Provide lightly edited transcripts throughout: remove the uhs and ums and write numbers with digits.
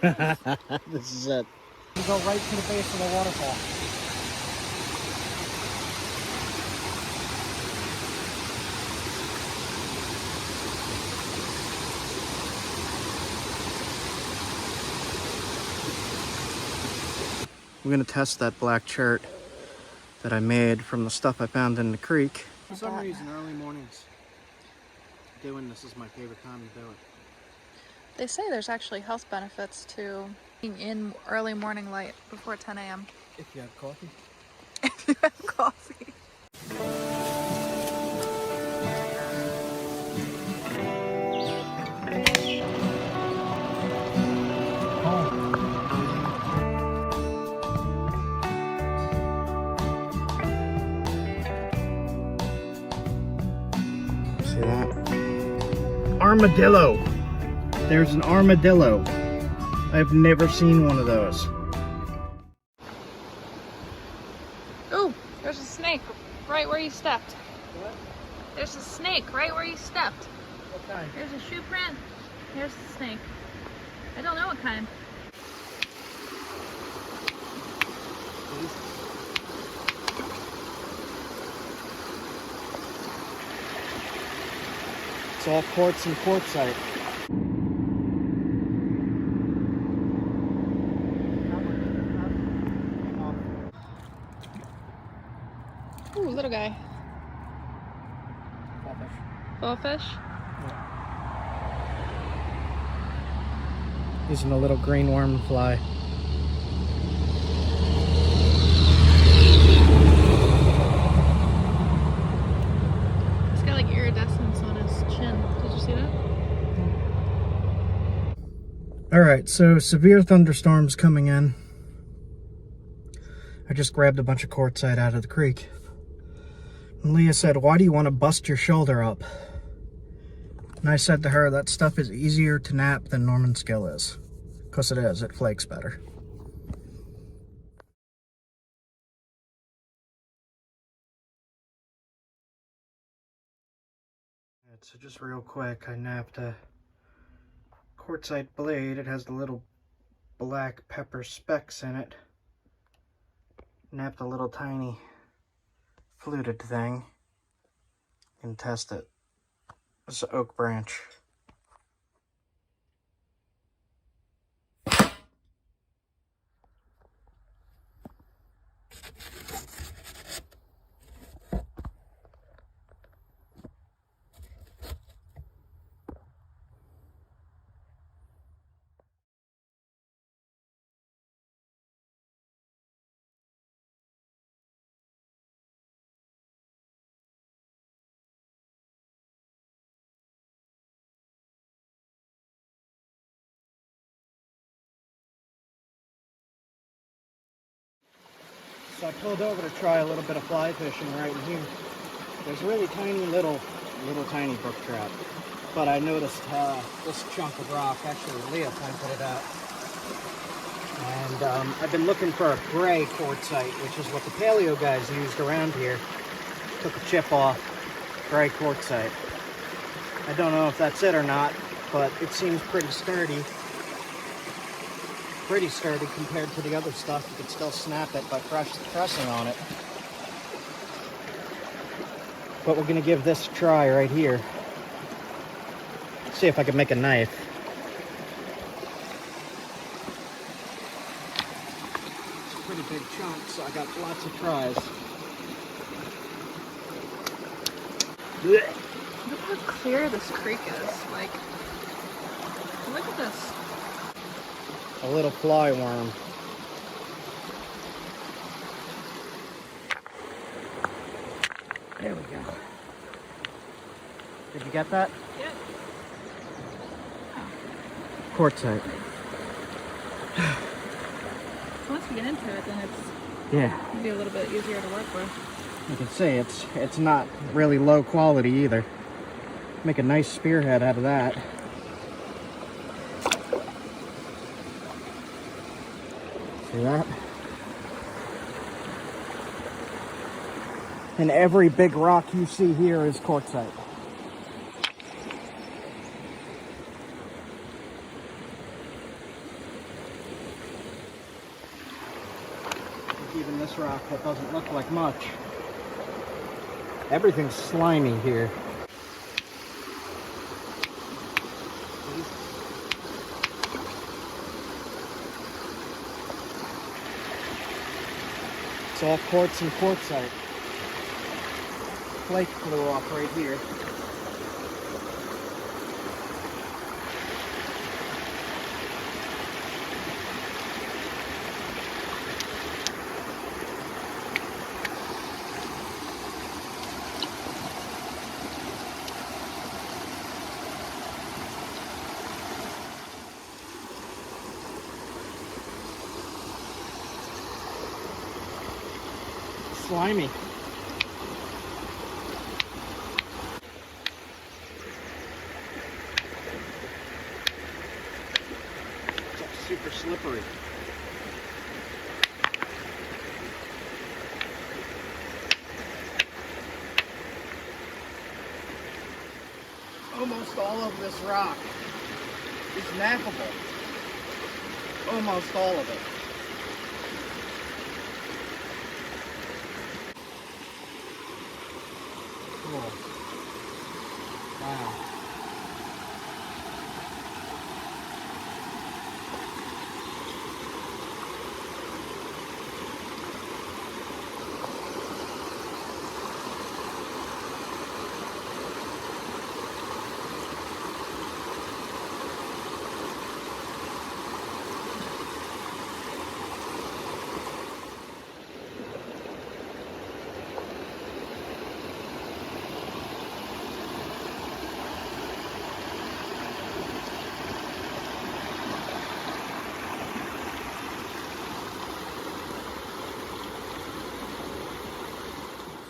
This is it. We go right to the base of the waterfall. We're gonna test that black chart that I made from the stuff I found in the creek. For some reason, early mornings, doing this is my favorite time to do it. They say there's actually health benefits to being in early morning light before 10 a.m. If you have coffee. If you have coffee. See that? Armadillo! There's an armadillo. I've never seen one of those. Ooh, there's a snake right where you stepped. What? There's a snake right where you stepped. What kind? There's a shoe print. Here's the snake. I don't know what kind. It's all quartz and quartzite. Ooh, little guy. Bowfish? Yeah. Using a little green worm fly. He's got like iridescence on his chin. Did you see that? Alright, so severe thunderstorms coming in. I just grabbed a bunch of quartzite out of the creek. And Leah said, "Why do you want to bust your shoulder up?" And I said to her, that stuff is easier to nap than Norman Skill is. Because it is, it flakes better. Alright, so just real quick, I napped a quartzite blade. It has the little black pepper specks in it. Napped a little tiny fluted thing. And test it. It's an oak branch. So I pulled over to try a little bit of fly fishing right in here. There's really tiny little tiny brook trout. But I noticed this chunk of rock, actually Leah pointed it out. And I've been looking for a gray quartzite, which is what the paleo guys used around here. Took a chip off, gray quartzite. I don't know if that's it or not, but it seems pretty sturdy. Pretty sturdy compared to the other stuff. You could still snap it by pressing on it. But we're gonna give this a try right here. See if I can make a knife. It's a pretty big chunk, so I got lots of tries. Look how clear this creek is. Like, look at this. A little fly worm. There we go. Did you get that? Yeah. Quartzite. So once you get into it, then it's Yeah. be a little bit easier to work with. You can see it's not really low quality either. Make a nice spearhead out of that. See that? And every big rock you see here is quartzite. this rock that doesn't look like much. Everything's slimy here. It's all quartz and quartzite. Flake flew off right here. Slimy. It's super slippery. Almost all of this rock is nappable. Almost all of it. Cool. Wow.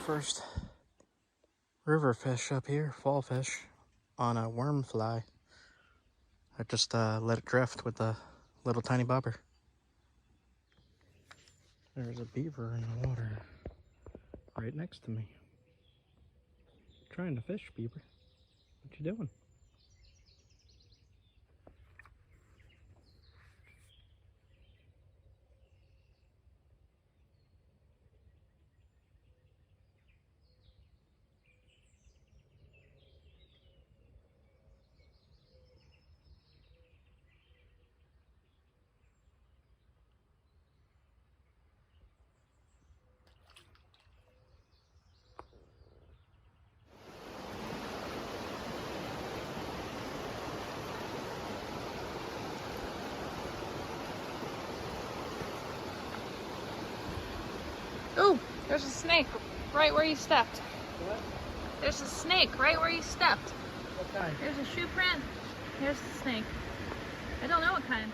First river fish up here, fall fish, on a worm fly. I just let it drift with a little tiny bobber. There's a beaver in the water right next to me. Trying to fish, beaver. What you doing? Ooh, there's a snake right where you stepped. What? There's a snake right where you stepped. What kind? There's a shoe print. Here's the snake. I don't know what kind.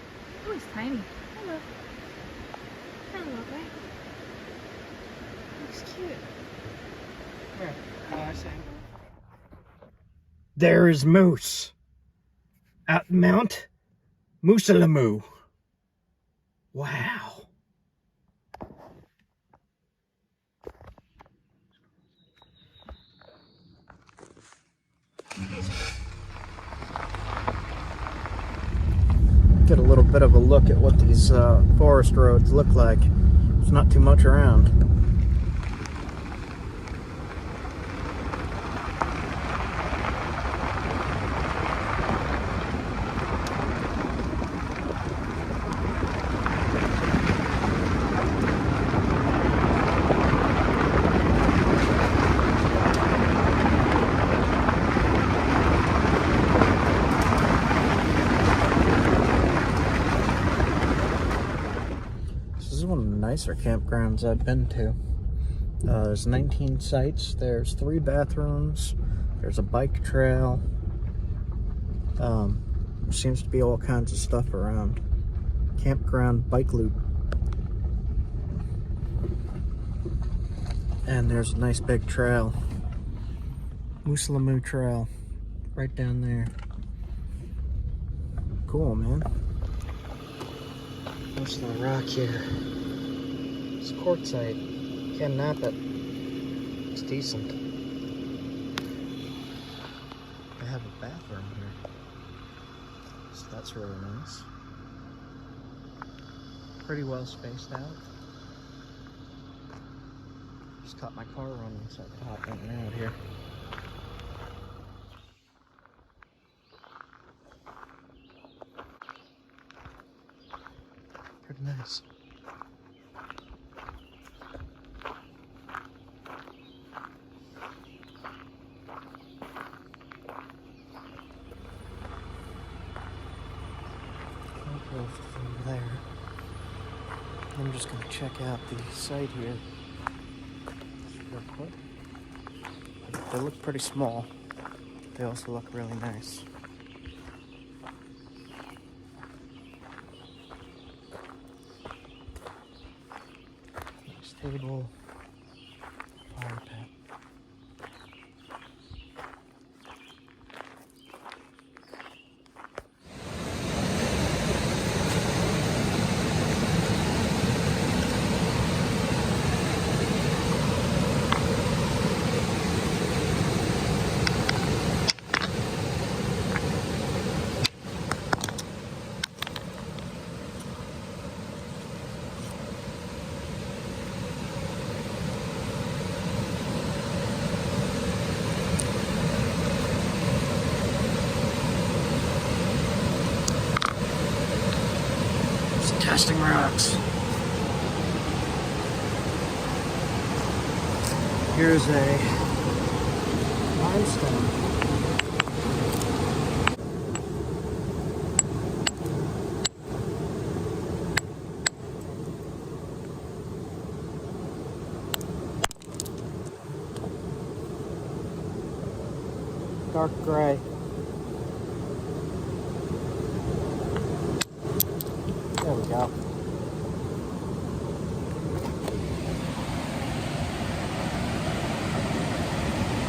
Oh, he's tiny. Hello. Hello, guy. Looks cute. Where? Oh, I see. There is moose at Mount Moosalamoo. Wow. Get a little bit of a look at what these forest roads look like. There's not too much around. Nicer campgrounds I've been to. There's 19 sites. There's 3 bathrooms. There's a bike trail. Seems to be all kinds of stuff around. Campground bike loop. And there's a nice big trail. Moosalamoo Trail. Right down there. Cool, man. Most of the rock here. It's quartzite. Can't nap it. It's decent. They have a bathroom here. So that's really nice. Pretty well spaced out. Just caught my car running, so I could hop in and out here. Pretty nice. Over there. I'm just going to check out the site here real quick. They look pretty small. They also look really nice. Nice table, fire pit. Testing rocks. Here's a limestone. Dark gray. There we go.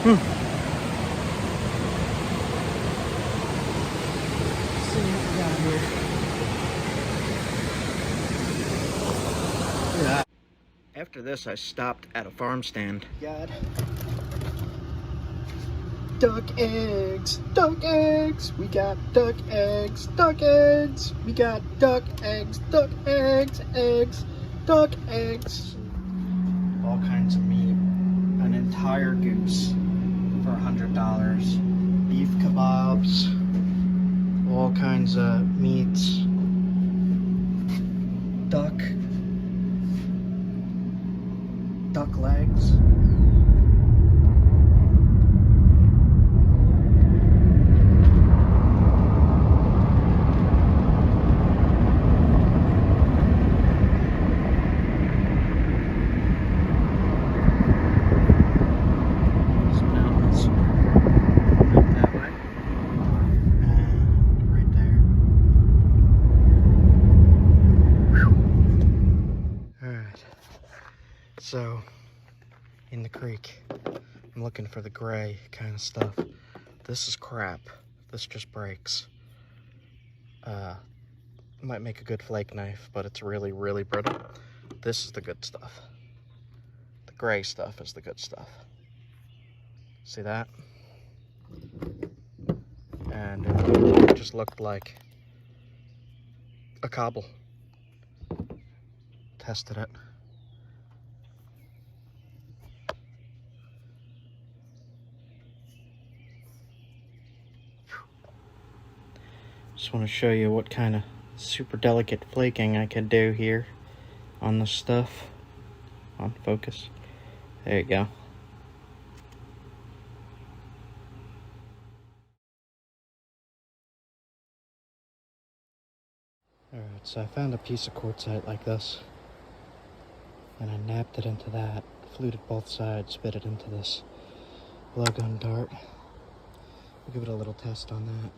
Let's see what we got here. Yeah. After this, I stopped at a farm stand. God. Duck eggs, duck eggs. We got duck eggs, duck eggs. We got duck eggs, eggs, duck eggs. All kinds of meat. An entire goose for $100. Beef kebabs. All kinds of meats. Duck legs. So, in the creek, I'm looking for the gray kind of stuff. This is crap. This just breaks. Might make a good flake knife, but it's really, really brittle. This is the good stuff. The gray stuff is the good stuff. See that? And it just looked like a cobble. Tested it. Just want to show you what kind of super delicate flaking I could do here on this stuff. On focus. There you go. Alright, so I found a piece of quartzite like this. And I napped it into that. Fluted both sides, spit it into this blowgun dart. We'll give it a little test on that.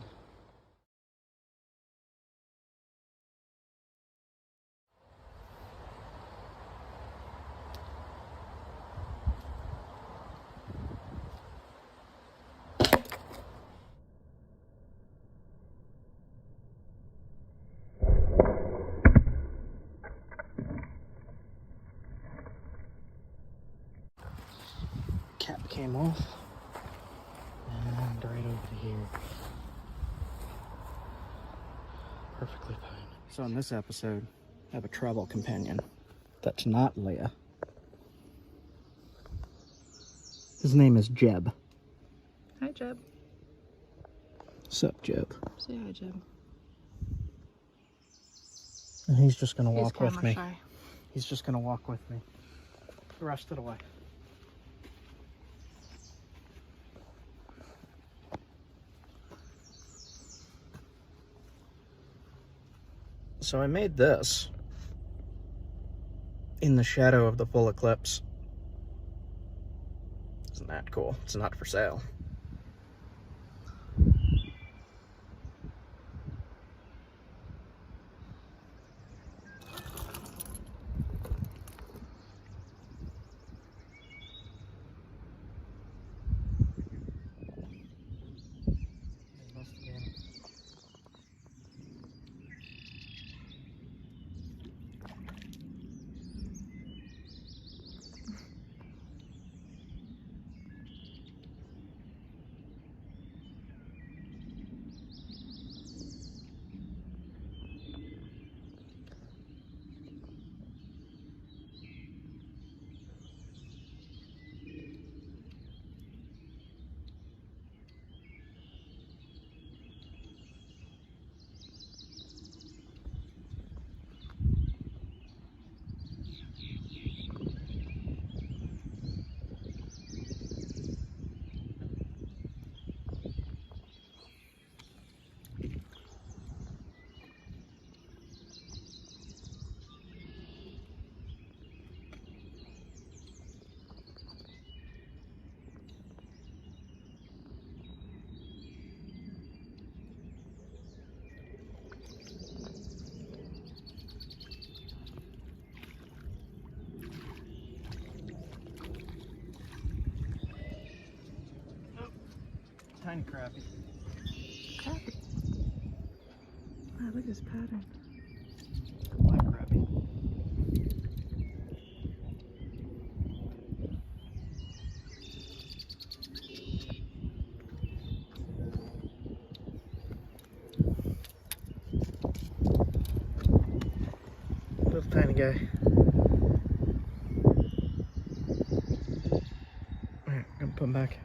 Cap came off, and right over here. Perfectly fine. So in this episode, I have a travel companion that's not Leah. His name is Jeb. Hi, Jeb. Sup, Jeb? Say hi, Jeb. And he's just gonna He's walk with camera me. shy. He's just gonna walk with me the rest of the way. So I made this in the shadow of the full eclipse. Isn't that cool? It's not for sale. Tiny crappie. Crappie. Wow, look at this pattern. Black crappie. Little tiny guy. Alright, gonna put him back.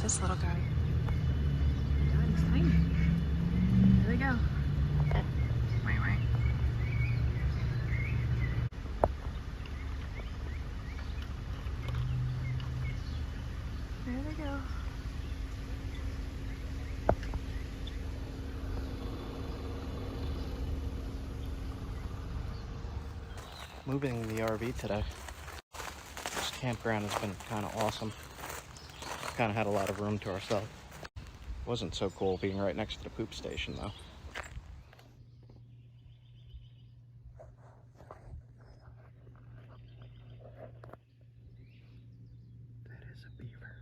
this little guy. God, he's tiny. Here they go. Wait, wait. There they go. Moving the RV today. This campground has been kind of awesome. Kind of had a lot of room to ourselves. Wasn't so cool being right next to the poop station though. That is a beaver.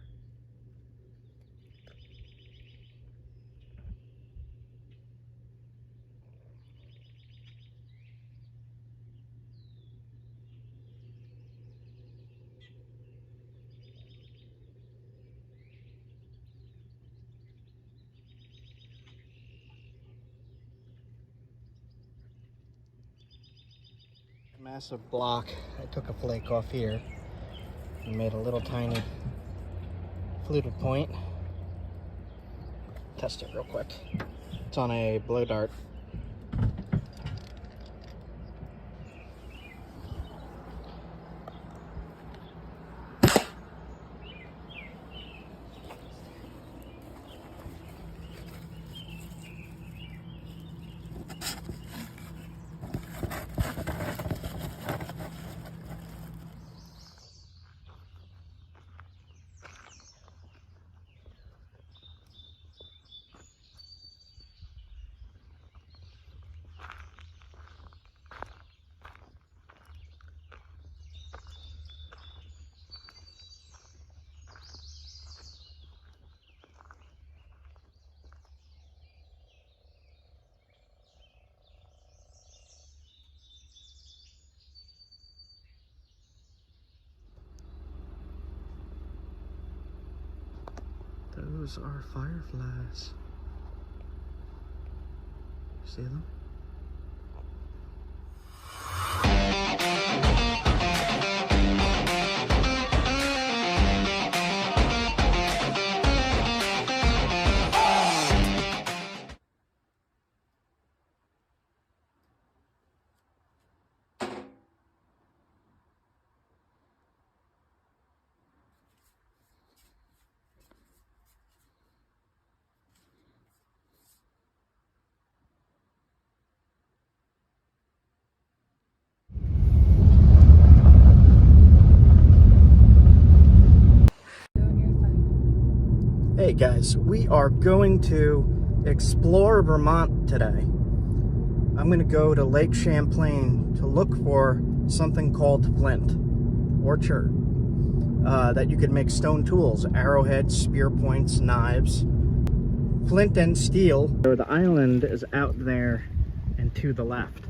Massive block. I took a flake off here and made a little tiny fluted point. Test it real quick. It's on a blow dart. Those are fireflies. See them? Hey guys, we are going to explore Vermont today. I'm going to go to Lake Champlain to look for something called Flint, or chert, that you could make stone tools, arrowheads, spear points, knives, flint and steel. So the island is out there and to the left.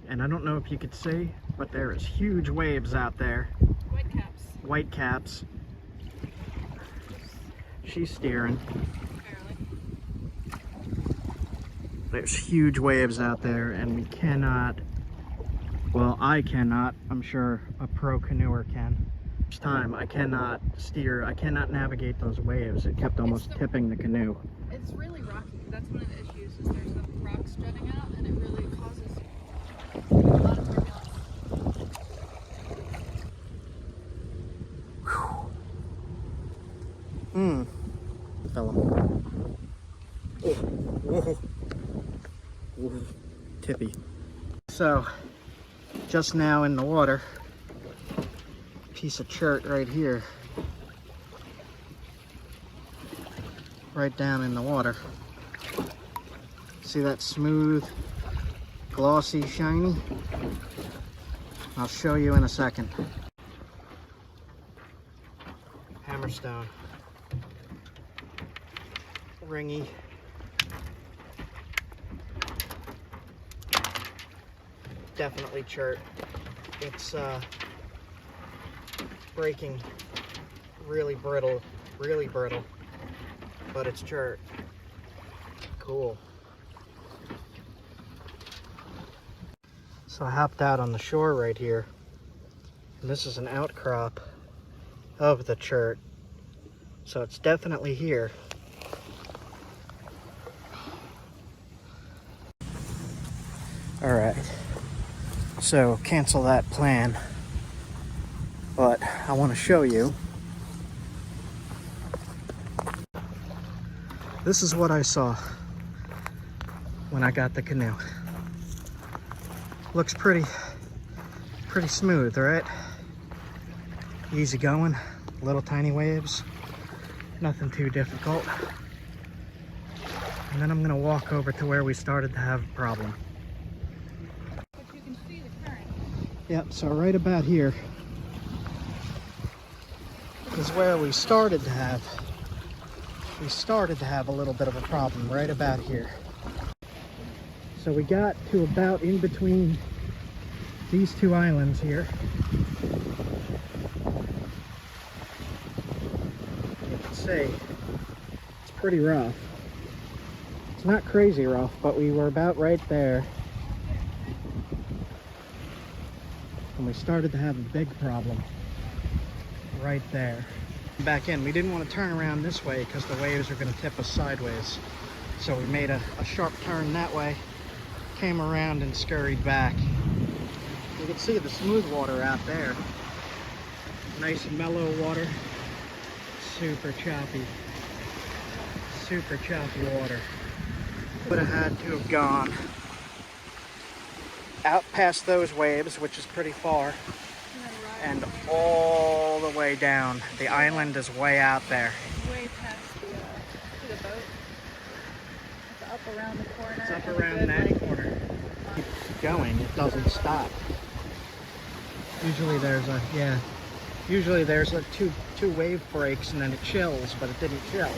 And I don't know if you could see, but there is huge waves out there. White caps. White caps. She's steering. Barely. There's huge waves out there and we cannot, well, I cannot, I'm sure a pro canoer can. Each time I cannot steer, I cannot navigate those waves. It kept almost tipping the canoe. It's really rocky. That's one of the issues, is there's the rocks jutting out and it really causes a lot of turbulence. Fella. Oh, whoa. Whoa. Tippy. So, just now in the water, piece of chert right here. Right down in the water. See that smooth, glossy, shiny? I'll show you in a second. Hammerstone. Ringy. Definitely chert. It's breaking really brittle, but it's chert. Cool. So I hopped out on the shore right here, and this is an outcrop of the chert. So it's definitely here. All right, so cancel that plan, but I want to show you. This is what I saw when I got the canoe. Looks pretty smooth, right? Easy going, little tiny waves, nothing too difficult. And then I'm gonna walk over to where we started to have a problem. But you can see the current. Yep, so right about here is where we started to have a little bit of a problem, right about here. So we got to about in between these two islands here. You can see it's pretty rough. It's not crazy rough, but we were about right there. And we started to have a big problem right there. Back in, we didn't want to turn around this way because the waves are going to tip us sideways. So we made a sharp turn that way, came around and scurried back. You can see the smooth water out there. Nice mellow water. Super choppy water. Would have had to have gone out past those waves, which is pretty far, and all the way down. The island is way out there. Way past the boat. It's up around the corner. It's up around that corner. Keep going, it doesn't stop. Usually there's a two wave breaks and then it chills, but it didn't chill.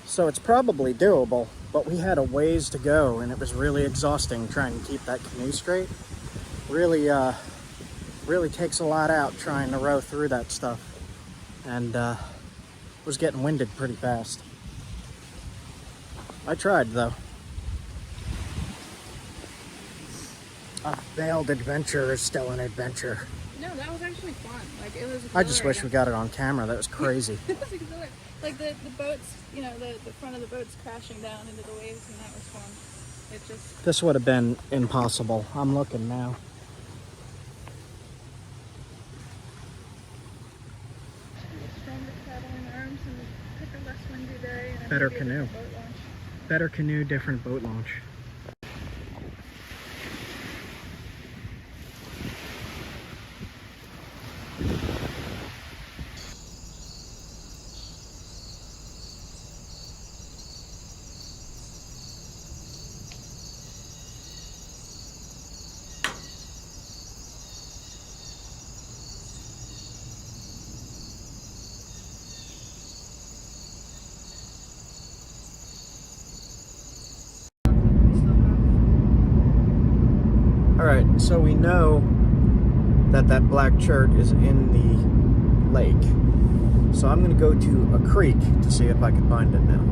So it's probably doable, but we had a ways to go and it was really exhausting trying to keep that canoe straight. Really takes a lot out trying to row through that stuff, and was getting winded pretty fast. I tried though. A failed adventure is still an adventure. No, that was actually fun. Like, it was. I just wish we got it on camera. That was crazy. It was exhilarating. Like the boats, you know, the front of the boats crashing down into the waves, and that was fun. It just. This would have been impossible. I'm looking now. Stronger paddling arms and pick a less windy day. And Better maybe a canoe. different boat launch. Better canoe, different boat launch. Alright, so we know that black chert is in the lake. So I'm going to go to a creek to see if I can find it now.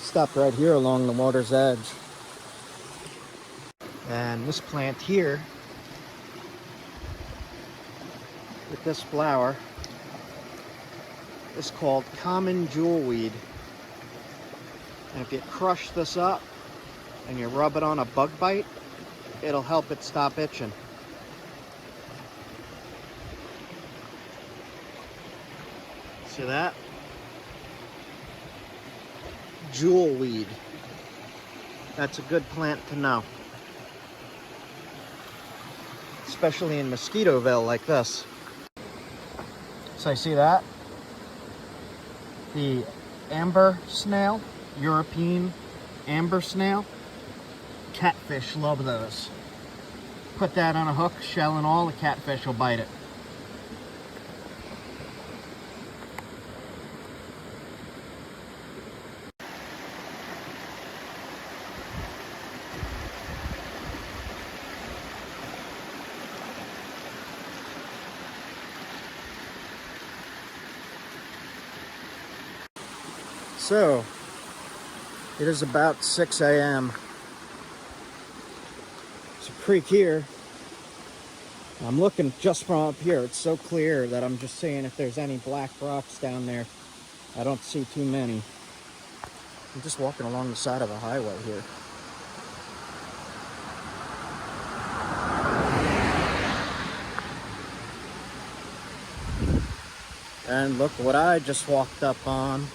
Stopped right here along the water's edge. And this plant here, with this flower, is called common jewelweed. And if you crush this up and you rub it on a bug bite, it'll help it stop itching. See that? Jewelweed. That's a good plant to know. Especially in Mosquitoville like this. So I see that? The amber snail, European amber snail. Catfish love those. Put that on a hook, shell and all, the catfish will bite it. So, it is about 6 a.m. There's a creek here. I'm looking just from up here. It's so clear that I'm just seeing if there's any black rocks down there. I don't see too many. I'm just walking along the side of a highway here. And look what I just walked up on.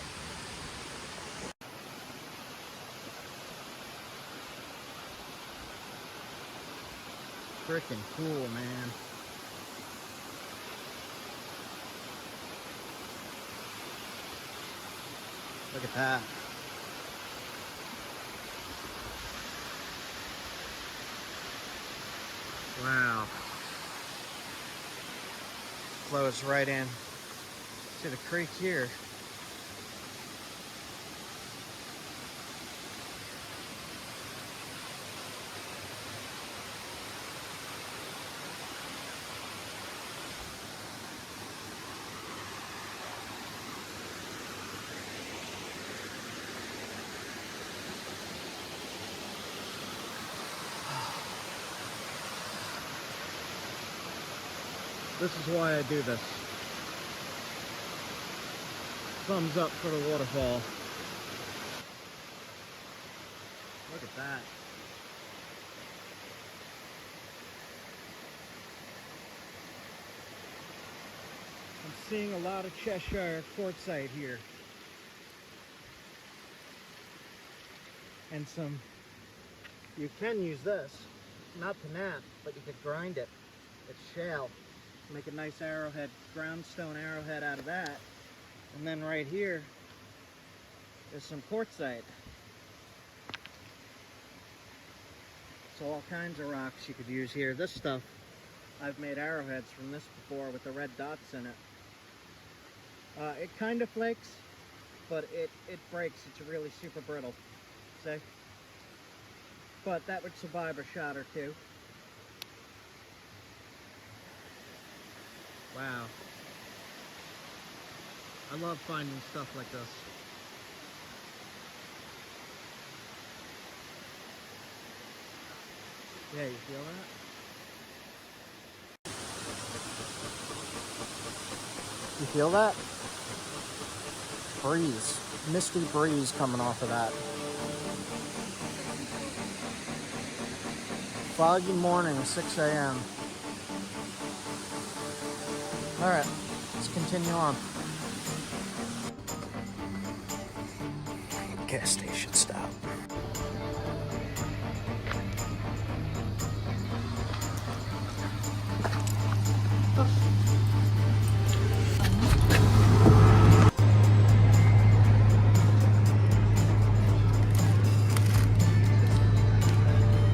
Freaking cool, man. Look at that. Wow. Flows right in to the creek here. This is why I do this. Thumbs up for the waterfall. Look at that. I'm seeing a lot of Cheshire quartzite here. And some, you can use this, not to nap, but you could grind it. It's shale. Make a nice arrowhead, groundstone arrowhead out of that. And then right here is some quartzite. So all kinds of rocks you could use here. This stuff, I've made arrowheads from this before with the red dots in it. It kind of flakes, but it breaks. It's really super brittle. See? But that would survive a shot or two. Wow. I love finding stuff like this. Yeah, you feel that? You feel that? Breeze. Misty breeze coming off of that. Foggy morning, 6 a.m. Alright, let's continue on. Gas station stop.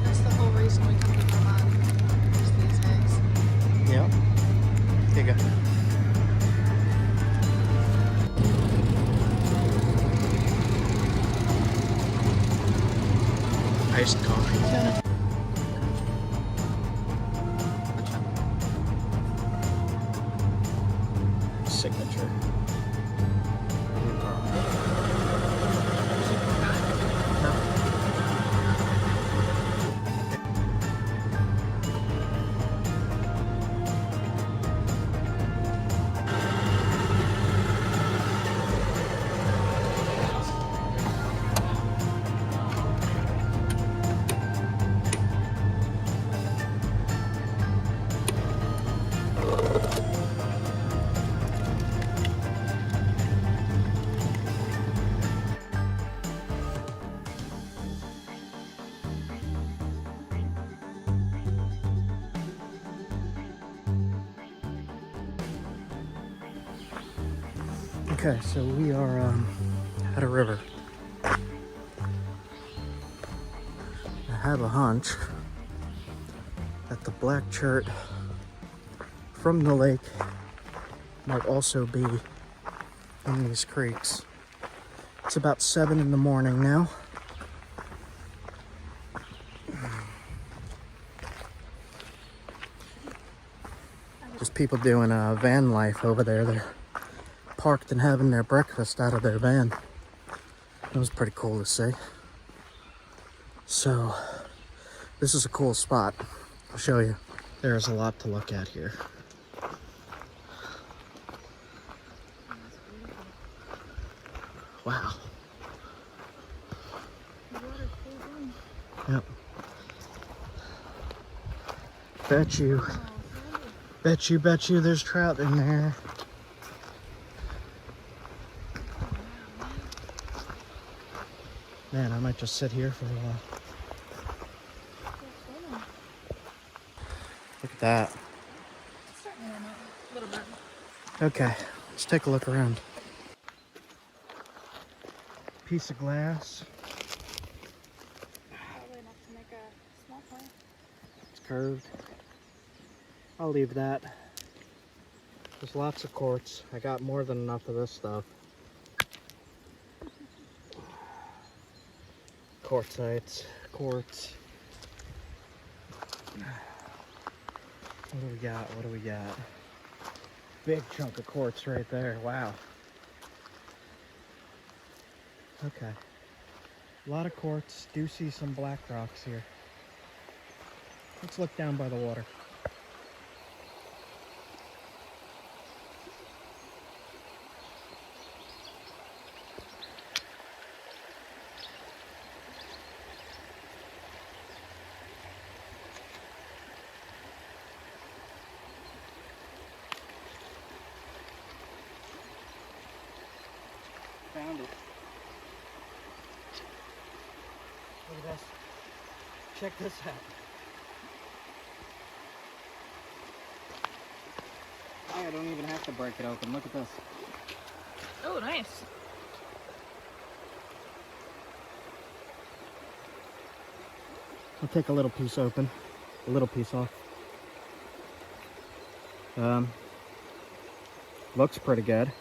That's the whole reason we come to Vermont. Just these eggs. Yeah. Here you go. Iced coffee. Signature. Okay, so we are at a river. I have a hunch that the black chert from the lake might also be in these creeks. It's about 7 in the morning now. There's people doing van life over there. They're parked and having their breakfast out of their van. It was pretty cool to see. So, this is a cool spot. I'll show you. There's a lot to look at here. Wow. Yep. Bet you there's trout in there. Man, I might just sit here for a while. Look at that. A little bit. Okay, let's take a look around. Piece of glass. Probably enough to make a small fire. It's curved. I'll leave that. There's lots of quartz. I got more than enough of this stuff. Quartzites, quartz. What do we got? What do we got? Big chunk of quartz right there. Wow. Okay. A lot of quartz. Do see some black rocks here. Let's look down by the water. Found it. Look at this. Check this out. I don't even have to break it open. Look at this. Oh, nice. I'll take a little piece open. A little piece off. Looks pretty good.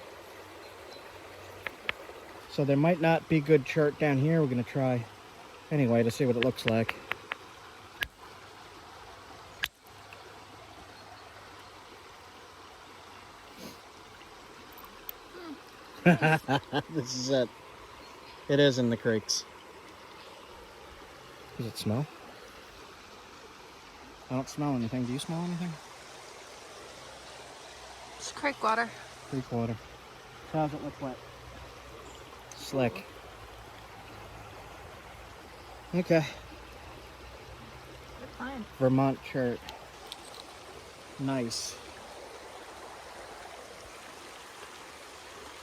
So there might not be good chert down here. We're gonna try anyway to see what it looks like. This is it. It is in the creeks. Does it smell? I don't smell anything. Do you smell anything? It's creek water. Creek water. So how's it look wet? Slick. Okay. Good find. Vermont chert. Nice.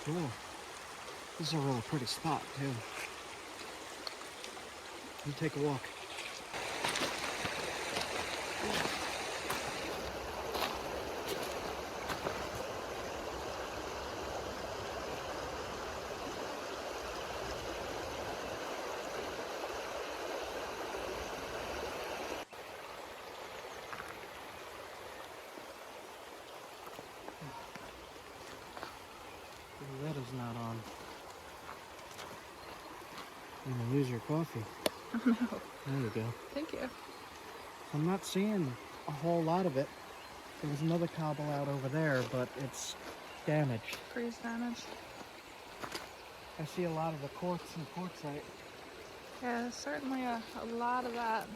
Cool. This is a really pretty spot too. You take a walk. The lid is not on. I'm gonna use your coffee. Oh no. There you go. Thank you. I'm not seeing a whole lot of it. There was another cobble out over there, but it's damaged. Freeze damage. I see a lot of the quartz and quartzite. Yeah, there's certainly a lot of that.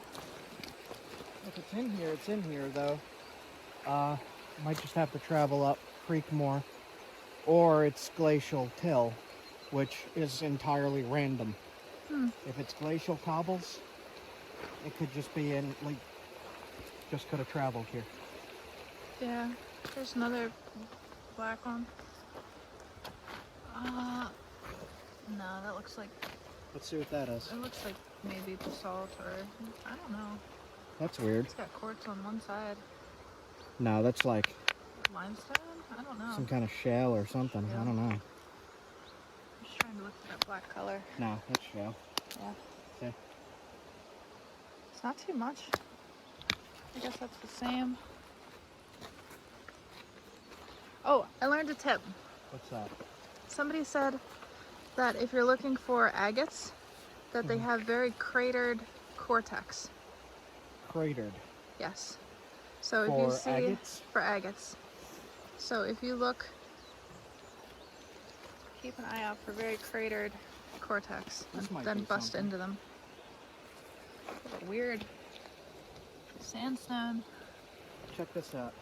If it's in here though. Might just have to travel up creek more. Or it's glacial till, which is entirely random. If it's glacial cobbles, it could just be in, like, just could have traveled here. Yeah, there's another black one. No, that looks like, Let's see what that is. it looks like maybe basalt or, I don't know. That's weird. It's got quartz on one side. No, that's like Limestone? I don't know. some kind of shell or something. Yeah. I don't know. I'm just trying to look for that black color. No, that's shell. Yeah. Okay. It's not too much. I guess that's the same. Oh, I learned a tip. What's that? Somebody said that if you're looking for agates, that they have very cratered cortex. Cratered. Yes. So if For you see agates? for agates. So if you look, keep an eye out for very cratered cortex This and might then be bust something. into them. What a weird sandstone. Check this out.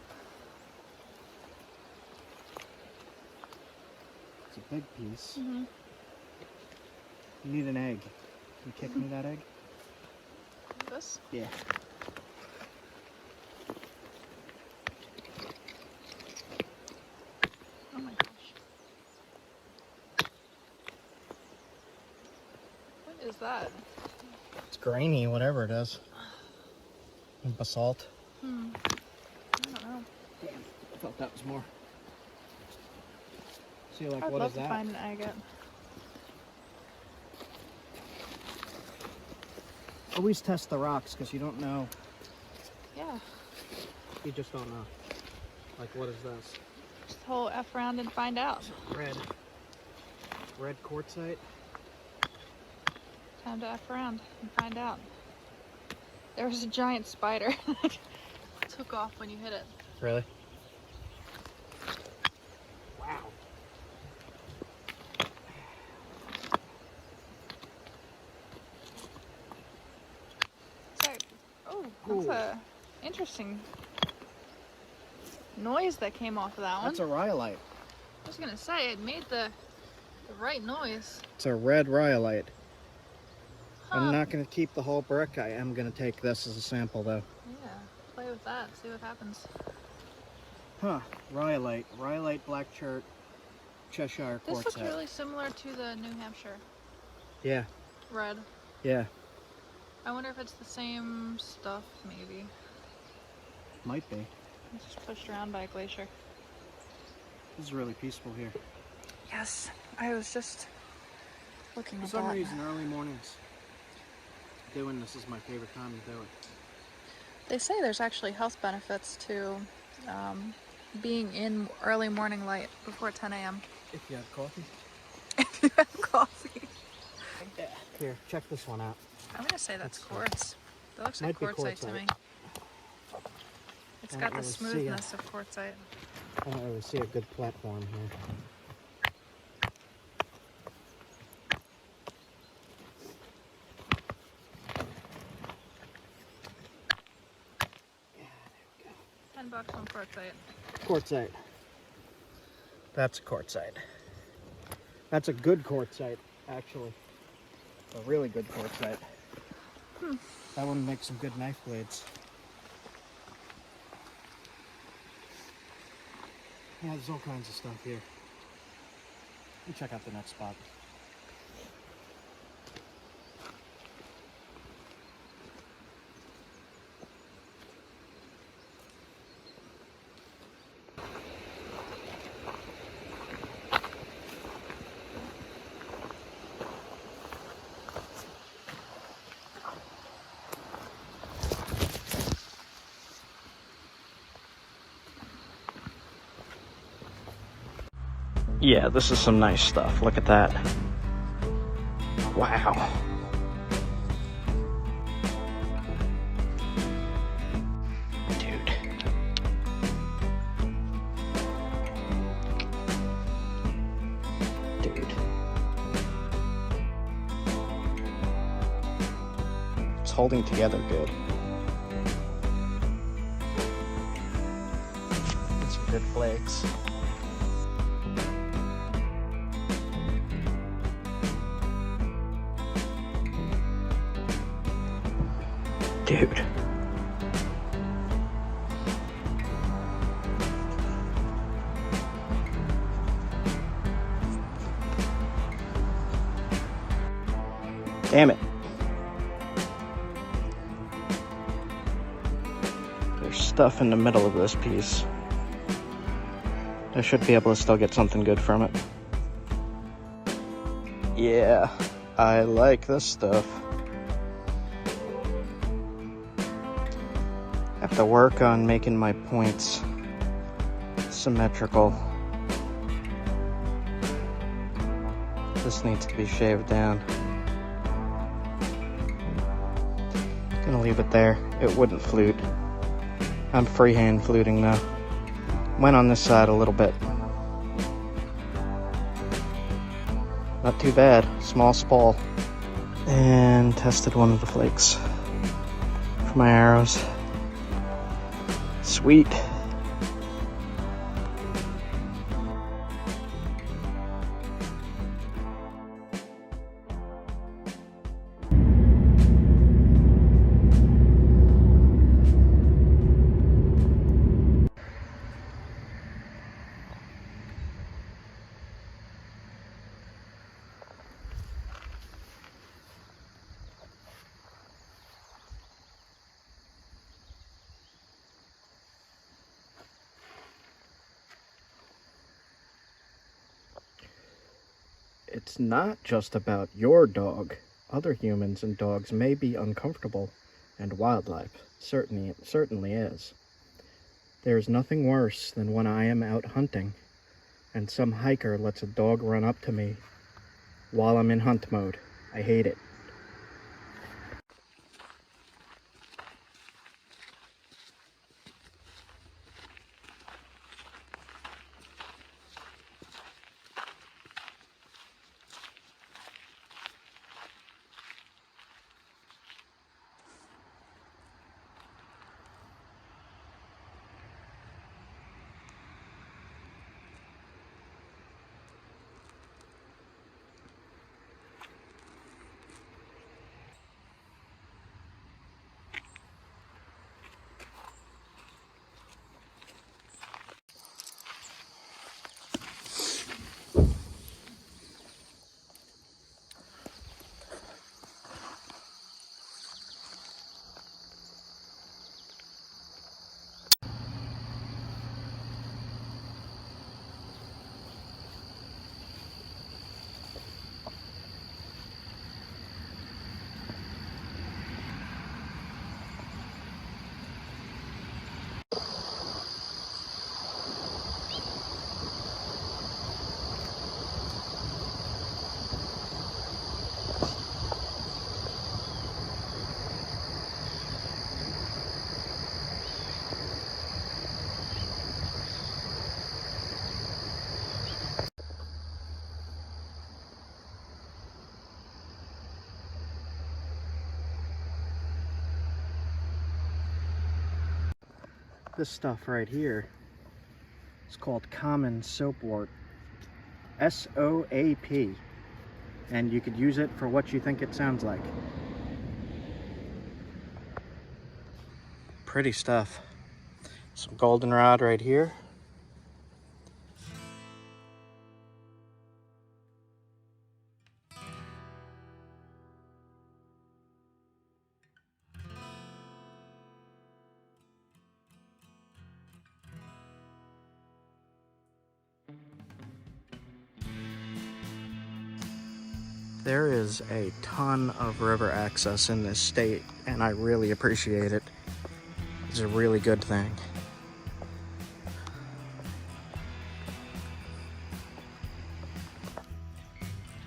It's a big piece. Mm-hmm. You need an egg. Can you kick me that egg? This? Yeah. Oh my gosh. What is that? It's grainy, whatever it is. And basalt. I don't know. Damn, I thought that was more. So you're like, I'd what love is to that? find an agate. Always test the rocks because you don't know. Yeah. You just don't know. Like, what is this? Just whole F around and find out. Red. Red quartzite. Time to F around and find out. There was a giant spider that took off when you hit it. Really? Wow. So, oh, that's Ooh. a interesting noise that came off of that one. That's a rhyolite. I was gonna say, it made the right noise. It's a red rhyolite. Huh. I'm not going to keep the whole brick. I am going to take this as a sample, though. Yeah, play with that, see what happens. Huh. Rhyolite. Rhyolite black Cheshire This looks quartzite. really similar to the New Hampshire Yeah. red. Yeah. I wonder if it's the same stuff, maybe. Might be. It's just pushed around by a glacier. This is really peaceful here. Yes, I was just looking For at some that. reason, early mornings, doing this is my favorite time to do it. They say there's actually health benefits to being in early morning light before 10 a.m. If you have coffee. If you have coffee. Yeah. Here, check this one out. I'm gonna say that's quartz. That looks Might like be quartzite to quartzite. me. It's I got don't the really see smoothness of quartzite. I don't really see a good platform here. $10 on quartzite. Quartzite. That's a quartzite. That's a good quartzite, actually. A really good quartzite. That one makes some good knife blades. Yeah, there's all kinds of stuff here. Let me check out the next spot. Yeah, this is some nice stuff. Look at that. Wow. Dude. Dude. It's holding together good. Get some good flakes. Dude. Damn it. There's stuff in the middle of this piece. I should be able to still get something good from it. Yeah, I like this stuff. Have to work on making my points symmetrical. This needs to be shaved down. Gonna leave it there. It wouldn't flute. I'm freehand fluting though. Went on this side a little bit. Not too bad. Small spall. And tested one of the flakes for my arrows. Sweet. It's not just about your dog. Other humans and dogs may be uncomfortable, and wildlife certainly is. There's nothing worse than when I am out hunting, and some hiker lets a dog run up to me while I'm in hunt mode. I hate it. This stuff right here is called common soapwort. SOAP. And you could use it for what you think it sounds like. Pretty stuff. Some goldenrod right here. There is a ton of river access in this state, and I really appreciate it. It's a really good thing.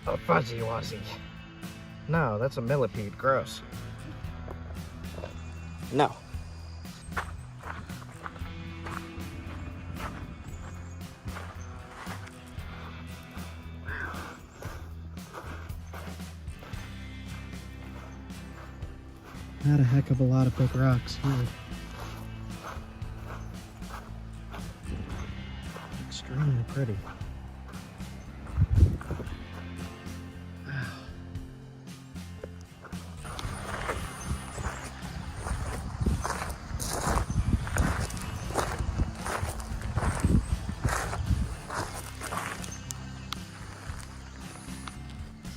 A fuzzy wuzzy. No, that's a millipede. Gross. No. Not a heck of a lot of big rocks here. Extremely pretty. Wow.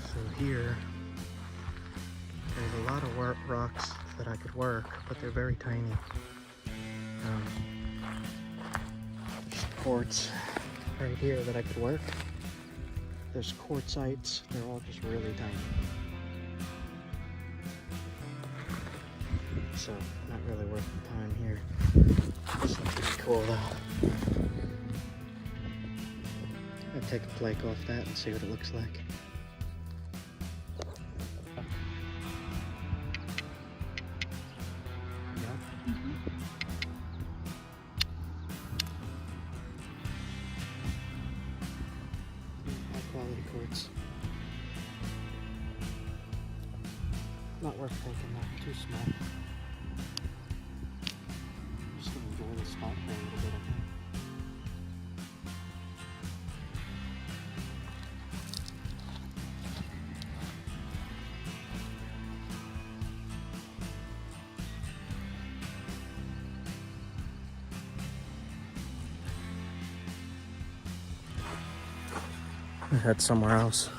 So here, there's a lot of rocks that I could work, but they're very tiny. There's quartz right here that I could work. There's quartzites. They're all just really tiny. So, not really worth the time here. This looks pretty cool though. I'll take a flake off that and see what it looks like. High quality quartz. Not worth taking that. Too small. Just gonna enjoy the spot for a little bit, I think. Head somewhere else.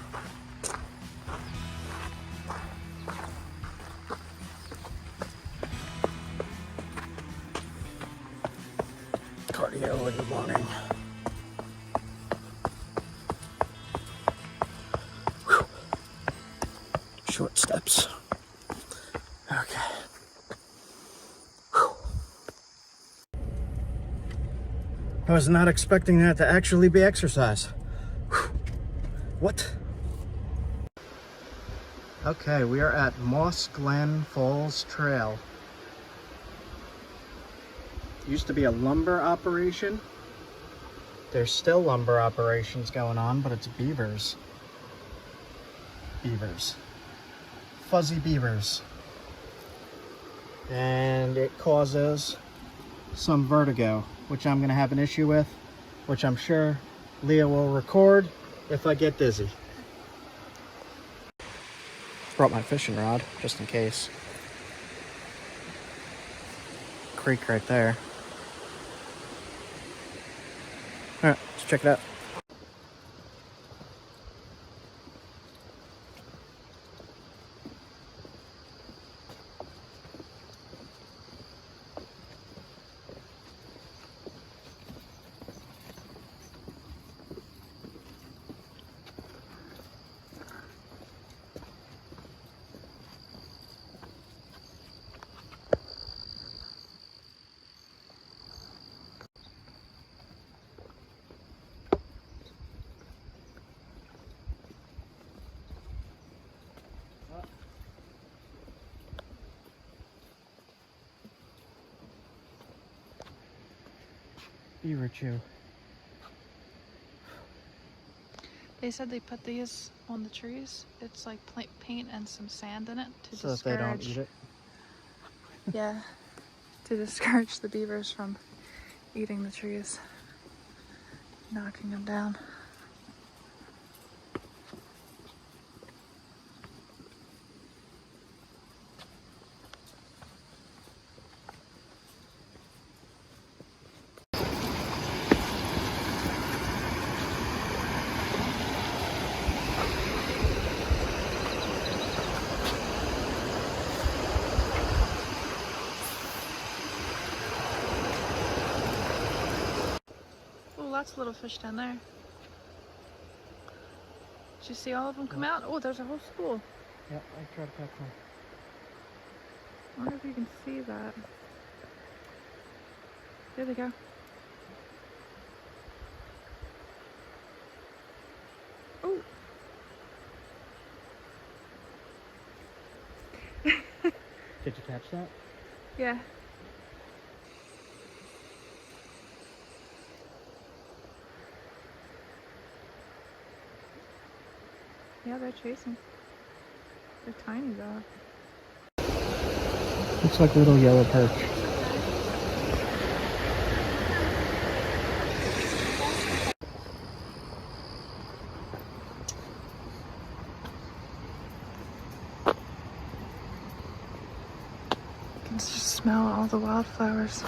Cardio in the morning. Whew. Short steps. Okay. Whew. I was not expecting that to actually be exercise. What? Okay, we are at Glen Falls Trail. Used to be a lumber operation. There's still lumber operations going on, but it's beavers. Beavers. Fuzzy beavers. And it causes some vertigo, which I'm gonna have an issue with, which I'm sure Leah will record if I get dizzy. Brought my fishing rod, just in case. Creek right there. Alright, let's check it out. Beaver chew. They said they put these on the trees. It's like paint and some sand in it to So discourage. that they don't eat it. Yeah, to discourage the beavers from eating the trees, knocking them down. Lots of little fish down there. Did you see all of them come out? Oh, there's a whole school. Yeah, I tried to catch one. I wonder if you can see that. There they go. Oh. Did you catch that? Yeah. Yeah, they're chasing. They're tiny though. Looks like little yellow perch. You can just smell all the wildflowers.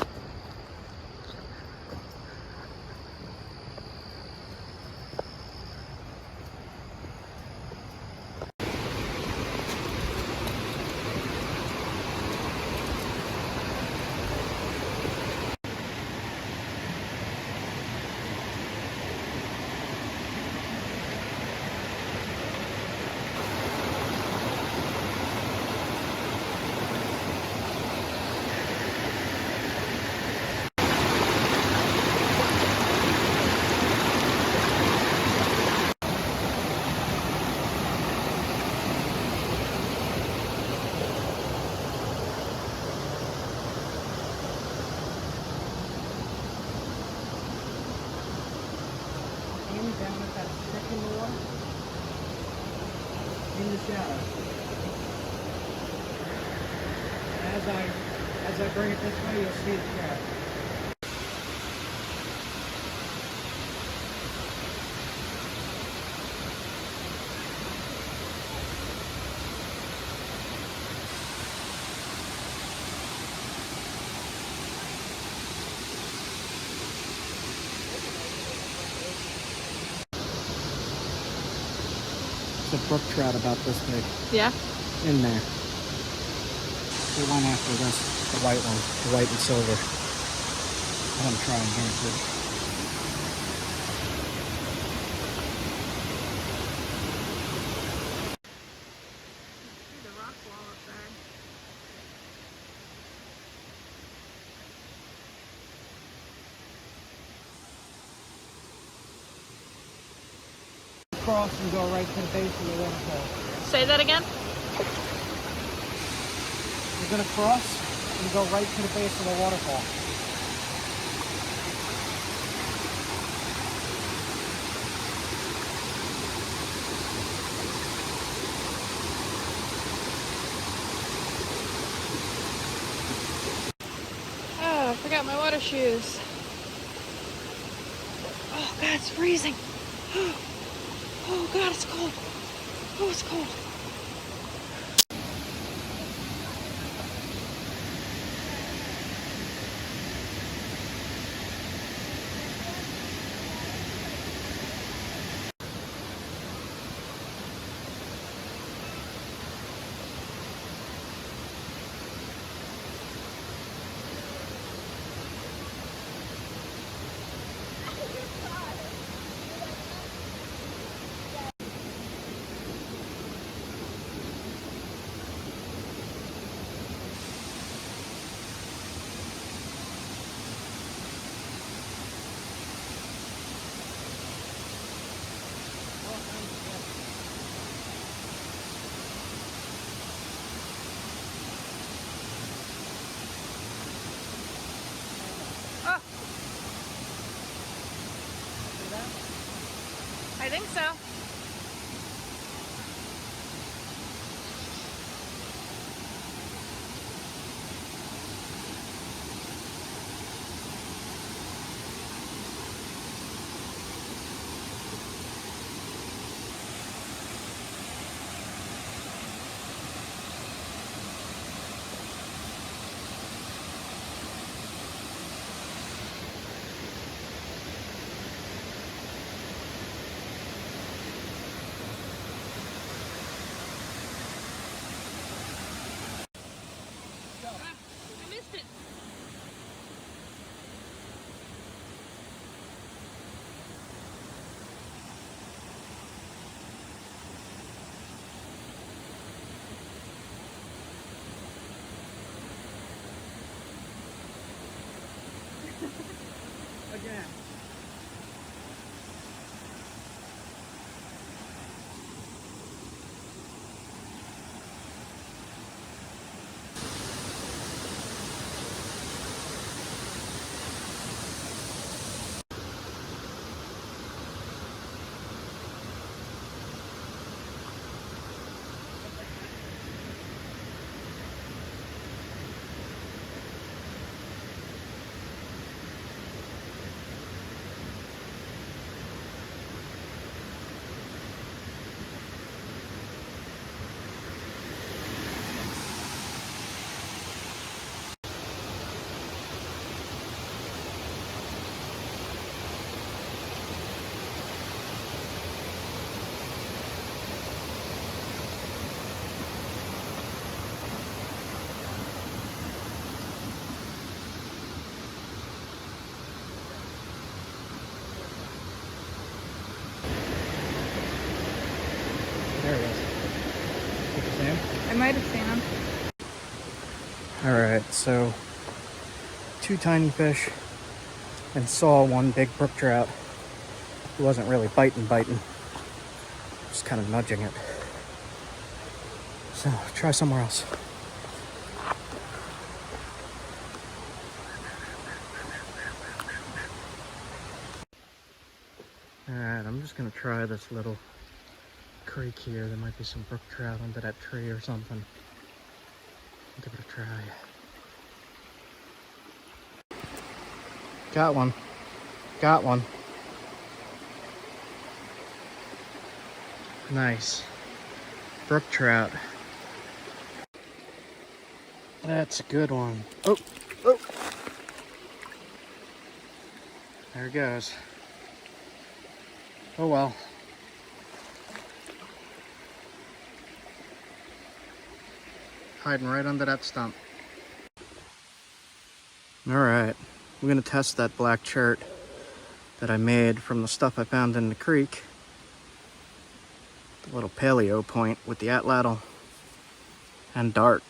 Down at that second wall in the shadow. As I bring it this way, you'll see the trap. It's a brook trout about this big Yeah. in there. We went after this, the white one, the white and silver. I'm trying here too. See the rock wall up there. Cross and go right to the base of the waterfall. Say that again? You're gonna cross and go right to the base of the waterfall. Oh, I forgot my water shoes. Oh God, it's freezing. Oh God, it's cold. Oh, it's cold. I think so. I missed it. Again. There it is. Did you see him? I might have seen him. Alright, so 2 tiny fish and saw 1 big brook trout. He wasn't really biting, just kind of nudging it. So try somewhere else. Alright, I'm just gonna try this little creek here. There might be some brook trout under that tree or something. Give it a try. Got one. Got one. Nice. Brook trout. That's a good one. Oh, oh. There it goes. Oh well. Hiding right under that stump. Alright, we're gonna test that black chert that I made from the stuff I found in the creek. The little paleo point with the atlatl and dart.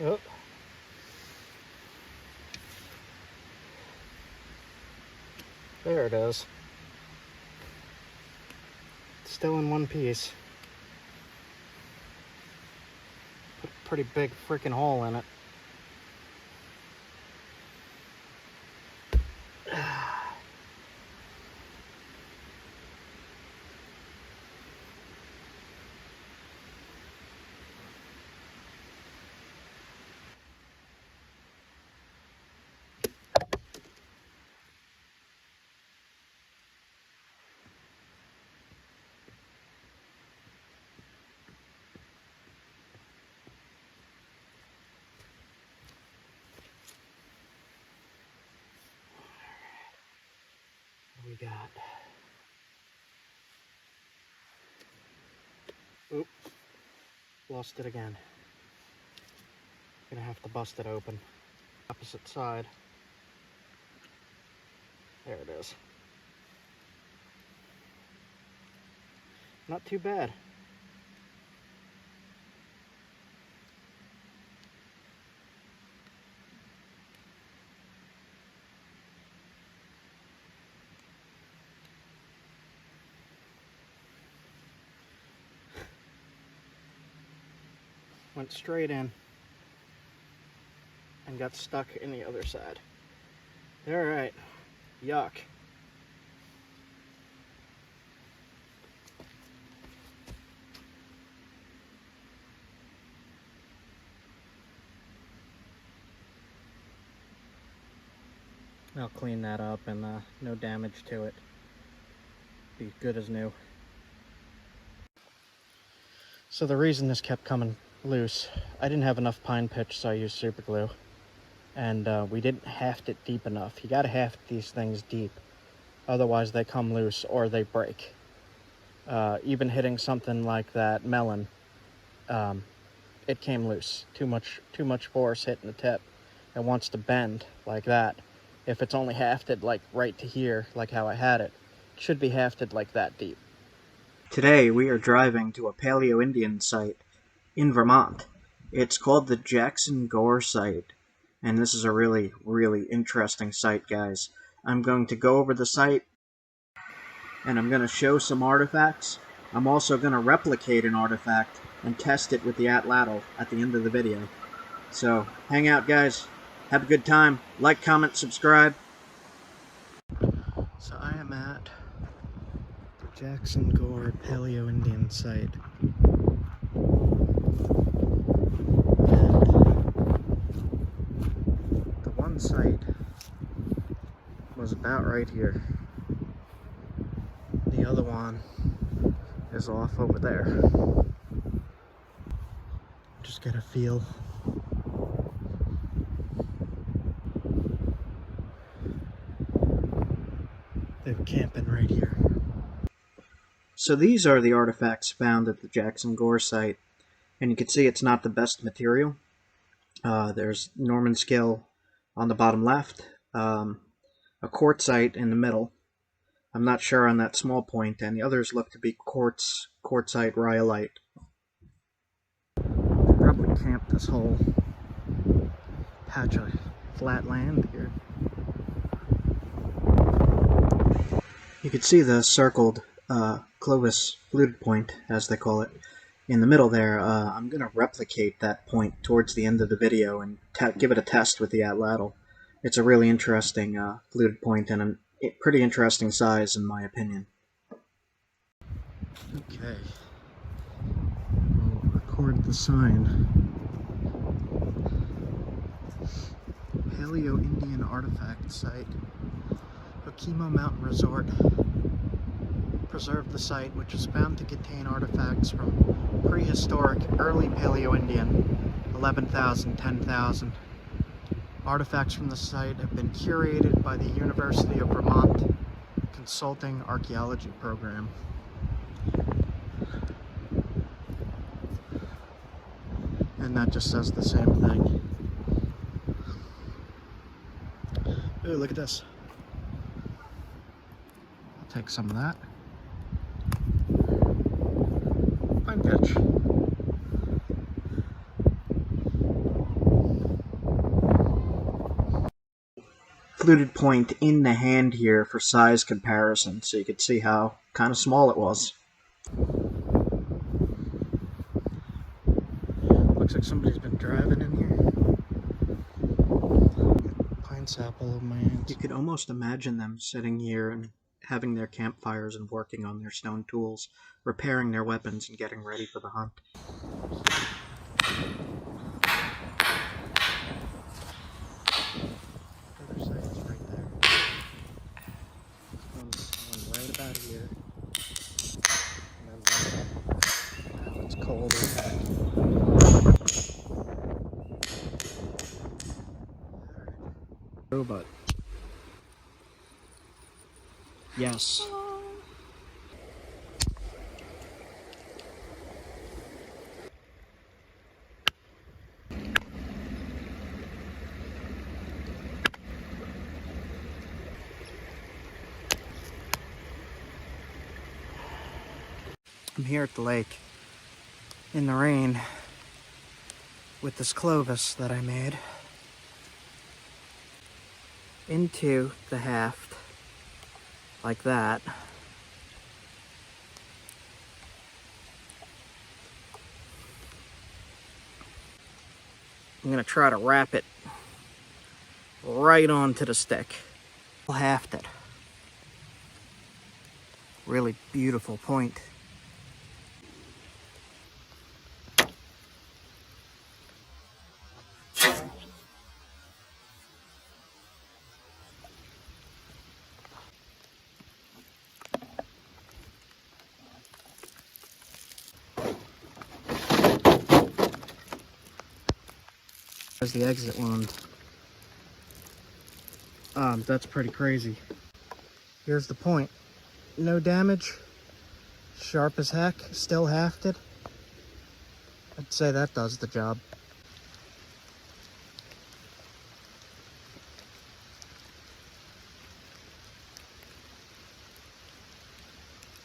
Oh. There it is. Still in one piece. Put a pretty big freaking hole in it. We got. Oop. Lost it again. Gonna have to bust it open. Opposite side. There it is. Not too bad. Went straight in and got stuck in the other side. Alright, yuck. I'll clean that up and no damage to it. Be good as new. So the reason this kept coming loose, I didn't have enough pine pitch, so I used super glue. And we didn't haft it deep enough. You gotta haft these things deep. Otherwise they come loose or they break. Even hitting something like that melon, it came loose. Too much force hitting the tip. It wants to bend like that. If it's only hafted like right to here, like how I had it, it should be hafted like that deep. Today we are driving to a Paleo-Indian site in Vermont. It's called the Gore site, and this is a really, really interesting site, guys. I'm going to go over the site, and I'm going to show some artifacts. I'm also going to replicate an artifact and test it with the atlatl at the end of the video. So, hang out, guys. Have a good time. Like, comment, subscribe. So I am at the Gore Paleo-Indian site. The one site was about right here. The other one is off over there. Just get a feel. They're camping right here. So these are the artifacts found at the Gore site. And you can see it's not the best material. There's Norman scale on the bottom left, a quartzite in the middle. I'm not sure on that small point, and the others look to be quartzite, rhyolite. Probably camped this whole patch of flat land here. You can see the circled Clovis fluted point, as they call it, in the middle there. I'm going to replicate that point towards the end of the video and give it a test with the atlatl. It's a really interesting fluted point and a pretty interesting size in my opinion. Okay, we'll record the sign. Paleo-Indian artifact site. Okemo Mountain Resort. Preserved the site, which is found to contain artifacts from prehistoric early Paleo-Indian, 11,000, 10,000. Artifacts from the site have been curated by the University of Vermont Consulting Archaeology Program. And that just says the same thing. Ooh, look at this. I'll take some of that. Fine pitch. Fluted point in the hand here for size comparison, so you could see how kind of small it was. Looks like somebody's been driving in here. Pine sap all over my hands. You could almost imagine them sitting here and having their campfires and working on their stone tools, repairing their weapons and getting ready for the hunt. Riverside is right there. One's right about here. And then now it's cold as heck. Robot. Yes. I'm here at the lake in the rain with this Clovis that I made into the haft like that. I'm gonna try to wrap it right onto the stick. I'll haft it. Really beautiful point. There's the exit wound. That's pretty crazy. Here's the point. No damage. Sharp as heck. Still hafted. I'd say that does the job.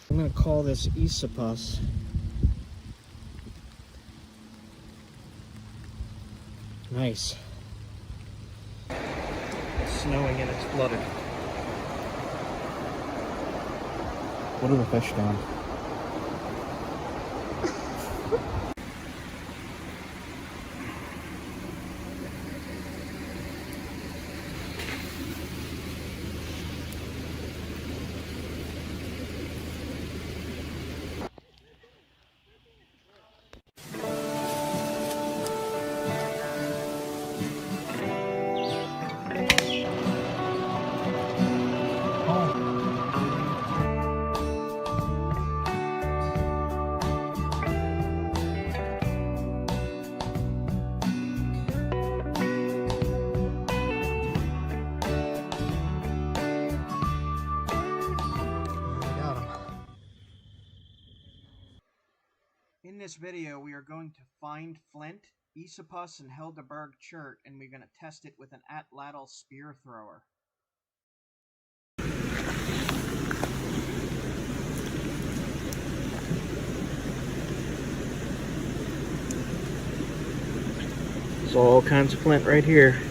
I'm gonna call this Isopus. Nice. It's snowing and it's flooded. What are the fish doing? In this video, we are going to find flint, Esopus, and Helderberg chert, and we're going to test it with an atlatl spear thrower. So all kinds of flint right here.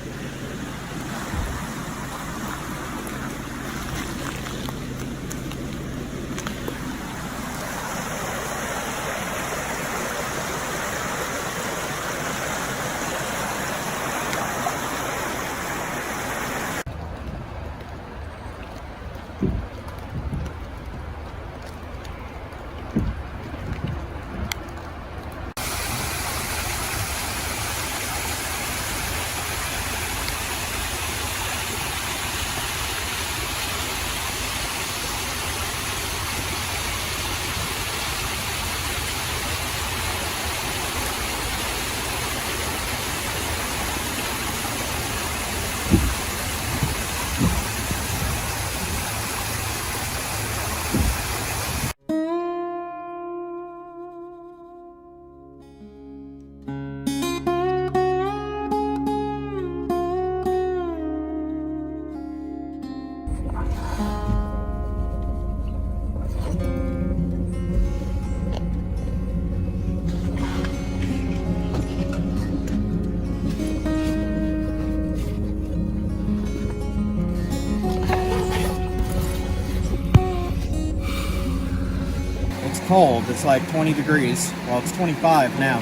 Cold. It's like 20 degrees. Well, it's 25 now.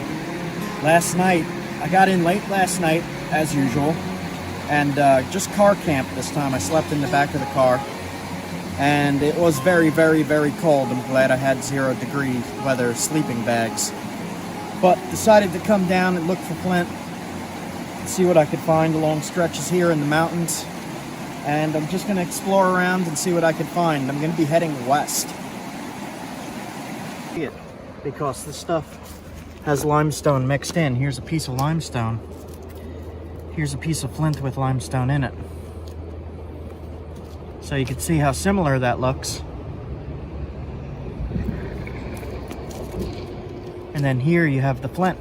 Last night, I got in late last night, as usual, and just car camped this time. I slept in the back of the car, and it was very, very, very cold. I'm glad I had 0-degree weather sleeping bags. But decided to come down and look for flint, see what I could find along stretches here in the mountains, and I'm just going to explore around and see what I could find. I'm going to be heading west. It because this stuff has limestone mixed in. Here's a piece of limestone. Here's a piece of flint with limestone in it. So you can see how similar that looks. And then here you have the flint.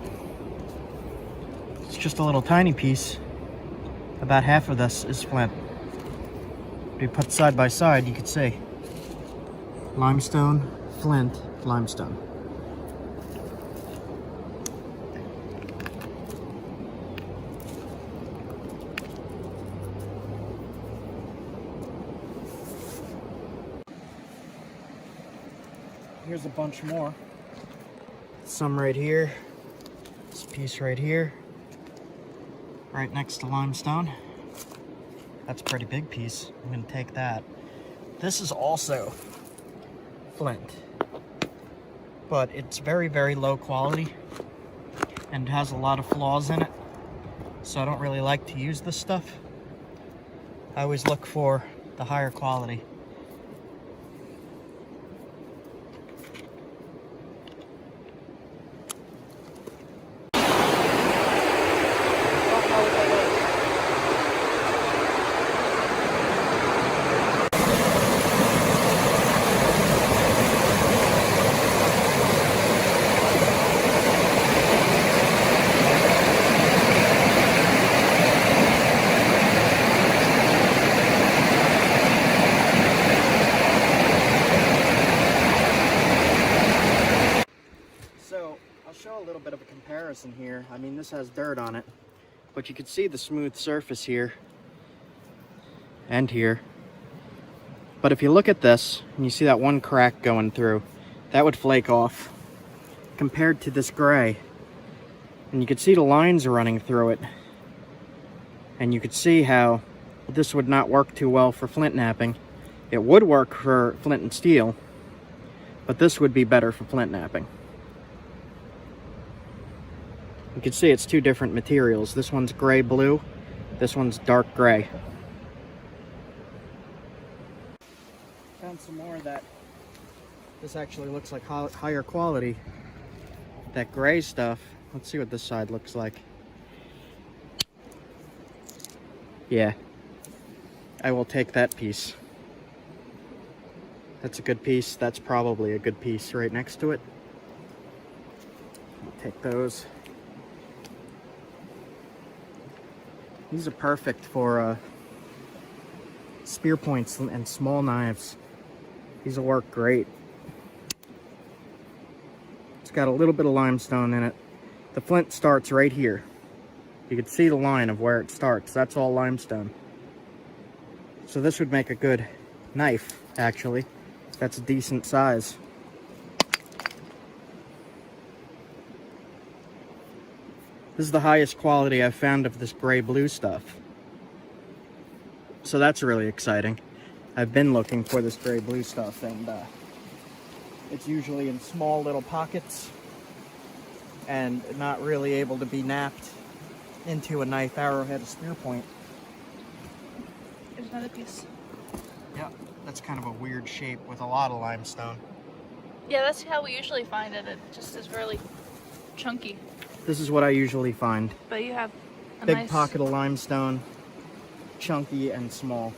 It's just a little tiny piece. About half of this is flint. If you put side by side, you can see limestone, flint, limestone. Here's a bunch more. Some right here. This piece right here. Right next to limestone. That's a pretty big piece. I'm going to take that. This is also flint, but it's very, very low quality and has a lot of flaws in it, so I don't really like to use this stuff. I always look for the higher quality. Here, I mean, this has dirt on it, but you can see the smooth surface here and here. But if you look at this and you see that one crack going through, that would flake off compared to this gray, and you could see the lines running through it, and you could see how this would not work too well for flint knapping. It would work for flint and steel, but this would be better for flint knapping. You can see it's two different materials. This one's gray-blue, this one's dark gray. Found some more that this actually looks like higher quality. That gray stuff, let's see what this side looks like. Yeah, I will take that piece. That's a good piece. That's probably a good piece right next to it. take those. These are perfect for spear points and small knives. These will work great. It's got a little bit of limestone in it. The flint starts right here. You can see the line of where it starts. That's all limestone. So this would make a good knife, actually. That's a decent size. This is the highest quality I've found of this gray-blue stuff. So that's really exciting. I've been looking for this gray-blue stuff, and it's usually in small little pockets and not really able to be napped into a knife, arrowhead, a spear point. There's another piece. Yep, that's kind of a weird shape with a lot of limestone. Yeah, that's how we usually find it. It just is really chunky. This is what I usually find. But you have a Big nice... pocket of limestone, chunky and small.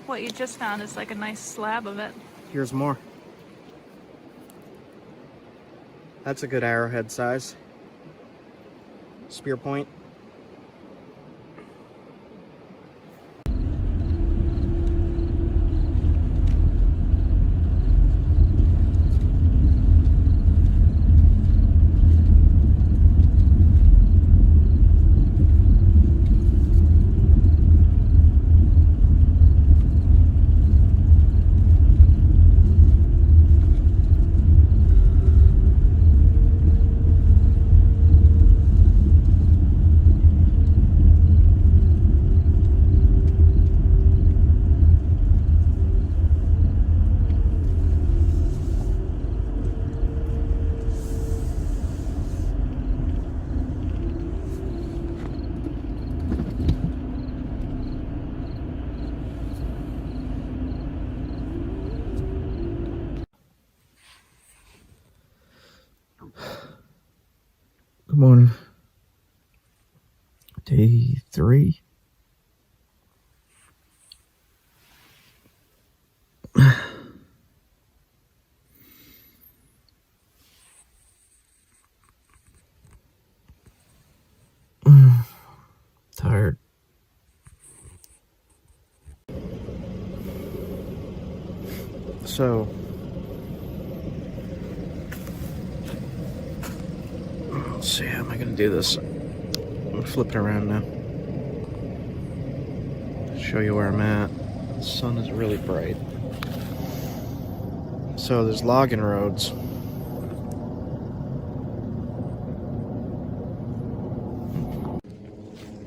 What you just found is like a nice slab of it. Here's more. That's a good arrowhead size. Spear point. Good morning. Day 3. Tired. So let's see, how am I gonna do this? I'm gonna flip it around now. Show you where I'm at. The sun is really bright. So there's logging roads.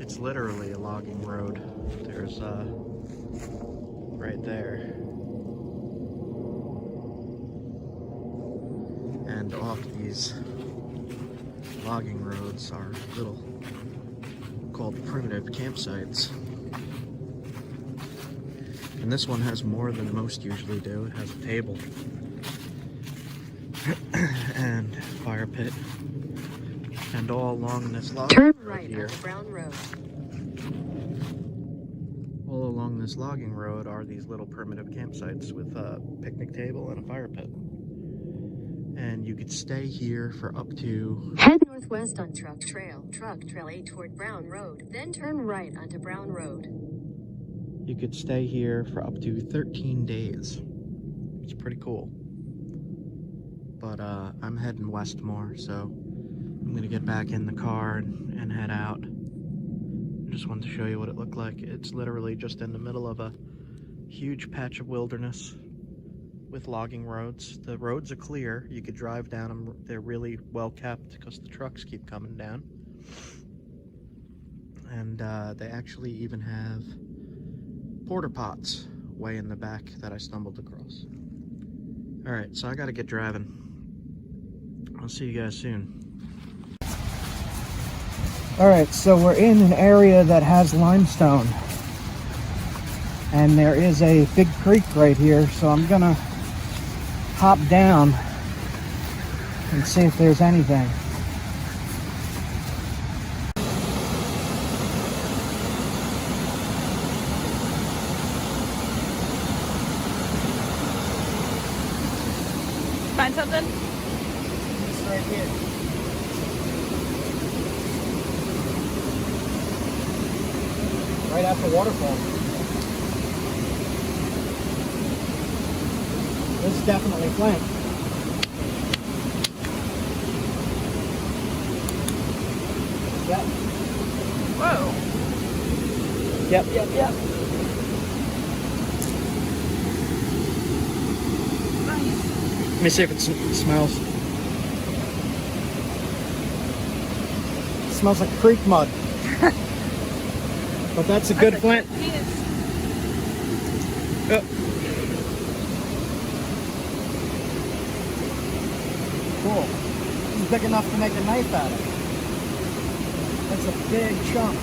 It's literally a logging road. There's right there. And off these logging roads are little called primitive campsites. And this one has more than most usually do. It has a table and fire pit. And all along this logging Turn road right here, on Brown Road. all along this logging road are these little primitive campsites with a picnic table and a fire pit. And you could stay here for up to... Head northwest on Truck Trail 8 toward Brown Road, then turn right onto Brown Road. You could stay here for up to 13 days. It's pretty cool. But I'm heading west more, so I'm gonna get back in the car and head out. I just wanted to show you what it looked like. It's literally just in the middle of a huge patch of wilderness with logging roads. The roads are clear. You could drive down them. They're really well kept because the trucks keep coming down. And they actually even have porta pots way in the back that I stumbled across. Alright, so I gotta get driving. I'll see you guys soon. Alright, so we're in an area that has limestone. And there is a big creek right here, so I'm gonna hop down and see if there's anything. Find something? This right here. right after Waterfall. This is definitely Flint. Yep. Whoa. Yep. Nice. Let me see if it smells. It smells like creek mud. But that's a good Flint. Penis. Yep. Cool. This is big enough to make a knife out of. That's a big chunk.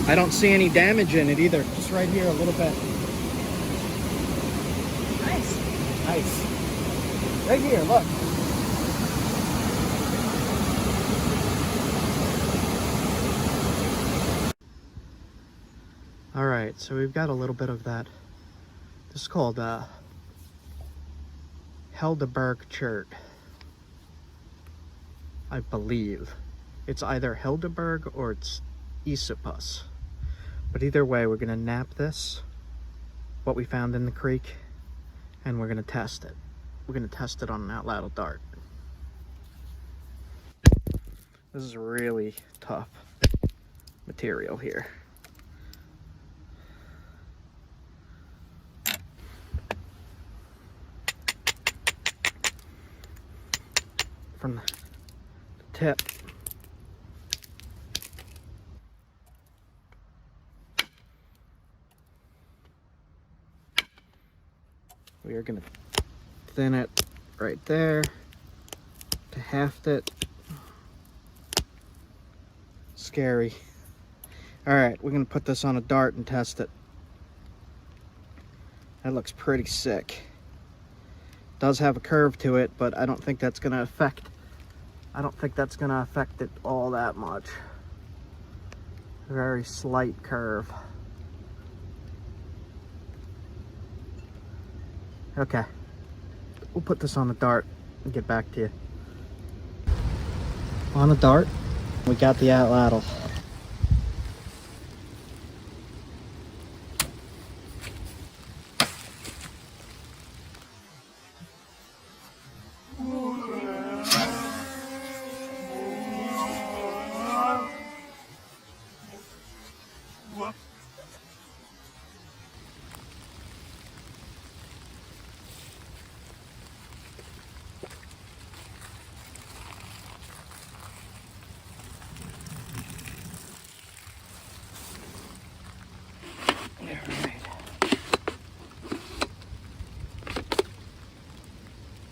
I don't see any damage in it either. Just right here a little bit. Nice. Nice. Right here, look. All right, so we've got a little bit of that. This is called Helderberg chert. I believe. It's either Helderberg or it's Esopus. But either way, we're gonna nap this, what we found in the creek, and we're gonna test it. We're gonna test it on an out-ladle dart. This is really tough material here. From the tip. We are going to thin it right there to haft it. Scary. All right, we're going to put this on a dart and test it. That looks pretty sick. Does have a curve to it, but I don't think that's going to affect it all that much. Very slight curve. Okay, we'll put this on the dart and get back to you. On a dart, we got the out-ladle.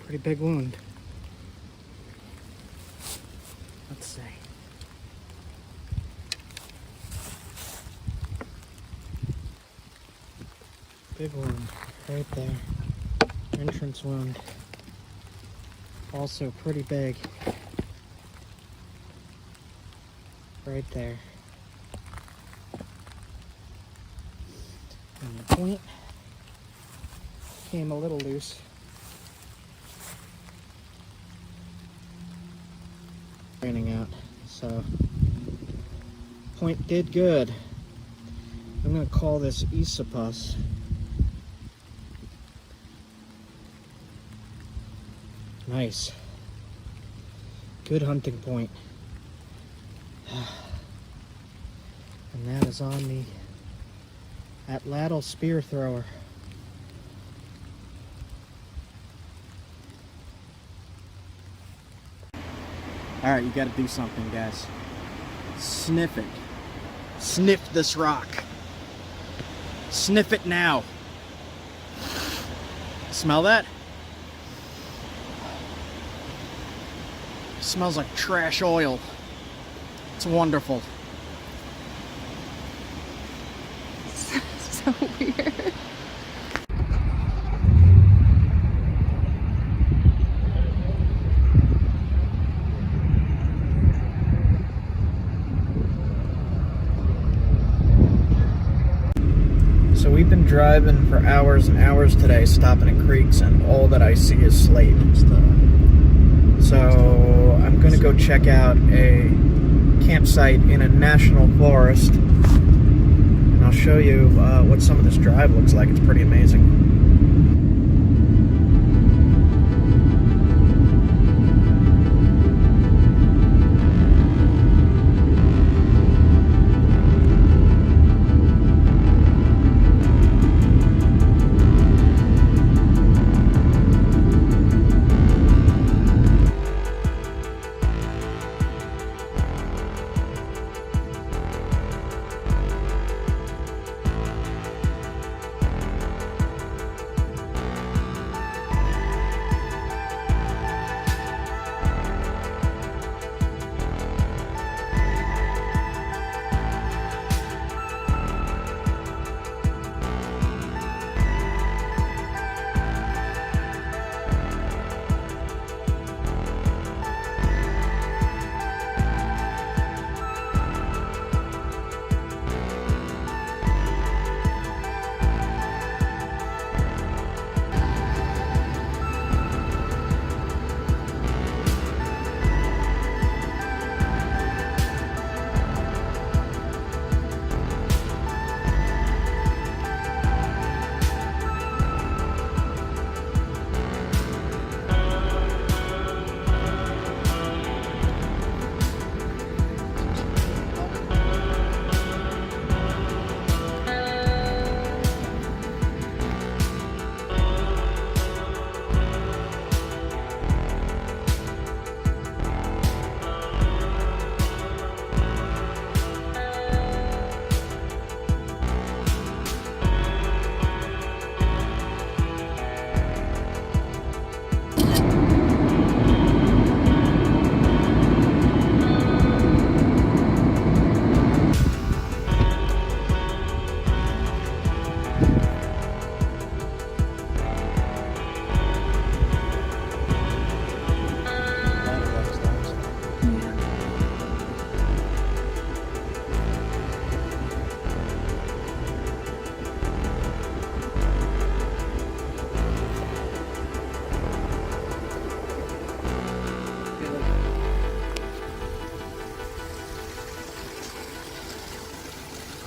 Pretty big wound. Let's see. Big wound right there. Entrance wound. Also pretty big. Right there. And the point came a little loose. Raining out, so point did good. I'm gonna call this Esopus. Nice. Good hunting point. And that is on the out-ladle spear thrower. Alright, you gotta do something, guys. Sniff it. Sniff this rock. Sniff it now. Smell that? Smells like trash oil. It's wonderful. So weird. So we've been driving for hours and hours today, stopping at creeks, and all that I see is slate. So So I'm gonna go check out a campsite in a national forest, and I'll show you what some of this drive looks like. It's pretty amazing.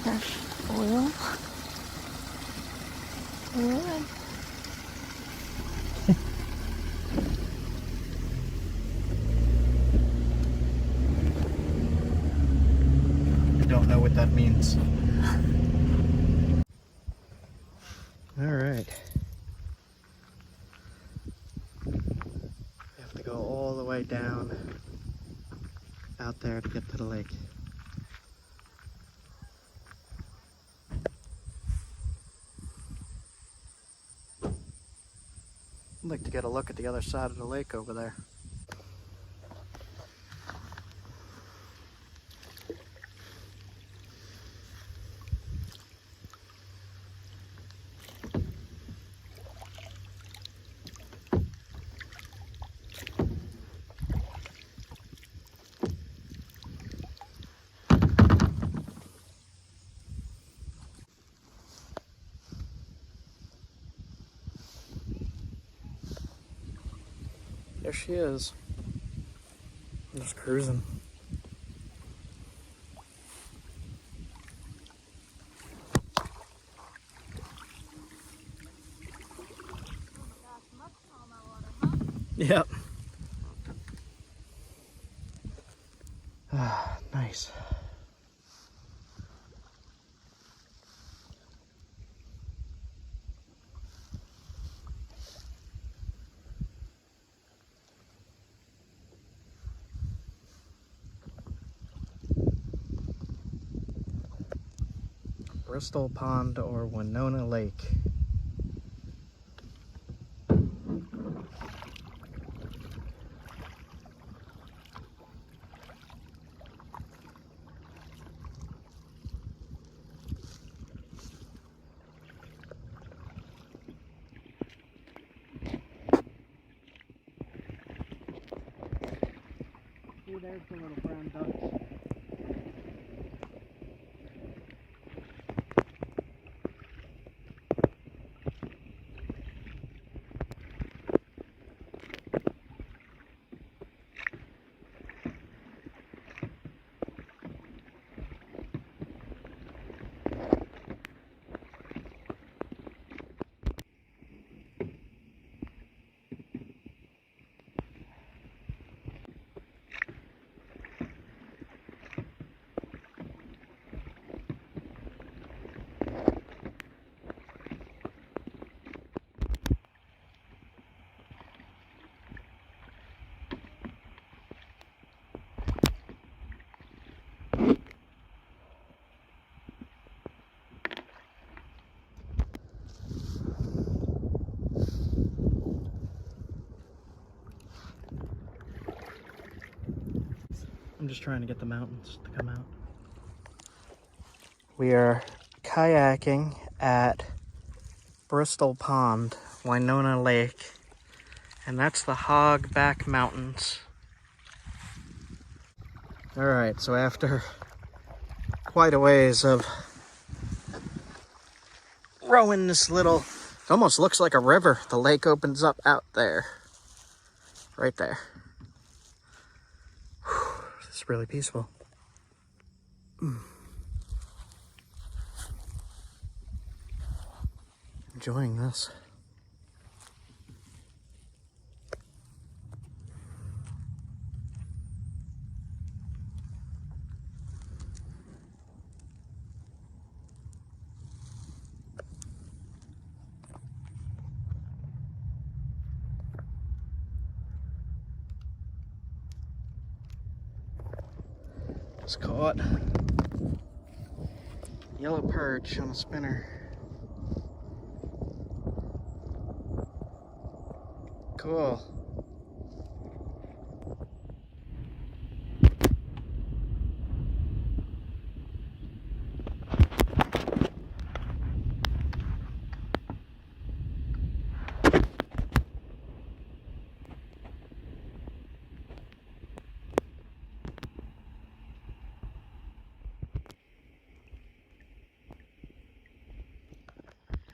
Fresh oil. Good. I don't know what that means. All right. We have to go all the way down out there to get to the lake. I'd like to get a look at the other side of the lake over there. There she is. Just cruising. Yep. Ah, nice. Bristol Pond or Winona Lake. See, there's the little brown ducks. I'm just trying to get the mountains to come out. We are kayaking at Bristol Pond, Winona Lake, and that's the Hogback Mountains. Alright, so after quite a ways of rowing this little, it almost looks like a river. The lake opens up out there. Right there. Whew, it's really peaceful. Enjoying this. Just caught yellow perch on a spinner. Cool.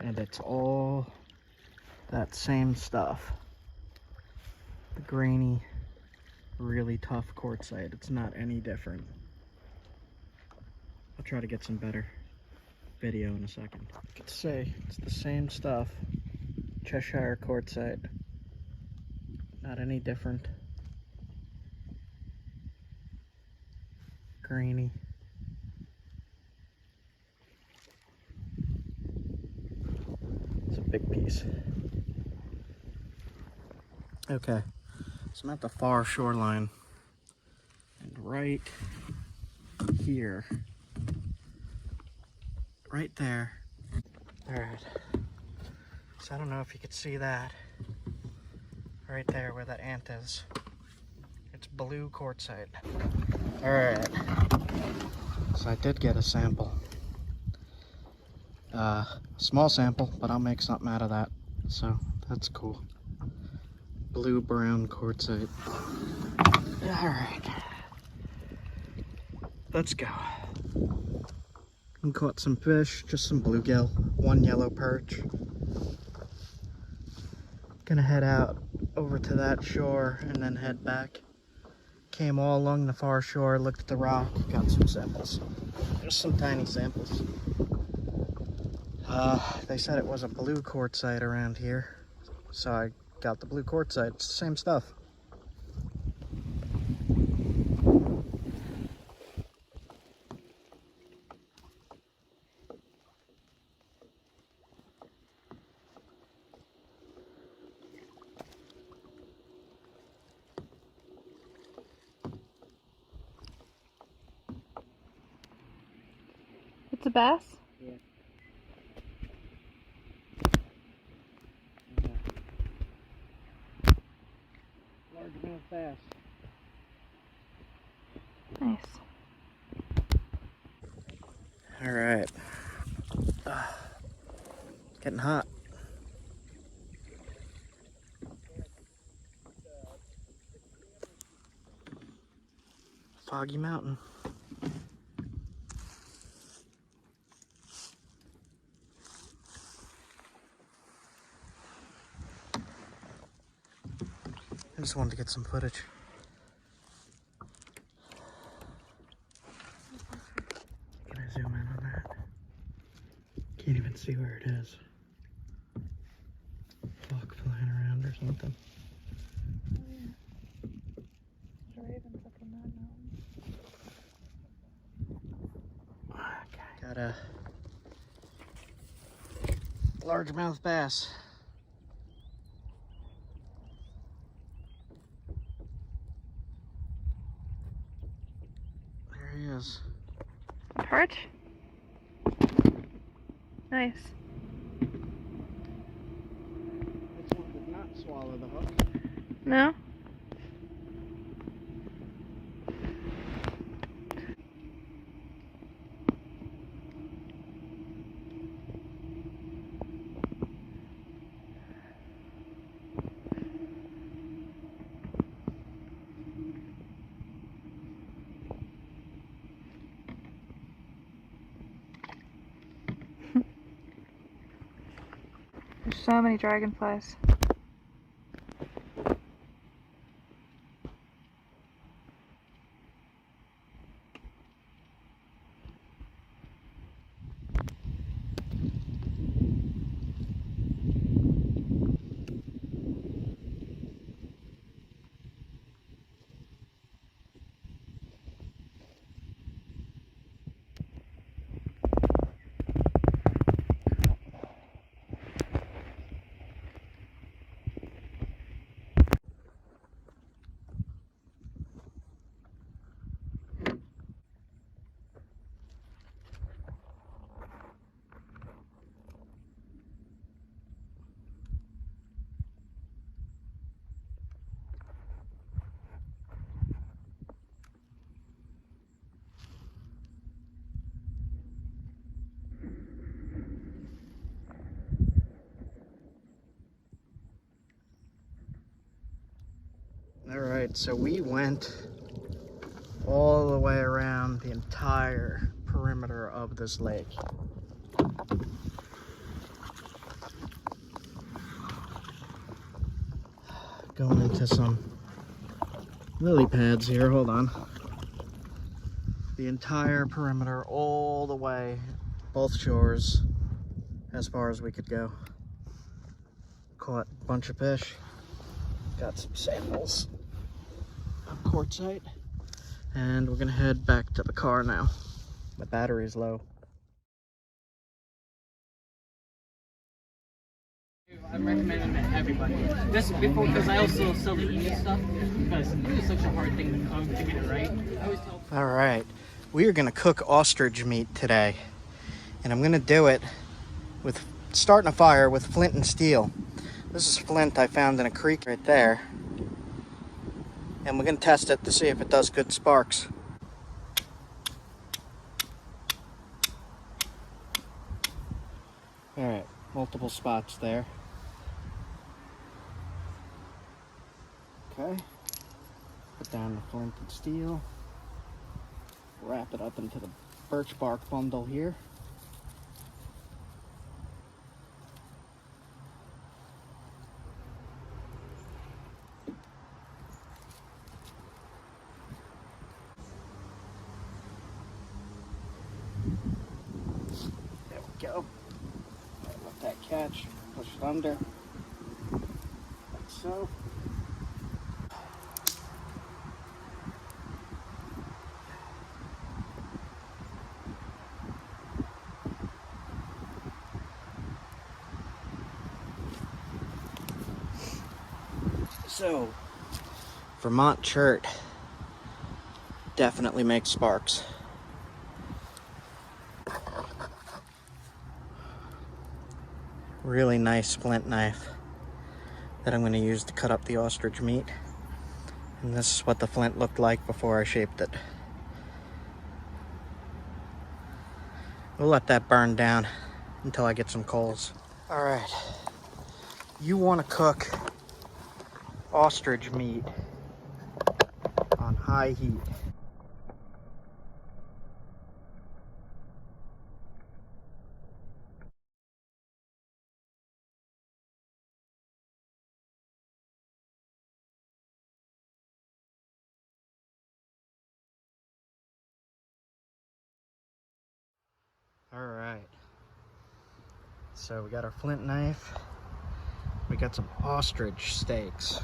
And it's all that same stuff. The grainy, really tough quartzite. It's not any different. I'll try to get some better video in a second. You could say it's the same stuff. Cheshire quartzite. Not any different. Grainy. It's a big piece. Okay, so I'm at the far shoreline, and right here, right there. All right, so I don't know if you could see that, right there where that ant is. It's blue quartzite. All right, so I did get a sample. Small sample, but I'll make something out of that, so that's cool. Blue-brown quartzite. All right, let's go. We caught some fish, just some bluegill, one yellow perch. Gonna head out over to that shore and then head back. Came all along the far shore, looked at the rock, got some samples. Just some tiny samples. They said it was a blue quartzite around here, so I got the blue quartzite. It's the same stuff. It's a bass? Yeah. Largemouth bass. Nice. All right. Getting hot. Foggy Mountain. I just wanted to get some footage. Can I zoom in on that? Can't even see where it is. Hawk flying around or something. Okay. Got a largemouth bass. There he is. Perch? Nice. This one did not swallow the hook. No? There's so many dragonflies. Alright, so we went all the way around the entire perimeter of this lake. Going into some lily pads here, hold on. The entire perimeter, all the way, both shores, as far as we could go. Caught a bunch of fish. Got some samples of quartzite. And we're gonna head back to the car now. My battery's low. I'm recommending it to everybody. This before, because I also sell the email stuff, because it's such a hard thing to get it right. I always tell. All right, we are gonna cook ostrich meat today, and I'm gonna do it with starting a fire with flint and steel. This is flint I found in a creek right there, and we're gonna test it to see if it does good sparks. All right, multiple spots there. Okay, put down the flint and steel, wrap it up into the birch bark bundle here. There we go. Let that catch, push it under, like so. So, Vermont chert definitely makes sparks. Really nice flint knife that I'm going to use to cut up the ostrich meat. And this is what the flint looked like before I shaped it. We'll let that burn down until I get some coals. All right, you want to cook ostrich meat on high heat. All right, so we got our flint knife. We got some ostrich steaks.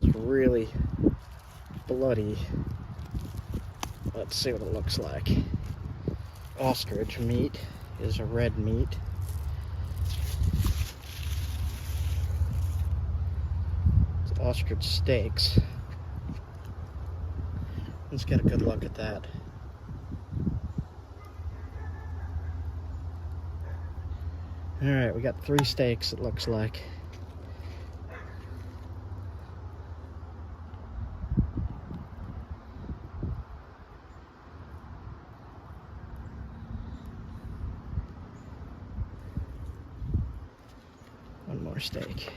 It's really bloody. Let's see what it looks like. Ostrich meat is a red meat. It's ostrich steaks. Let's get a good look at that. All right, we got 3 steaks, it looks like. One more steak.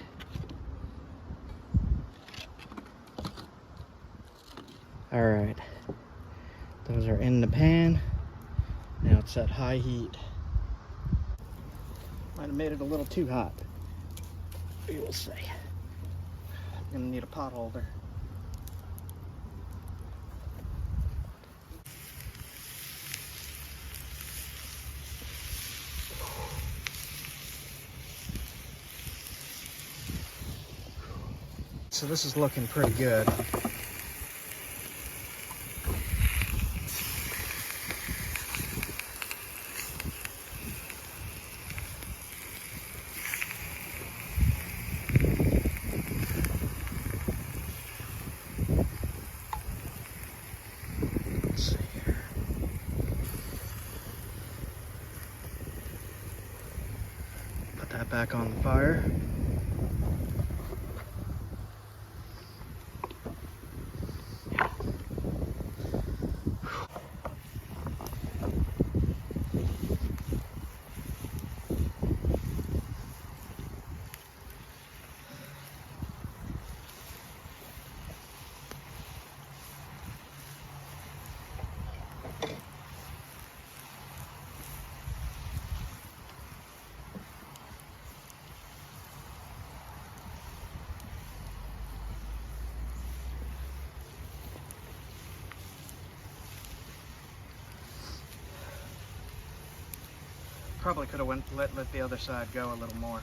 All right, those are in the pan. Now it's at high heat. Might have made it a little too hot. We will see. I'm gonna need a pot holder. So this is looking pretty good. Let's see here. Put that back on the fire. Probably could have let the other side go a little more.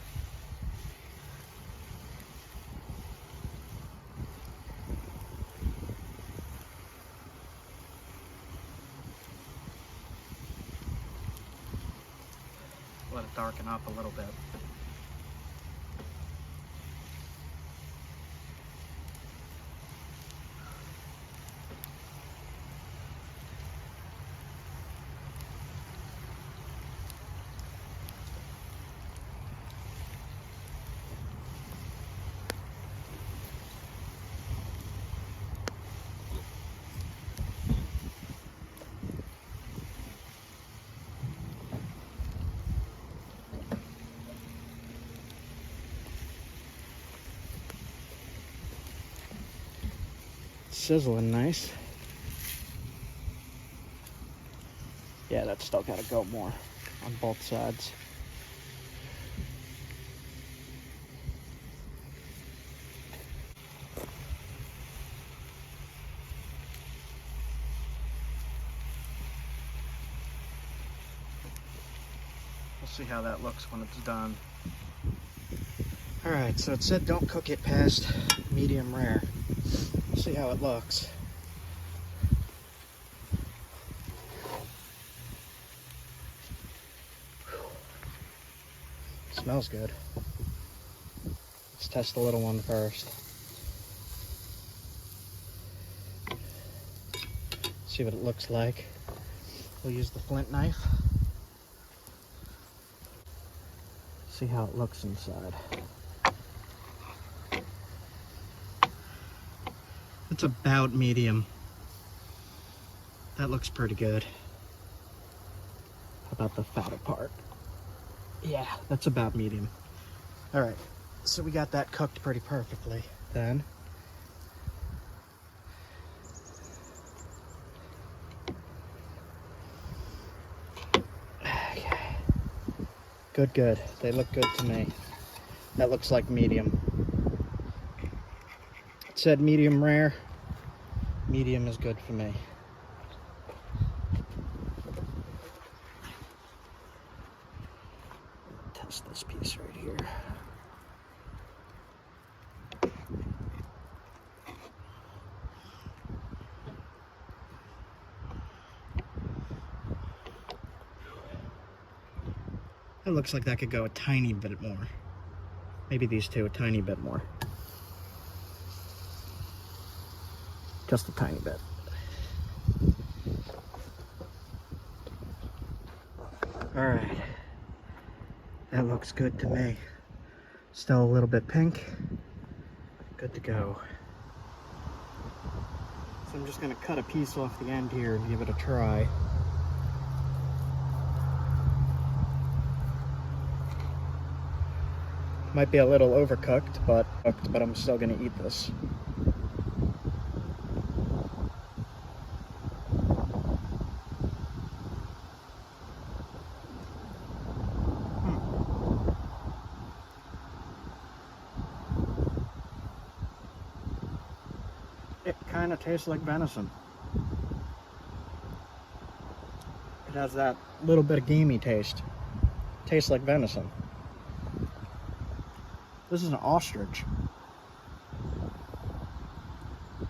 Let it darken up a little bit. Sizzling nice. Yeah, that's still gotta go more on both sides. We'll see how that looks when it's done. Alright, so it said don't cook it past medium rare. See how it looks. Smells good. Let's test the little one first. See what it looks like. We'll use the Flint knife. See how it looks inside. It's about medium. That looks pretty good. How about the fatter part? Yeah, that's about medium. All right, so we got that cooked pretty perfectly. Then okay. Good. They look good to me. That looks like medium. It said medium rare. Medium is good for me. Test this piece right here. It looks like that could go a tiny bit more. Maybe these two a tiny bit more. Just a tiny bit. All right, that looks good to me. Still a little bit pink. Good to go. So I'm just gonna cut a piece off the end here and give it a try. Might be a little overcooked, but I'm still gonna eat this. kind of tastes like venison. It has that little bit of gamey taste. Tastes like venison. This is an ostrich.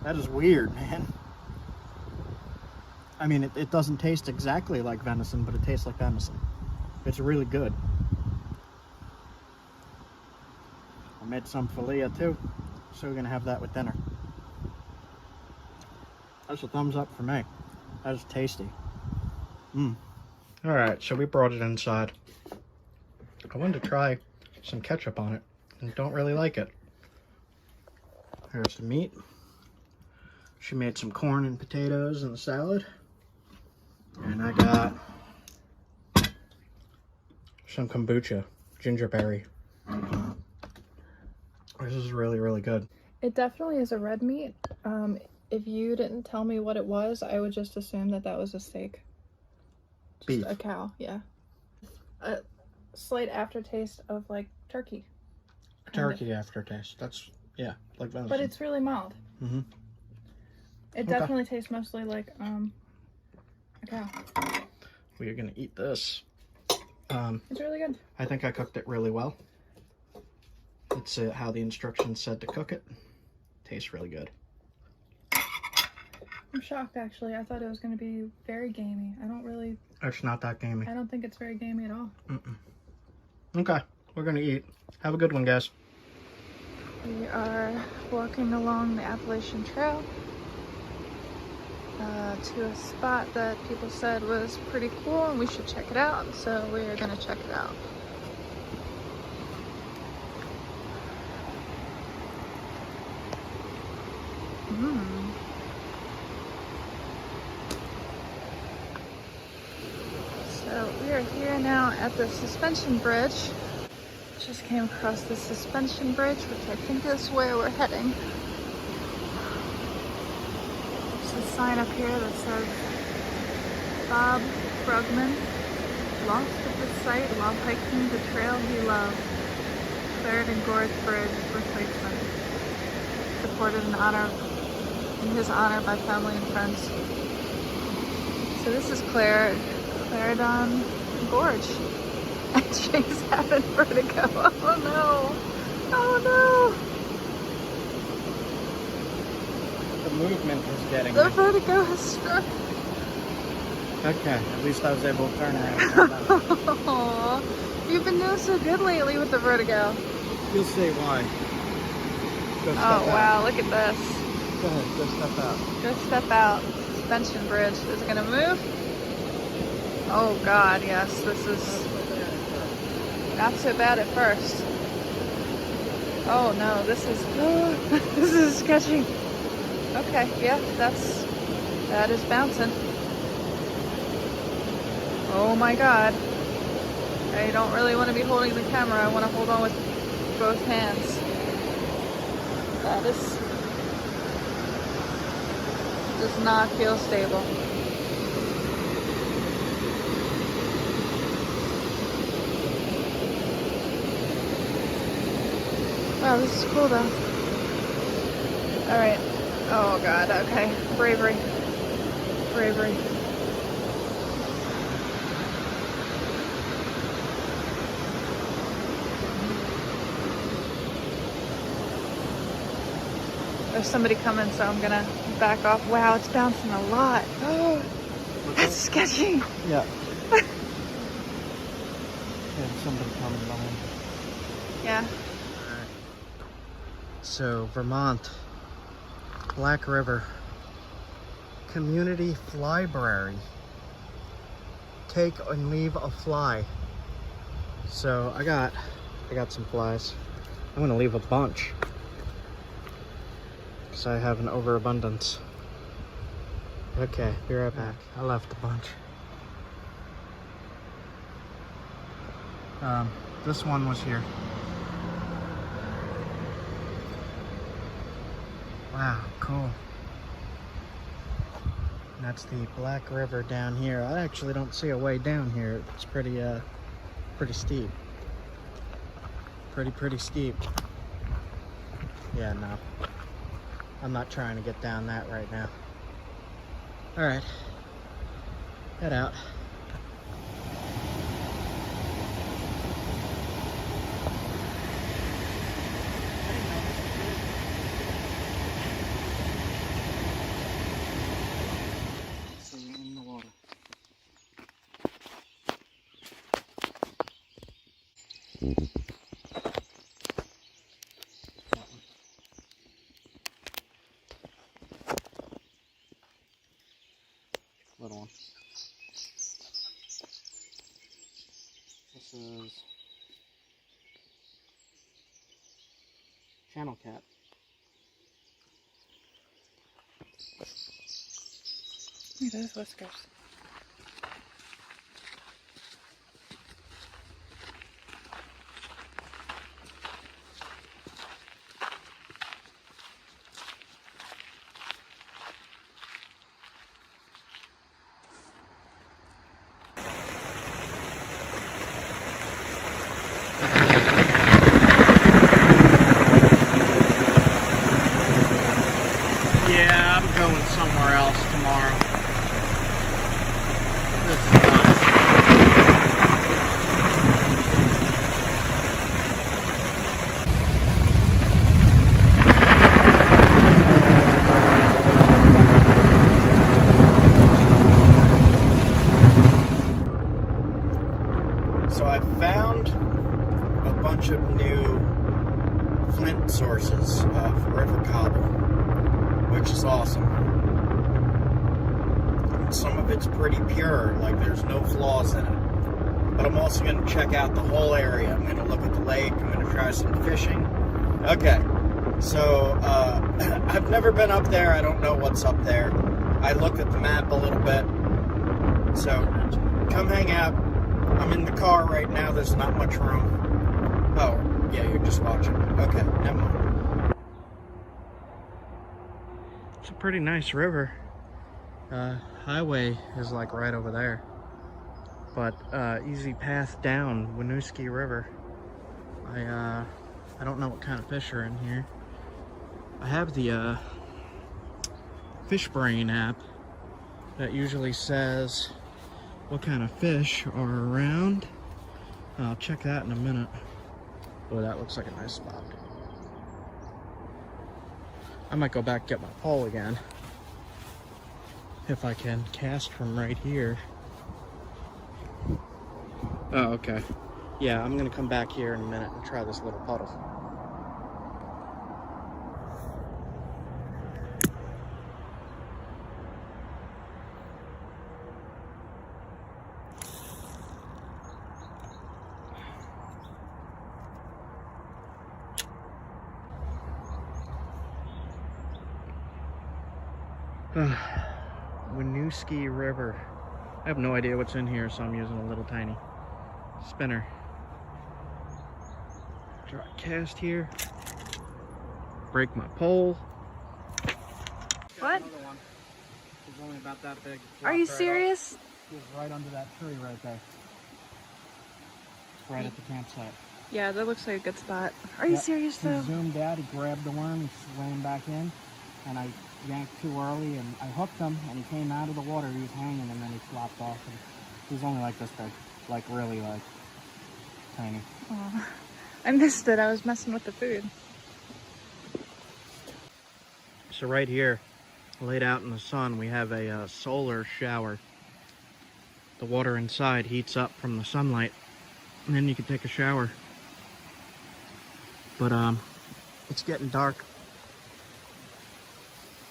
That is weird, man. I mean, it doesn't taste exactly like venison, but it tastes like venison. It's really good. I made some filet too, so we're gonna have that with dinner. That's a thumbs up for me. That is tasty. Alright, so we brought it inside. I wanted to try some ketchup on it, and don't really like it. Here's the meat. She made some corn and potatoes in the salad. And I got some kombucha, gingerberry. This is really, really good. It definitely is a red meat. If you didn't tell me what it was, I would just assume that that was a steak. Just Beef. a cow, yeah. A slight aftertaste of like turkey. Turkey aftertaste. That's, yeah, like venison. But it's really mild. Mm-hmm. It definitely tastes mostly like a cow. We are gonna eat this. It's really good. I think I cooked it really well. It's how the instructions said to cook it. Tastes really good. I'm shocked actually. I thought it was going to be very gamey. It's not that gamey. I don't think it's very gamey at all. Okay, we're gonna eat. Have a good one, guys. We are walking along the Appalachian Trail to a spot that people said was pretty cool and we should check it out. So we're going to check it out. So we are here now at the suspension bridge. Just came across the suspension bridge, which I think is where we're heading. There's a sign up here that says Bob Brugman lost at the site while hiking the trail he loved. Claridon Gorge Bridge replacement. Supported in his honor by family and friends. So this is Claridon Gorge. And Jay's having vertigo. Oh no! Oh The movement is getting no! The me. vertigo has struck. Okay, at least I was able to turn around. Aww. You've been doing so good lately with the vertigo. You'll see why. Go step Oh out. wow, look at this. Go ahead, go step out. Go step out. Suspension bridge. Is it gonna move? Oh god, yes. This is not so bad at first. Oh no, this is this is sketchy. Okay, yeah, that is bouncing. Oh my god. I don't really want to be holding the camera. I want to hold on with both hands. That does not feel stable. Wow, this is cool though. Alright. Oh god, okay. Bravery. Bravery. There's somebody coming, so I'm gonna back off. Wow, it's bouncing a lot. Oh, that's sketchy. Yeah. There's somebody coming behind. Yeah. So, Vermont, Black River, Community Flybrary. Take and leave a fly. So I got some flies. I'm gonna leave a bunch because I have an overabundance. Okay, be right back. I left a bunch. This one was here. Wow, cool. And that's the Black River down here. I actually don't see a way down here. It's pretty steep. Pretty steep. Yeah, no. I'm not trying to get down that right now. Alright. Head out. In the water. Little one. This is channel cat. Look at those whiskers. Yeah, I'm going somewhere else tomorrow. This is fun. So I found a bunch of new Flint sources of river cobble, which is awesome. Some of it's pretty pure, like there's no flaws in it. But I'm also going to check out the whole area. I'm going to look at the lake. I'm going to try some fishing. Okay, so I've never been up there. I don't know what's up there. I looked at the map a little bit. So come hang out. I'm in the car right now. There's not much room. Oh, yeah, you're just watching. Okay, never mind. It's a pretty nice river. Highway is like right over there, but easy path down Winooski River. I don't know what kind of fish are in here. I have the Fish Brain app that usually says what kind of fish are around. I'll check that in a minute. Boy, that looks like a nice spot. I might go back and get my pole again if I can cast from right here. Oh, okay. Yeah, I'm gonna come back here in a minute and try this little puddle. Winooski River. I have no idea what's in here, so I'm using a little tiny spinner. Try to cast here. Break my pole. What? Another one. It's only about that big. Are you serious? It's right under that tree right there. Right at the campsite. Yeah, that looks like a good spot. Are you serious He though? zoomed out, he grabbed the worm, he swam back in, and I yanked too early and I hooked him and he came out of the water. He was hanging and then he flopped off. And he was only like this big, like really like tiny. Oh, I missed it. I was messing with the food. So right here, laid out in the sun, we have a solar shower. The water inside heats up from the sunlight and then you can take a shower. But it's getting dark.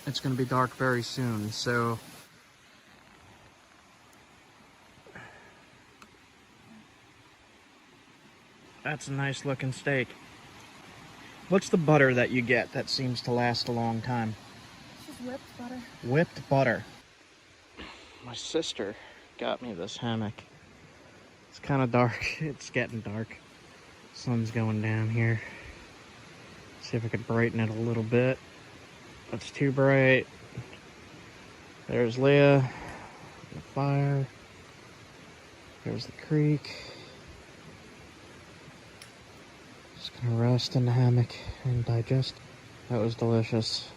It's going to be dark very soon, so that's a nice looking steak. What's the butter that you get that seems to last a long time? It's just whipped butter. Whipped butter. My sister got me this hammock. It's kind of dark. It's getting dark. Sun's going down here. See if I could brighten it a little bit. It's too bright. There's Leah, the fire. There's the creek. Just gonna rest in the hammock and digest. That was delicious.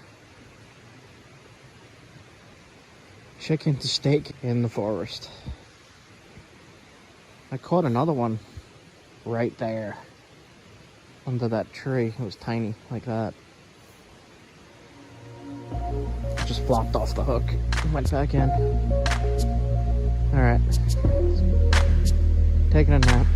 chicken steak in the forest. I caught another one right there under that tree. It was tiny like that. Just flopped off the hook and went back in. Alright. Taking a nap.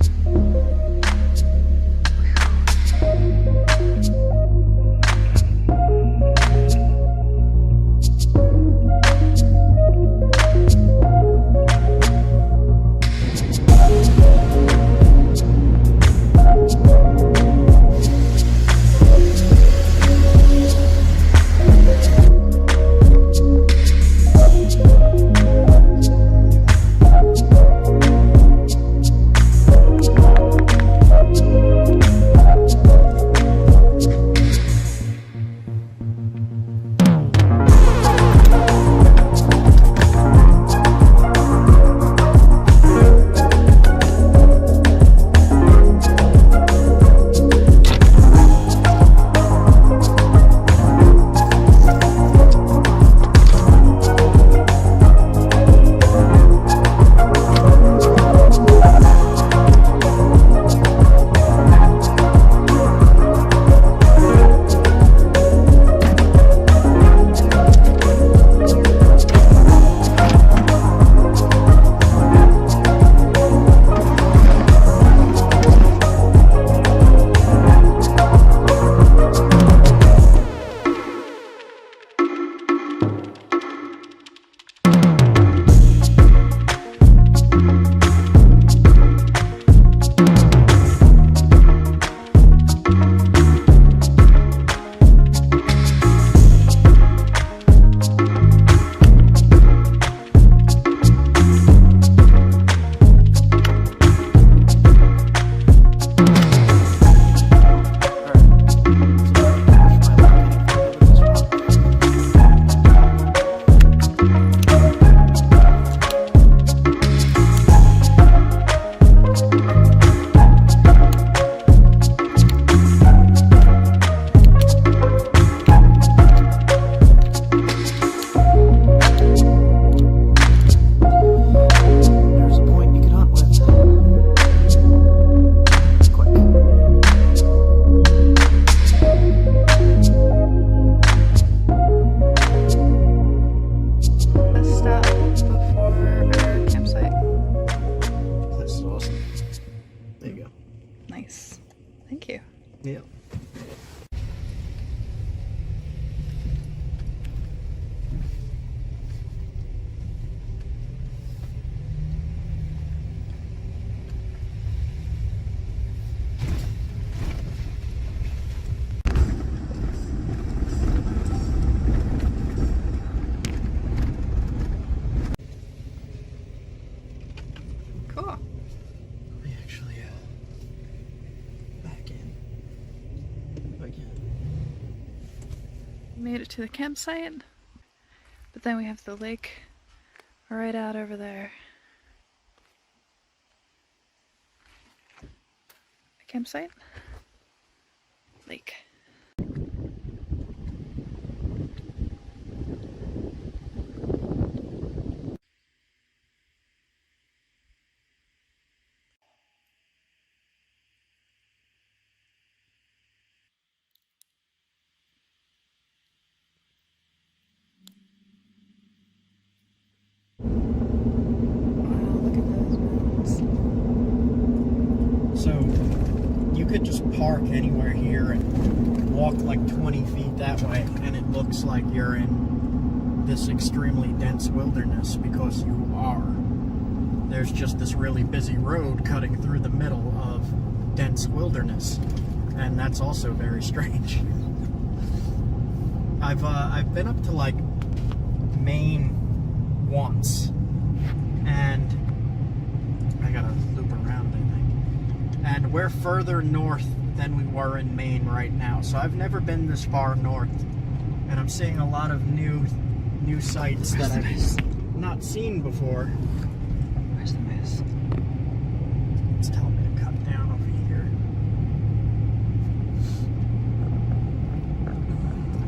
Yeah. Cool. Let me actually back in if I can. Made it to the campsite, but then we have the lake right out over there. The campsite? Lake. So you could just park anywhere here and walk like 20 feet that way, and it looks like you're in this extremely dense wilderness, because you are. There's just this really busy road cutting through the middle of dense wilderness, and that's also very strange. I've been up to like Maine once, and I gotta loop around, I think. And we're further north than we were in Maine right now, so I've never been this far north, and I'm seeing a lot of new sights that I've not seen before. Where's the moose? It's telling me to cut down over here.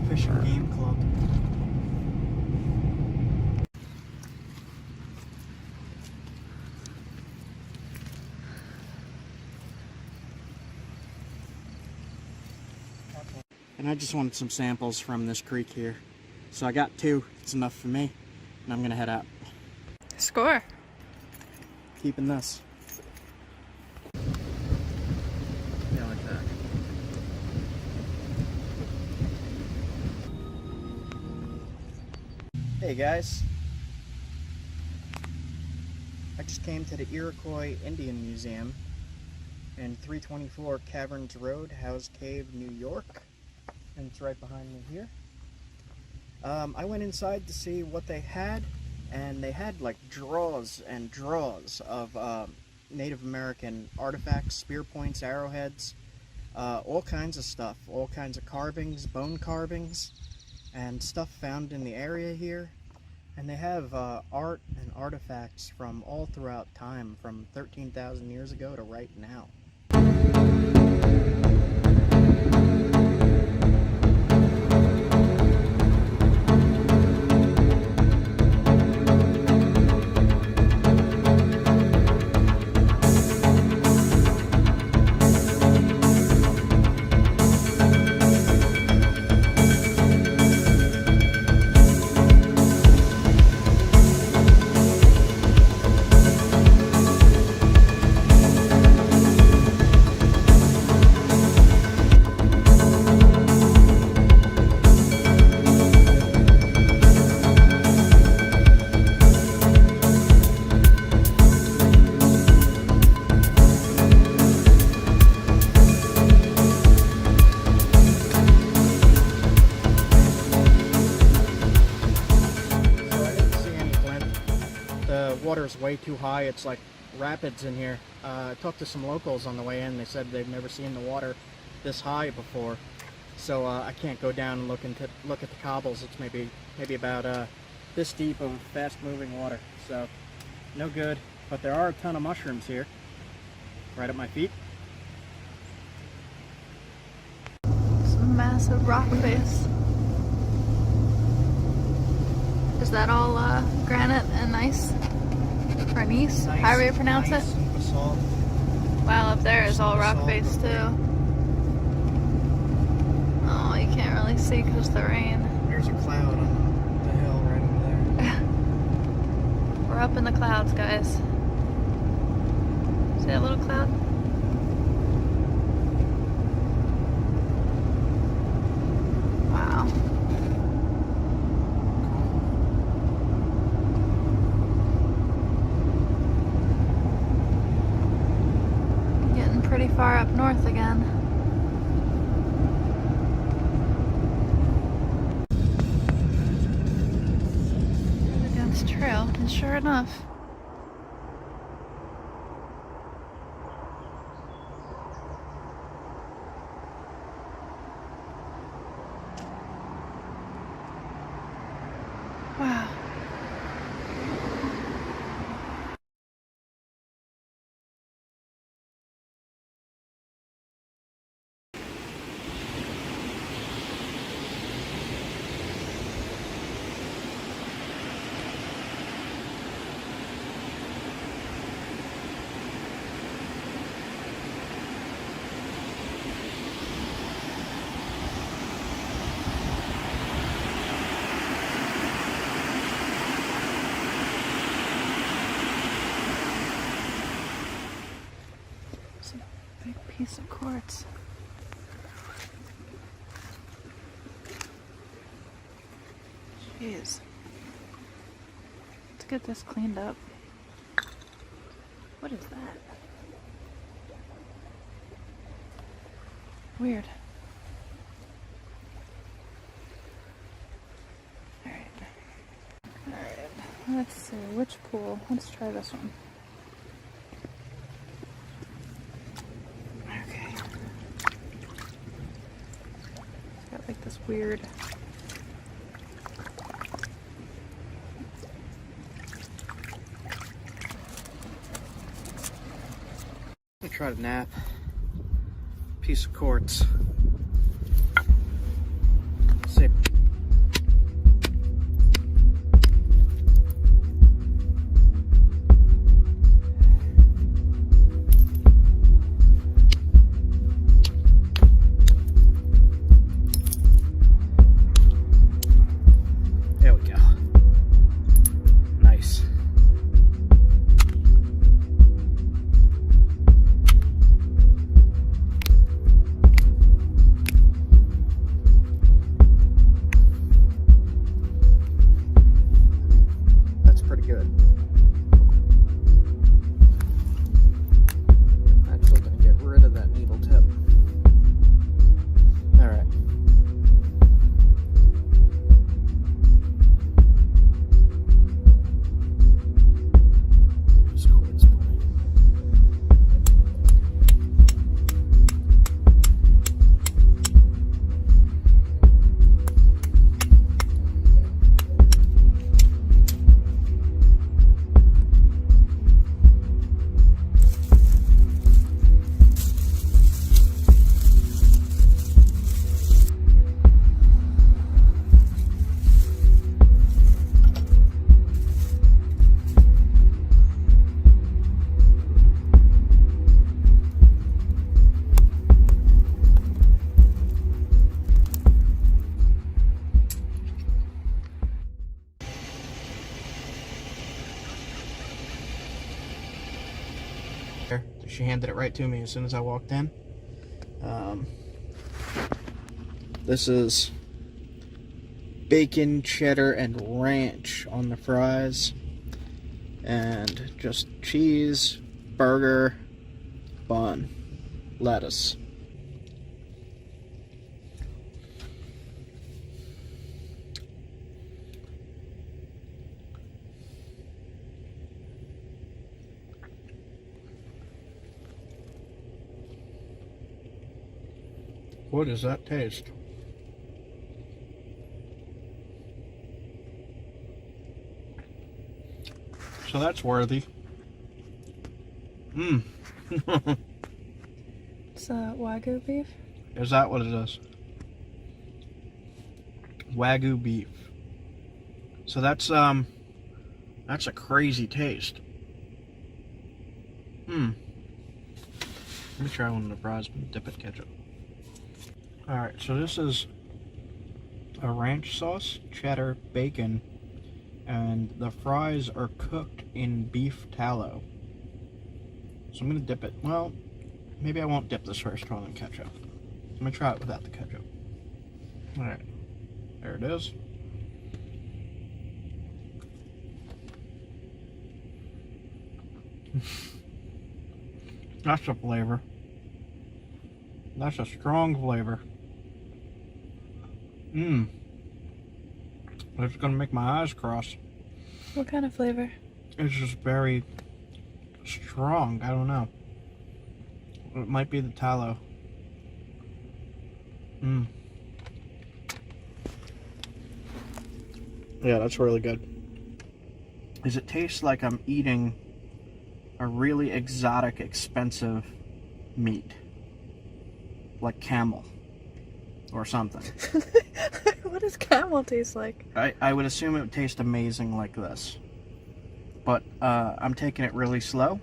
Fish and Game Club. And I just wanted some samples from this creek here. So I got 2. It's enough for me. And I'm gonna head out. Score. Keeping this. Yeah, like that. Hey guys. I just came to the Iroquois Indian Museum in 324 Caverns Road, House Cave, New York. And it's right behind me here. I went inside to see what they had, and they had like drawers and drawers of Native American artifacts, spearpoints, arrowheads, all kinds of stuff, all kinds of carvings, bone carvings, and stuff found in the area here. And they have art and artifacts from all throughout time, from 13,000 years ago to right now. Water's way too high. It's like rapids in here. I talked to some locals on the way in. They said they've never seen the water this high before. So I can't go down and look at the cobbles. It's maybe about this deep of fast-moving water. So no good. But there are a ton of mushrooms here, right at my feet. Some massive rock face. Is that all granite and gneiss? Or gneiss? However you pronounce it? Basalt. Wow, up there is all rock face too. Oh, you can't really see because of the rain. There's a cloud on the hill right over there. We're up in the clouds, guys. See that little cloud? Wow. Getting pretty far up north again. Against trail, and sure enough, wow. It's a big piece of quartz. Jeez. Let's get this cleaned up. What is that? Weird. Alright. Alright. Let's see. Which pool? Let's try this one. Okay. It's got like this weird. I tried to nap. Piece of quartz. See. She handed it right to me as soon as I walked in. This is bacon, cheddar, and ranch on the fries. And just cheese, burger, bun, lettuce. What does that taste? So that's worthy. Mmm. It's Wagyu beef. Is that what it is? Wagyu beef. So that's a crazy taste. Let me try one of the fries and dip it in ketchup. Alright, so this is a ranch sauce, cheddar, bacon, and the fries are cooked in beef tallow. So I'm gonna dip it. Well, maybe I won't dip this first one in ketchup. I'm gonna try it without the ketchup. Alright, there it is. That's a flavor. That's a strong flavor. It's gonna make my eyes cross. What kind of flavor? It's just very strong. I don't know. It might be the tallow. Yeah, that's really good. It tastes like I'm eating a really exotic, expensive meat. Like camel. Or something. What does camel taste like? I would assume it would taste amazing like this. But I'm taking it really slow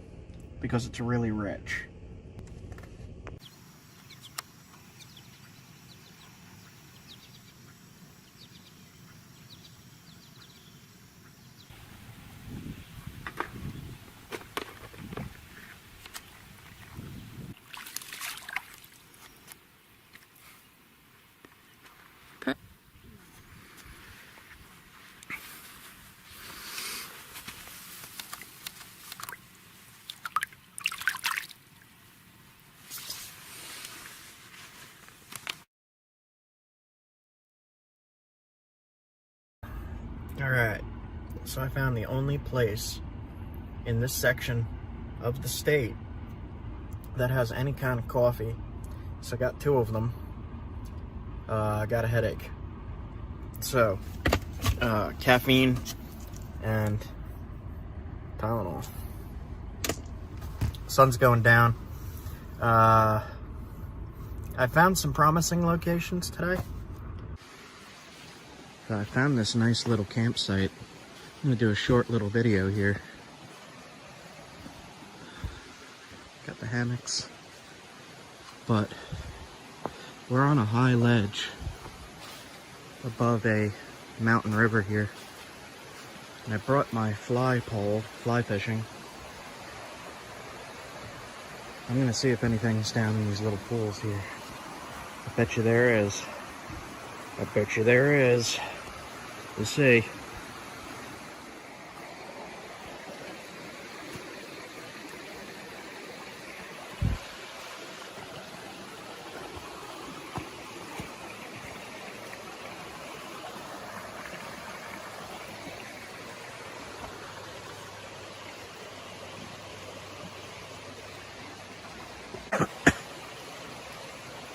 because it's really rich. Alright, so I found the only place in this section of the state that has any kind of coffee. So I got 2 of them. I got a headache. So, caffeine and Tylenol. Sun's going down. I found some promising locations today. I found this nice little campsite. I'm gonna do a short little video here. Got the hammocks. But we're on a high ledge above a mountain river here. And I brought my fly pole, fly fishing. I'm gonna see if anything's down in these little pools here. I bet you there is. I bet you there is. We'll see.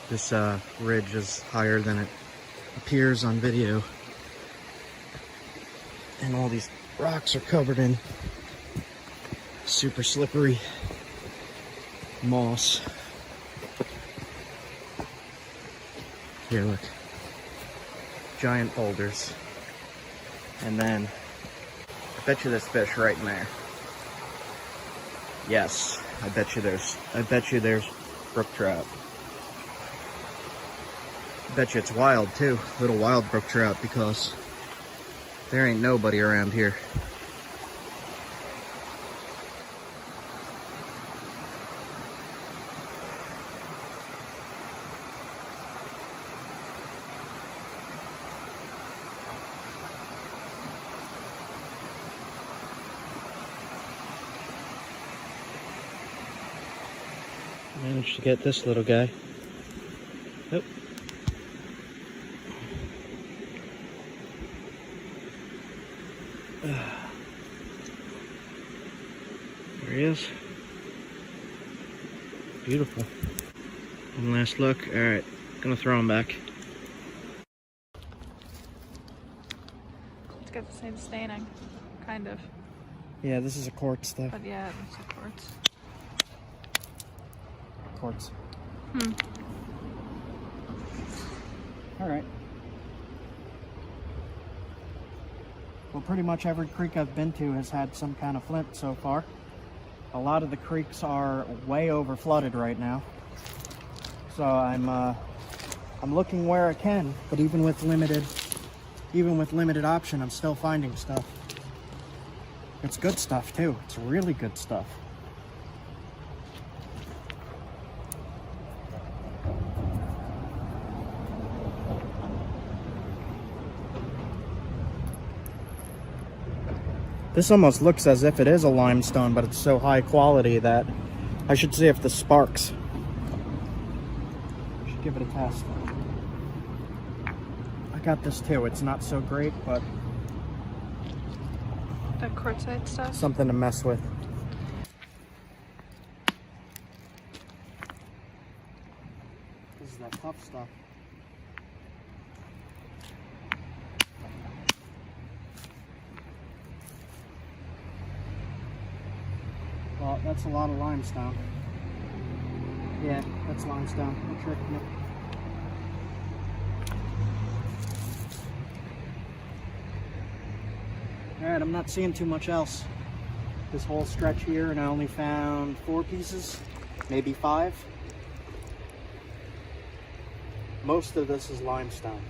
This ridge is higher than it appears on video. And all these rocks are covered in super slippery moss. Here, look. Giant boulders. And then, I bet you there's fish right in there. Yes, I bet you there's brook trout. I bet you it's wild too, little wild brook trout, because there ain't nobody around here. Managed to get this little guy. Oh. There he is. Beautiful. One last look. Alright, gonna throw him back. It's got the same staining, kind of. Yeah, this is a quartz though. But yeah, it's a quartz. Quartz. Hmm. Alright. Well, pretty much every creek I've been to has had some kind of flint so far. A lot of the creeks are way over flooded right now. So I'm looking where I can, but even with limited option, I'm still finding stuff. It's good stuff too. It's really good stuff. This almost looks as if it is a limestone, but it's so high quality that I should see if this sparks. Should give it a test. I got this too. It's not so great, but That quartzite stuff? something to mess with. This is that tough stuff. Well, that's a lot of limestone. Yeah, that's limestone. It tricked me. Alright, I'm not seeing too much else. This whole stretch here, and I only found 4 pieces, maybe 5. Most of this is limestone.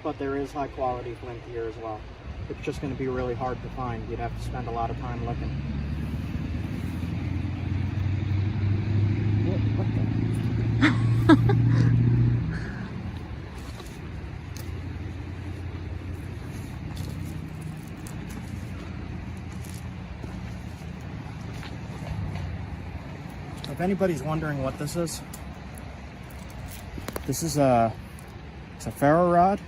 But there is high quality flint here as well. It's just going to be really hard to find. You'd have to spend a lot of time looking. What the? If anybody's wondering what this is it's a ferro rod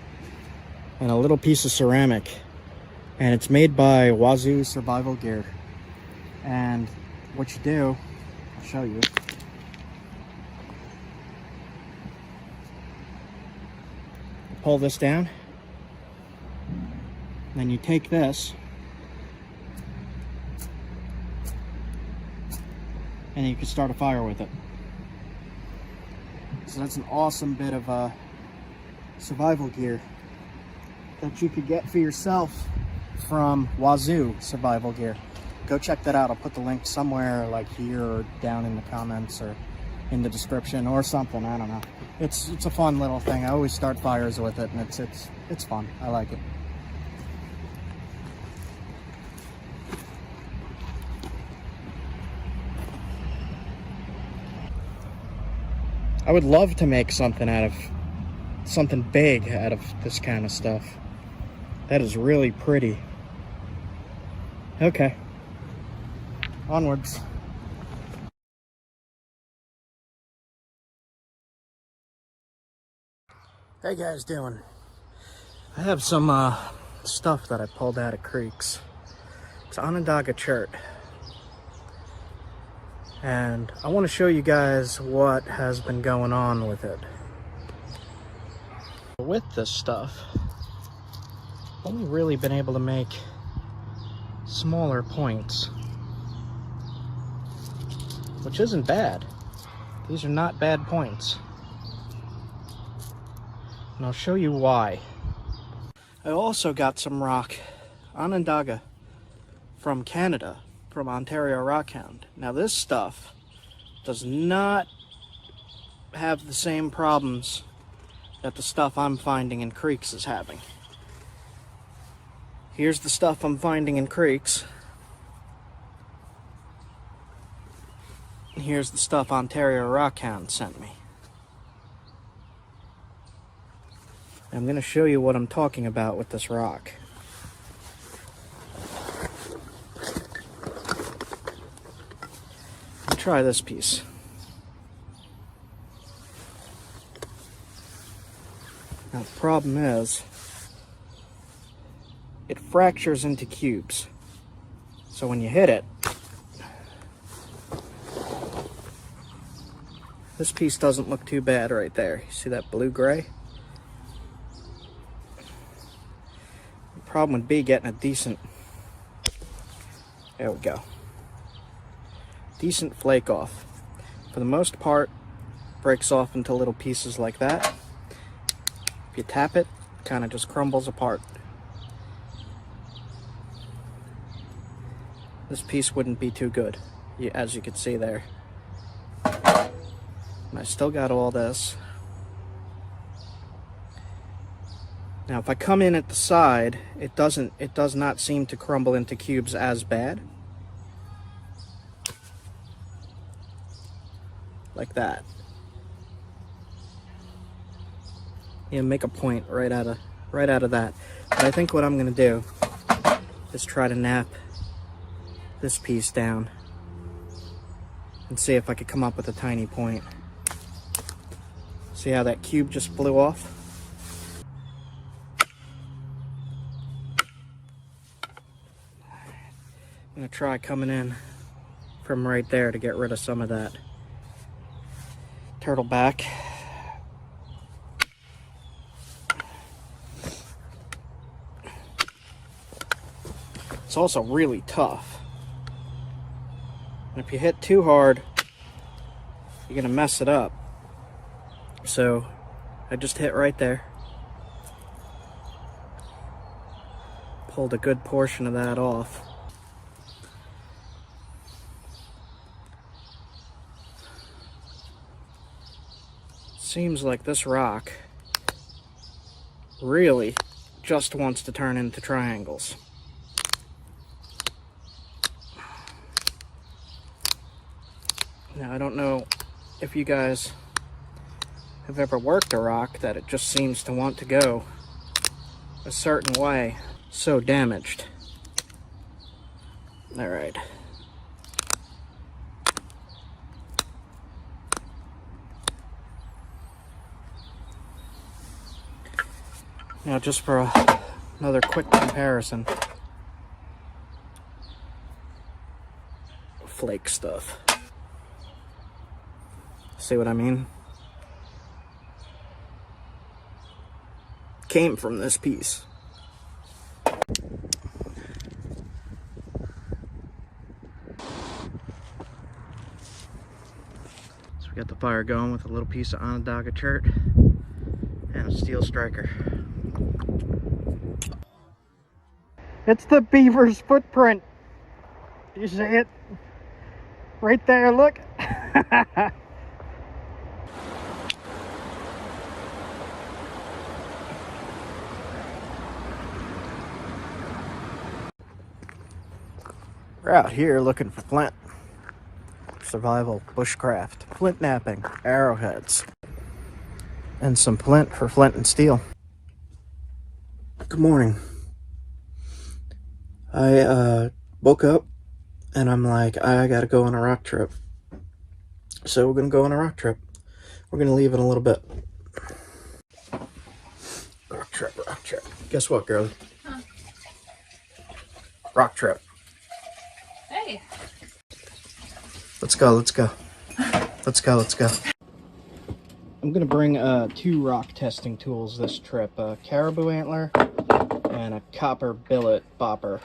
and a little piece of ceramic. And it's made by Wazoo Survival Gear. And what you do, I'll show you. You pull this down. Then you take this. And you can start a fire with it. So that's an awesome bit of survival gear that you could get for yourself from Wazoo Survival Gear. Go check that out. I'll put the link somewhere like here or down in the comments or in the description or something. I don't know. It's a fun little thing. I always start fires with it, and it's fun. I like it. I would love to make something big out of this kind of stuff. That is really pretty. Okay. Onwards. How you guys doing? I have some stuff that I pulled out of creeks. It's Onondaga chert. And I want to show you guys what has been going on with it. With this stuff, I've only really been able to make smaller points, which isn't bad. These are not bad points. And I'll show you why. I also got some rock, Onondaga, from Canada, from Ontario Rockhound. Now this stuff does not have the same problems that the stuff I'm finding in creeks is having. Here's the stuff I'm finding in creeks. Here's the stuff Ontario Rockhound sent me. I'm going to show you what I'm talking about with this rock. try this piece. Now the problem is, it fractures into cubes. So when you hit it, this piece doesn't look too bad right there. You see that blue-gray? The problem would be getting a decent, there we go, decent flake off. For the most part, breaks off into little pieces like that. If you tap it, it kind of just crumbles apart. This piece wouldn't be too good, as you can see there. And I still got all this. Now if I come in at the side, it does not seem to crumble into cubes as bad. Like that. Yeah, make a point right out of that. But I think what I'm gonna do is try to nap this piece down and see if I could come up with a tiny point. See how that cube just blew off? I'm gonna try coming in from right there to get rid of some of that turtle back. It's also really tough. And if you hit too hard, you're gonna mess it up. So I just hit right there. Pulled a good portion of that off. Seems like this rock really just wants to turn into triangles. Now, I don't know if you guys have ever worked a rock that it just seems to want to go a certain way. So damaged. All right. Now, just for another quick comparison. Flake stuff. See what I mean? Came from this piece. So we got the fire going with a little piece of Onondaga chert and a steel striker. It's the beaver's footprint. You see it? Right there, look. We're out here looking for flint. Survival, bushcraft, flint napping, arrowheads, and some flint for flint and steel. Good morning. I woke up and I'm like, I gotta go on a rock trip. So we're gonna go on a rock trip. We're gonna leave in a little bit. Rock trip, rock trip. Guess what, girlie? Huh? Rock trip. Hey. Let's go, let's go. Let's go, let's go. I'm gonna bring 2 rock testing tools this trip. A caribou antler and a copper billet bopper.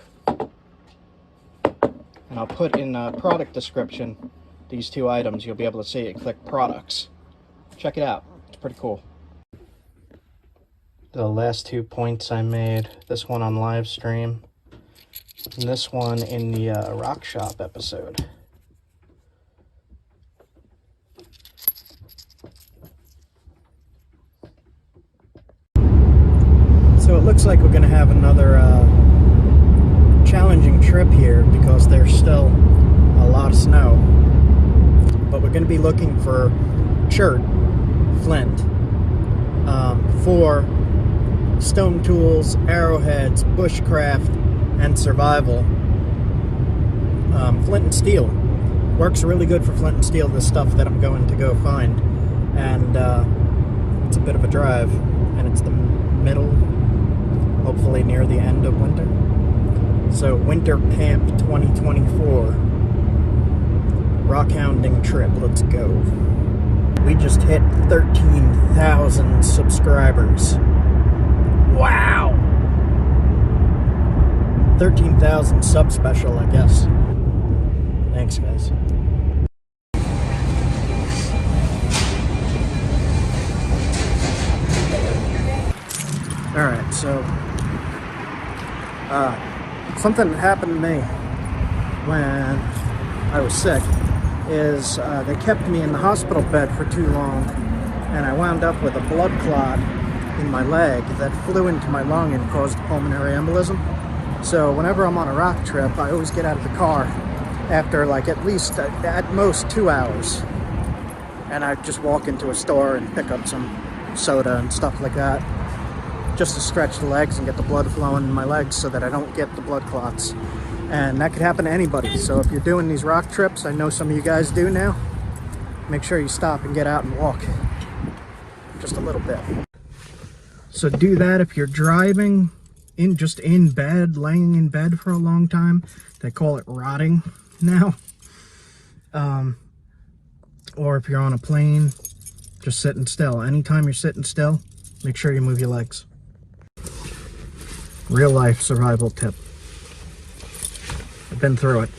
And I'll put in the product description these 2 items. You'll be able to see it. Click products. Check it out. It's pretty cool. The last 2 points I made, this one on live stream and this one in the rock shop episode. So it looks like we're going to have another challenging trip here because there's still a lot of snow. But we're going to be looking for chert, flint, for stone tools, arrowheads, bushcraft, and survival. Flint and steel. Works really good for flint and steel, the stuff that I'm going to go find. And it's a bit of a drive, and it's the middle, hopefully near the end of winter. So Winter Camp 2024 rockhounding trip, let's go. We just hit 13,000 subscribers. Wow! 13,000 sub special, I guess. Thanks, guys. Alright, so something that happened to me when I was sick is they kept me in the hospital bed for too long, and I wound up with a blood clot in my leg that flew into my lung and caused pulmonary embolism. So whenever I'm on a rock trip, I always get out of the car after like at least at most 2 hours, and I just walk into a store and pick up some soda and stuff like that, just to stretch the legs and get the blood flowing in my legs so that I don't get the blood clots. And that could happen to anybody. So if you're doing these rock trips, I know some of you guys do now, make sure you stop and get out and walk just a little bit. So do that if you're driving, just in bed, laying in bed for a long time. They call it rotting now. Or if you're on a plane, just sitting still. Anytime you're sitting still, make sure you move your legs. Real life survival tip. I've been through it.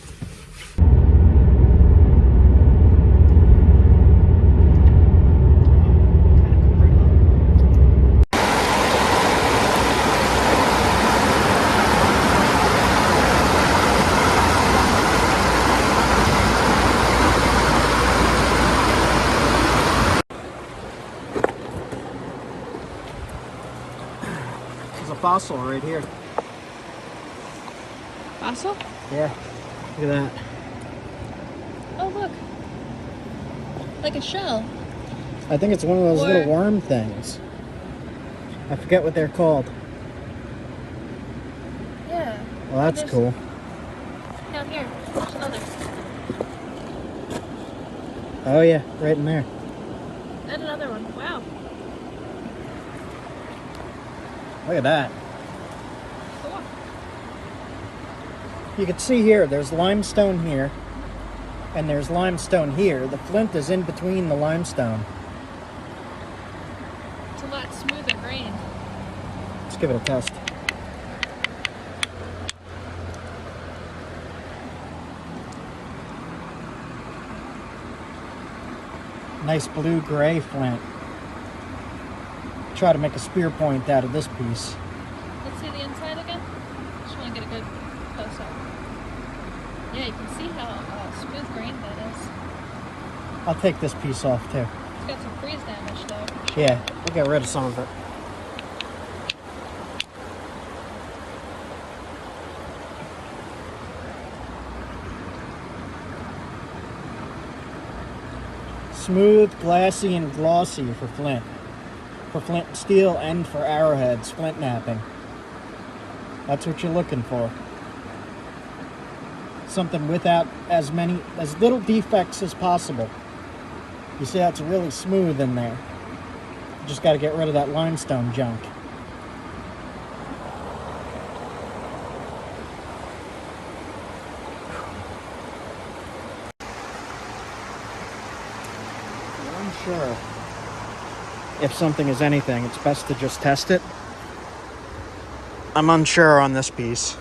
There's a fossil right here. Fossil? Yeah, look at that. Oh, look. Like a shell. I think it's one of those Or- little worm things. I forget what they're called. Yeah. Well, that's There's- cool. Down here. There's another. Oh yeah, right in there. And another one. Wow. Look at that. Cool. You can see here, there's limestone here, and there's limestone here. The flint is in between the limestone. It's a lot smoother grain. Let's give it a test. Nice blue-gray flint. Try to make a spear point out of this piece. Let's see the inside again. Just want to get a good close-up. Yeah, you can see how smooth grain that is. I'll take this piece off too. It's got some freeze damage though. Yeah, we'll get rid of some of it. Smooth, glassy, and glossy for flint. For flint and steel and for arrowheads, flint knapping. That's what you're looking for. Something without as little defects as possible. You see that's really smooth in there. You just got to get rid of that limestone junk. I'm unsure if something is anything. It's best to just test it. I'm unsure on this piece.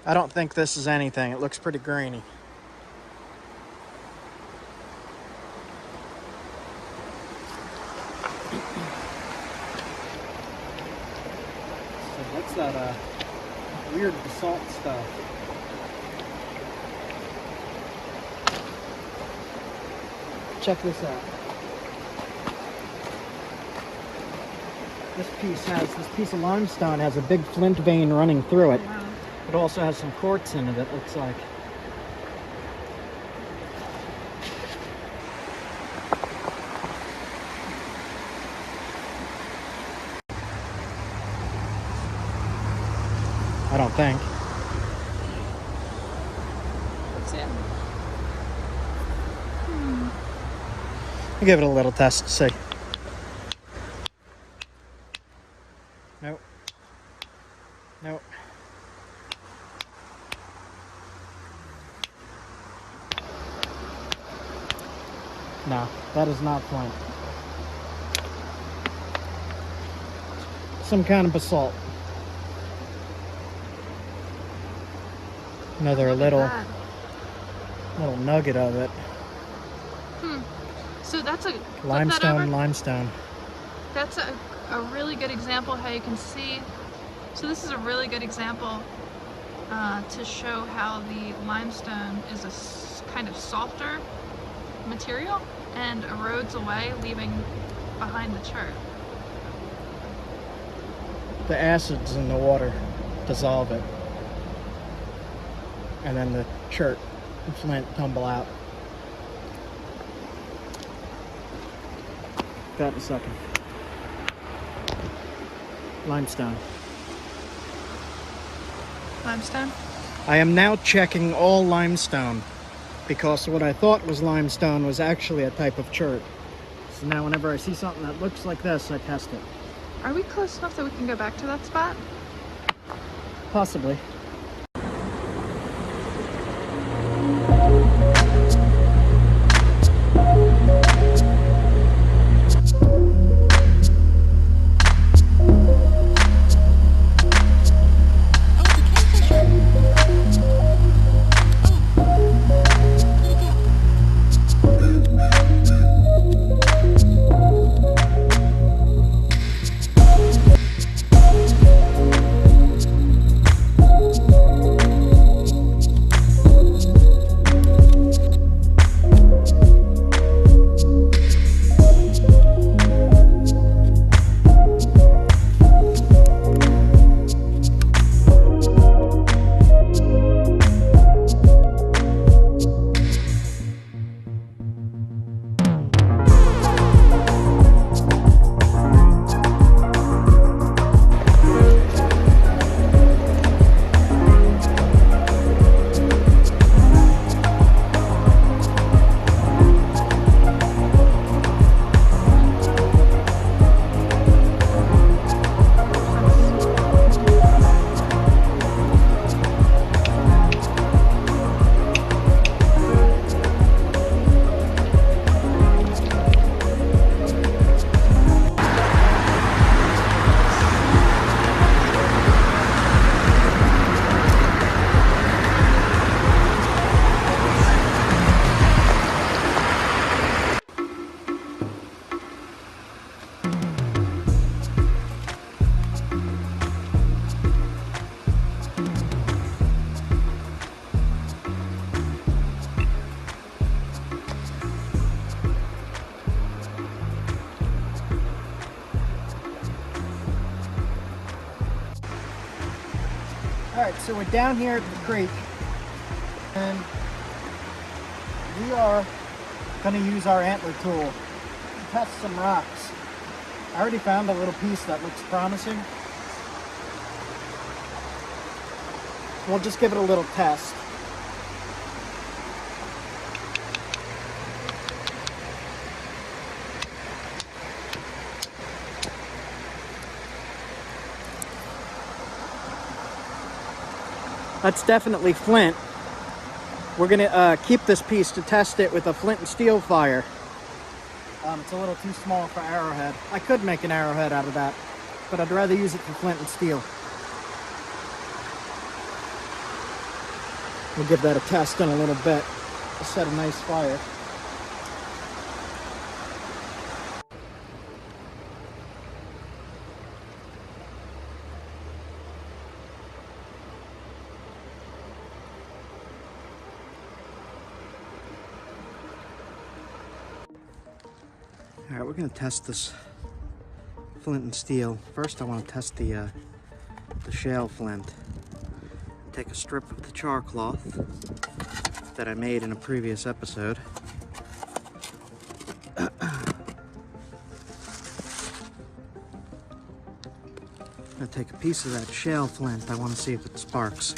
I don't think this is anything. It looks pretty grainy. So what's that weird basalt stuff? Check this out. This piece of limestone has a big flint vein running through it. Wow. It also has some quartz in it, it looks like. I don't think. Let's see. I'll give it a little test to see. Nope. Nope. No, that is not flint. Some kind of basalt. Another little nugget of it. So that's a Limestone, limestone. That's a really good example how you can see. So this is a really good example to show how the limestone is a kind of softer material and erodes away, leaving behind the chert. The acids in the water dissolve it. And then the chert and flint tumble out. That in a second. Limestone. Limestone? I am now checking all limestone because what I thought was limestone was actually a type of chert. So now whenever I see something that looks like this, I test it. Are we close enough that we can go back to that spot? Possibly. Alright, so we're down here at the creek and we are going to use our antler tool to test some rocks. I already found a little piece that looks promising. We'll just give it a little test. That's definitely flint. We're gonna keep this piece to test it with a flint and steel fire. It's a little too small for arrowhead. I could make an arrowhead out of that, but I'd rather use it for flint and steel. We'll give that a test in a little bit. Set a nice fire. Alright, we're going to test this flint and steel. First I want to test the shale flint. Take a strip of the char cloth that I made in a previous episode. I'm going to take a piece of that shale flint. I want to see if it sparks.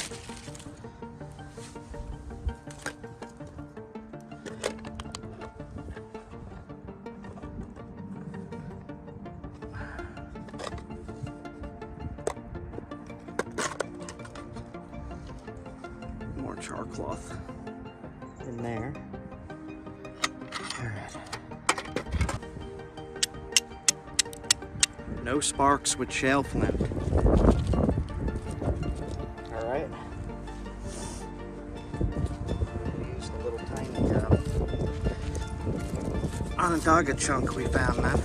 More char cloth in there. All right. No sparks with shale flint. All right. Use the little tiny Onondaga chunk we found then.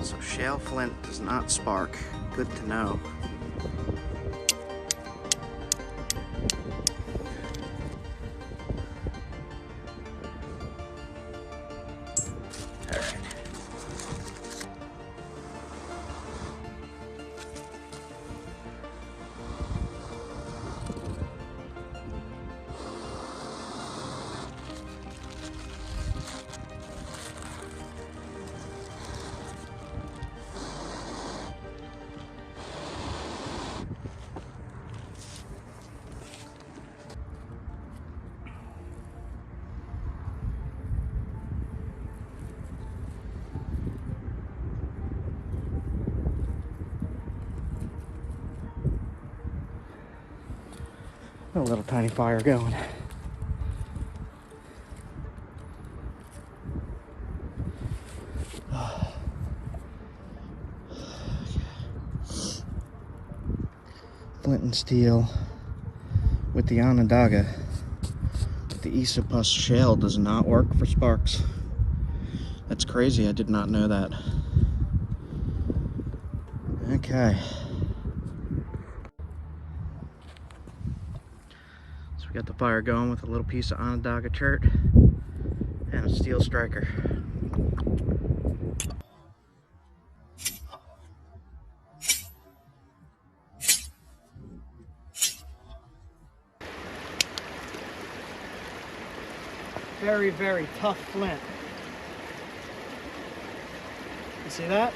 So shale flint does not spark. Good to know. A little tiny fire going. Flint and steel with the Onondaga. But the Esopus shale does not work for sparks. That's crazy, I did not know that. Okay. So we got the fire going with a little piece of Onondaga chert and a steel striker. Very, very tough flint. You see that?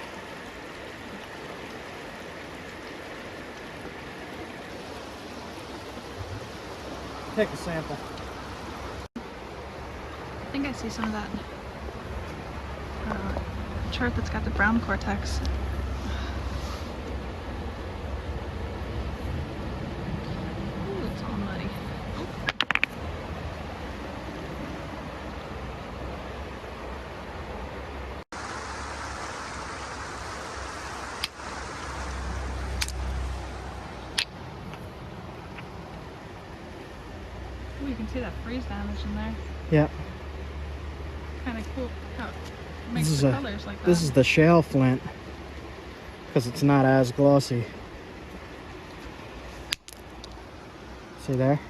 Take a sample. I think I see some of that chart that's got the brown cortex. Ooh, it's all muddy. Ooh, you can see that freeze damage in there. Yep. Kind of cool how it makes This the is colors like that. This is the shale flint because it's not as glossy. See there?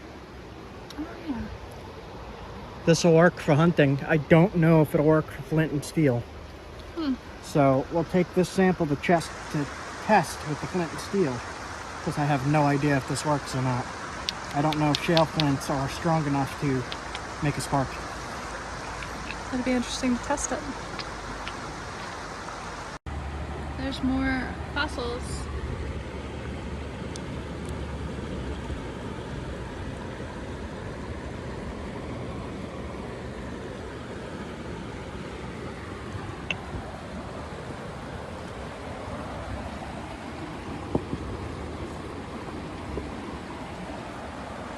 Oh yeah. This will work for hunting. I don't know if it'll work for flint and steel. So we'll take this sample to test with the flint and steel because I have no idea if this works or not. I don't know if shale flints are strong enough to make a spark. It'd be interesting to test it. There's more fossils.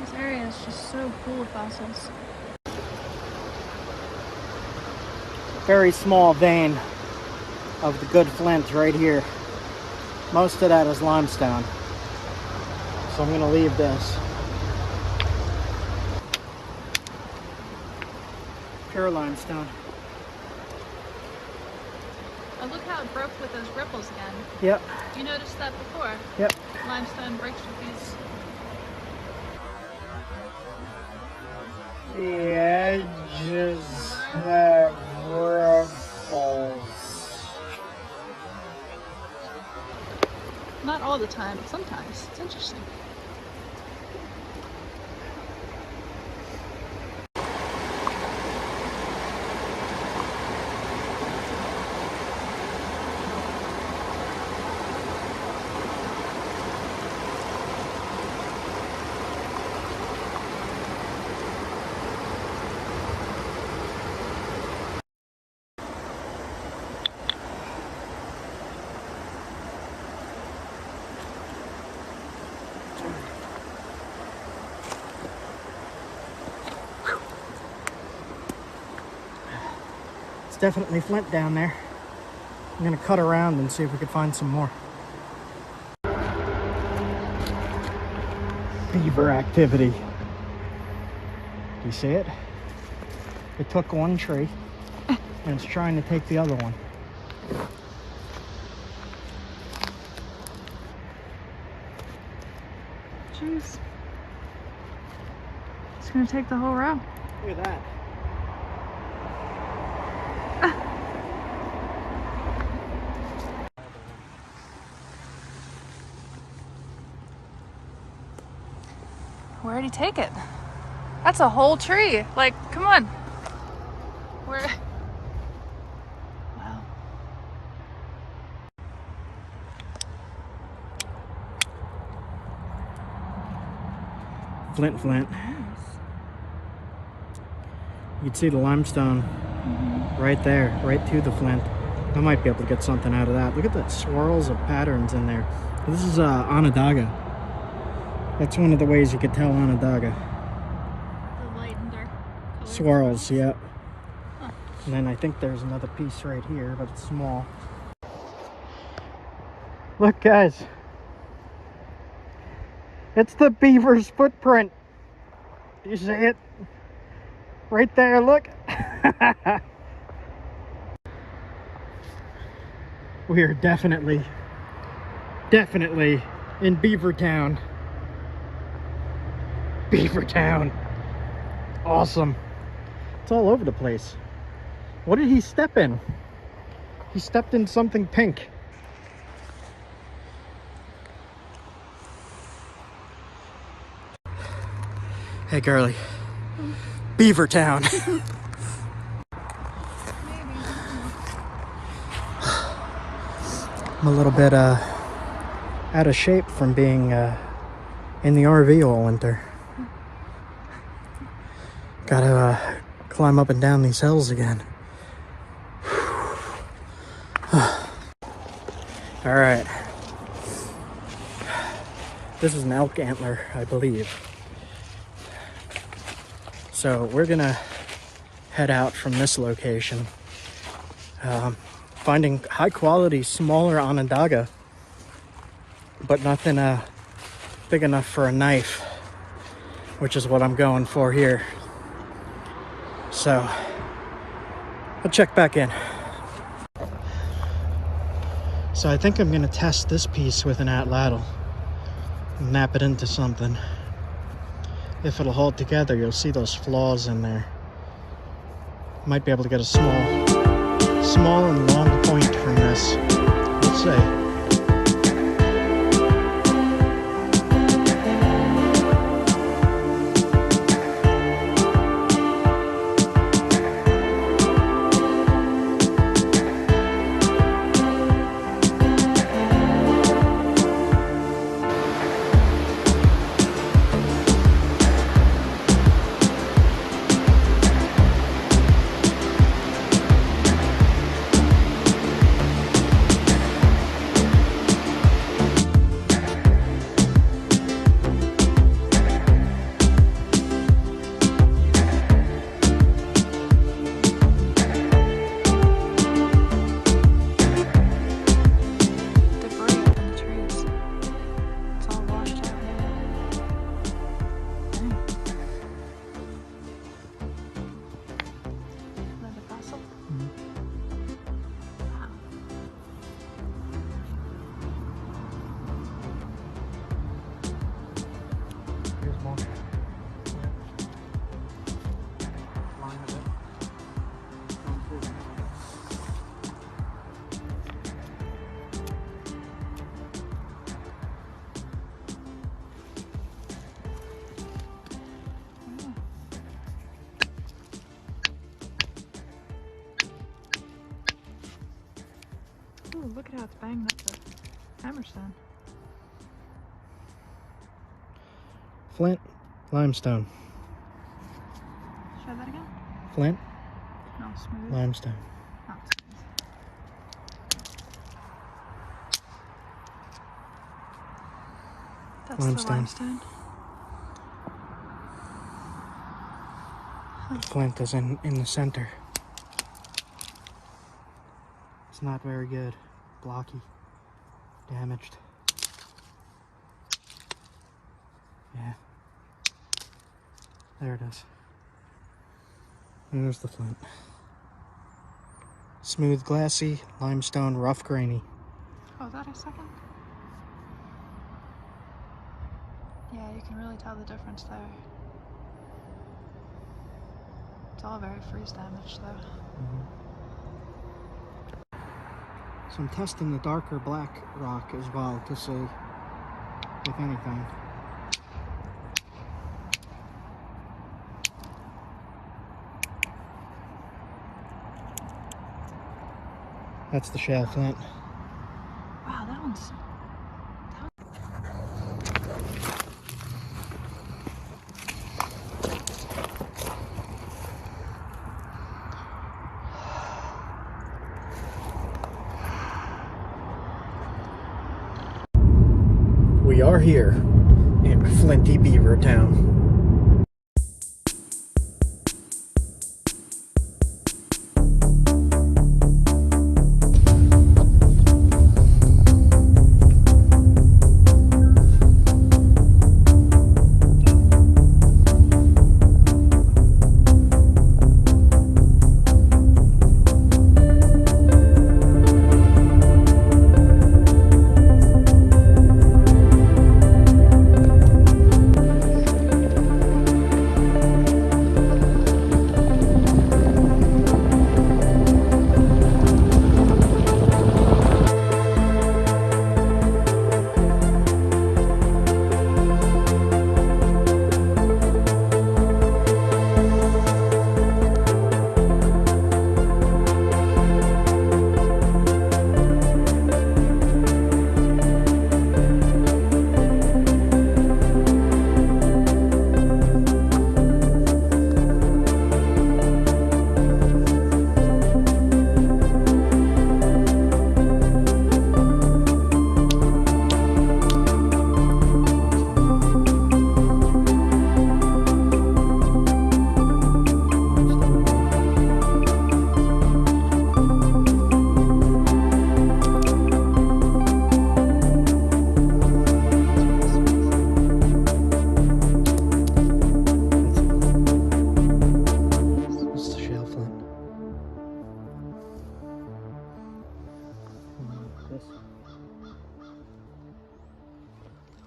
This area is just so full of fossils. Very small vein of the good flint right here. Most of that is limestone. So I'm going to leave this. Pure limestone. Oh, look how it broke with those ripples again. Yep. You noticed that before? Yep. Limestone breaks with these. The edges have ripples. Not all the time, but sometimes. It's interesting. definitely flint down there. I'm gonna cut around and see if we could find some more. Beaver activity. Do you see it? It took one tree and it's trying to take the other one. Jeez. It's gonna take the whole row. Look at that. Where'd he take it? That's a whole tree. Like, come on. Where? Wow. Flint. You can see the limestone right there, right to the flint. I might be able to get something out of that. Look at the swirls of patterns in there. This is Onondaga. That's one of the ways you could tell Onondaga. The light and dark colors. Swirls, yep. Huh. And then I think there's another piece right here, but it's small. Look, guys. It's the beaver's footprint. Do you see it? Right there, look. We are definitely in Beavertown. Beavertown. Awesome. It's all over the place. What did he step in? He stepped in something pink. Hey, girly. Beavertown. I'm a little bit out of shape from being in the RV all winter. Gotta climb up and down these hills again. All right. This is an elk antler, I believe. So we're gonna head out from this location, finding high quality, smaller Onondaga, but nothing big enough for a knife, which is what I'm going for here. So I'll check back in. So I think I'm gonna test this piece with an atlatl, nap it into something. If it'll hold together, you'll see those flaws in there. Might be able to get a small and long point from this. We'll see. Ooh, look at how it's banged up the hammerstone. Flint, limestone. Try that again? Flint, No, smooth. limestone. Oh, smooth. That's Limestone. the limestone. The flint is in the center. It's not very good. Blocky. Damaged. Yeah. There it is. There's the flint. Smooth, glassy, limestone, rough, grainy. Oh, is that a second? Yeah, you can really tell the difference there. It's all very freeze damaged though. So I'm testing the darker black rock as well to see if anything. That's the shale flint. Wow, that one's... We are here in Flinty Beaver Town.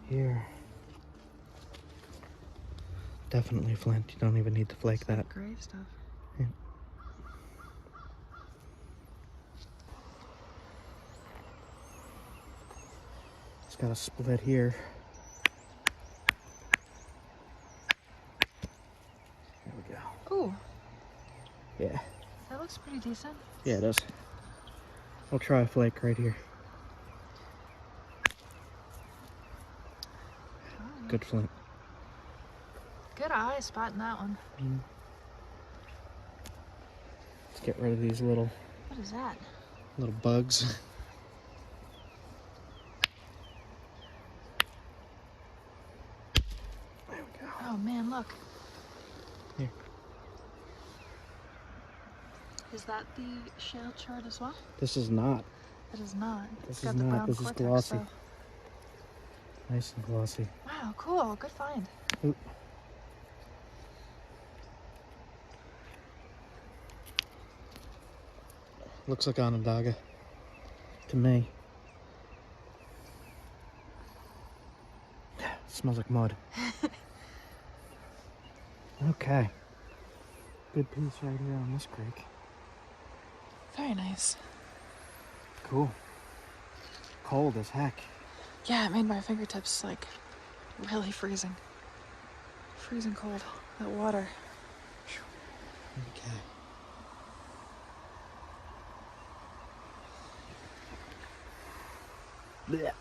Here. Definitely flint. You don't even need to flake that. Grave stuff. Yeah. It's got a split here. There we go. Ooh, Yeah. that looks pretty decent. Yeah, it does. I'll try a flake right here. Good flint. Good eye spotting that one. Let's get rid of these little What is that? bugs. There we go. Oh man, look. Here. Is that the shale chart as well? This is not. It is not. This It's got is the not. brown This is cortex, glossy. though. Nice and glossy. Wow, cool. Good find. Oop. Looks like Onondaga to me. Smells like mud. Okay. Good piece right here on this creek. Very nice. Cool. Cold as heck. Yeah, it made my fingertips like really freezing. Freezing cold. That water. Okay. Blech.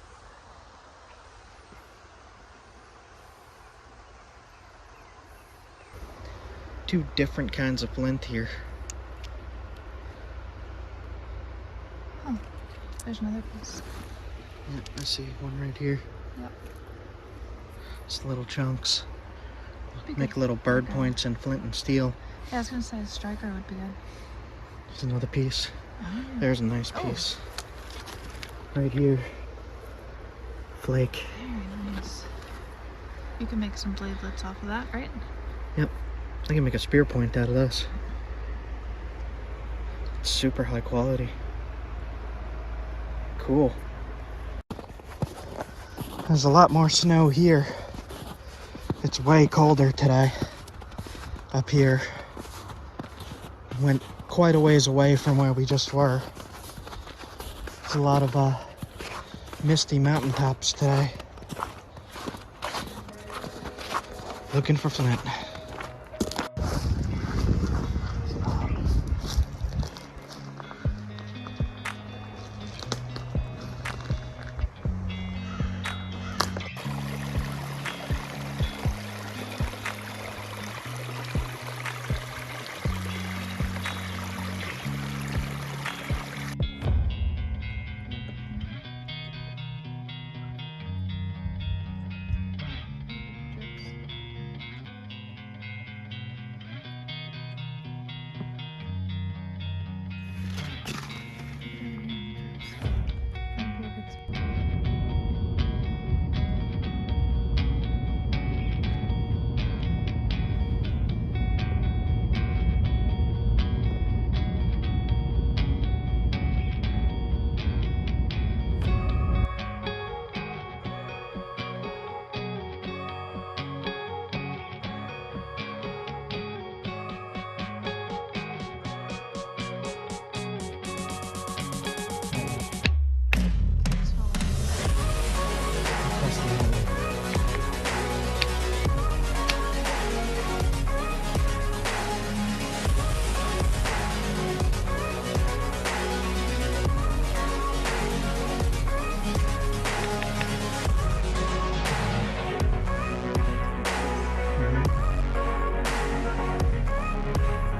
Two different kinds of flint here. Oh, there's another piece. Yeah, I see one right here. Yep. Just little chunks. Be Make good. little bird Okay. points in flint and steel. Yeah, I was gonna say a striker would be good. There's another piece. There's a nice piece. Right here. Flake. Very nice. You can make some bladelets off of that, right? Yep. I can make a spear point out of this. It's super high quality. Cool. There's a lot more snow here. It's way colder today. Up here. Went quite a ways away from where we just were. There's a lot of misty mountaintops today. Looking for Flint.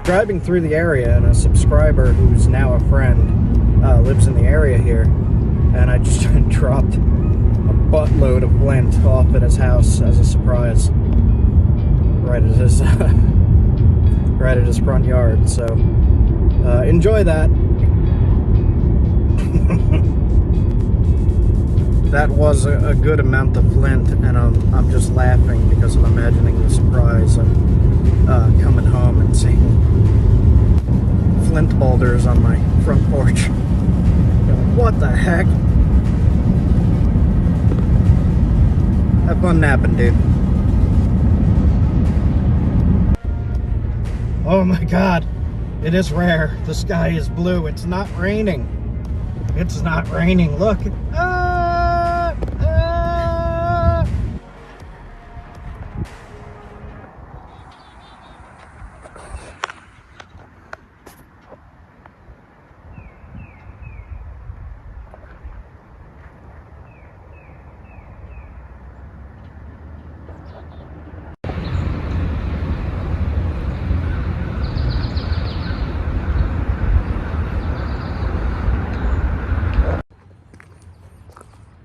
Driving through the area, and a subscriber who's now a friend lives in the area here, and I just dropped a buttload of Flint off at his house as a surprise, right at his right at his front yard. So enjoy that. That was a good amount of Flint, and I'm just laughing because I'm imagining the surprise of coming home and seeing Flint boulders on my front porch. What the heck? Have fun napping, dude. Oh my god, it is rare. The sky is blue. It's not raining. It's not raining. Look.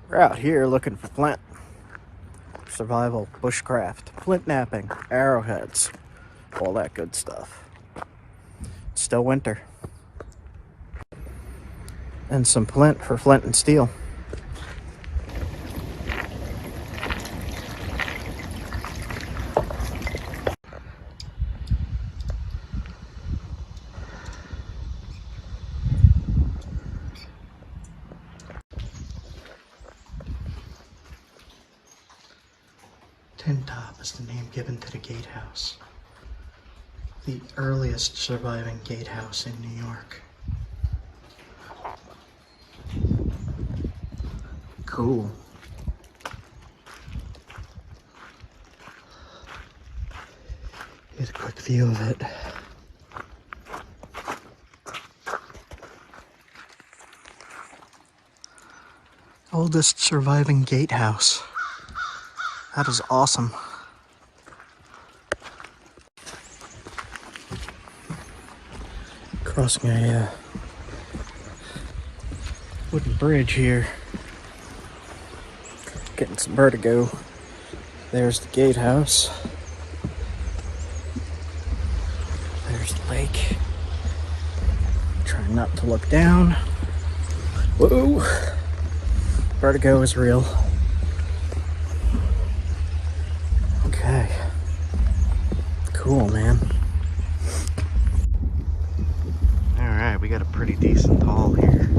We're out here looking for Flint. Survival, bushcraft, Flint napping, arrowheads, all that good stuff. It's still winter. And some Flint for flint and steel. Tin Top is the name given to the gatehouse. The earliest surviving gatehouse in New York. Cool. Here's a quick view of it. Oldest surviving gatehouse. That is awesome. Crossing a wooden bridge here. Getting some vertigo. There's the gatehouse. There's the lake. Trying not to look down. Whoa! Vertigo is real. Okay. Cool, man. Alright, we got a pretty decent haul here.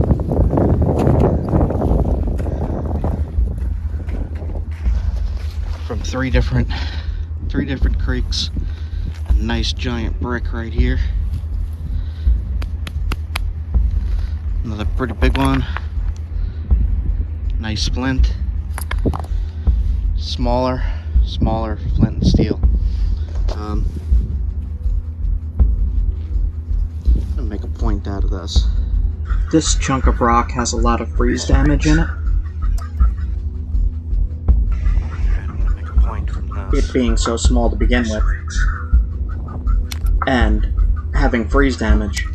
From three different creeks. A nice giant brick right here. Another pretty big one. Nice flint. Smaller flint and steel. I'm gonna make a point out of this. This chunk of rock has a lot of freeze damage in it. I'm gonna make a point from this. It being so small to begin with, and having freeze damage.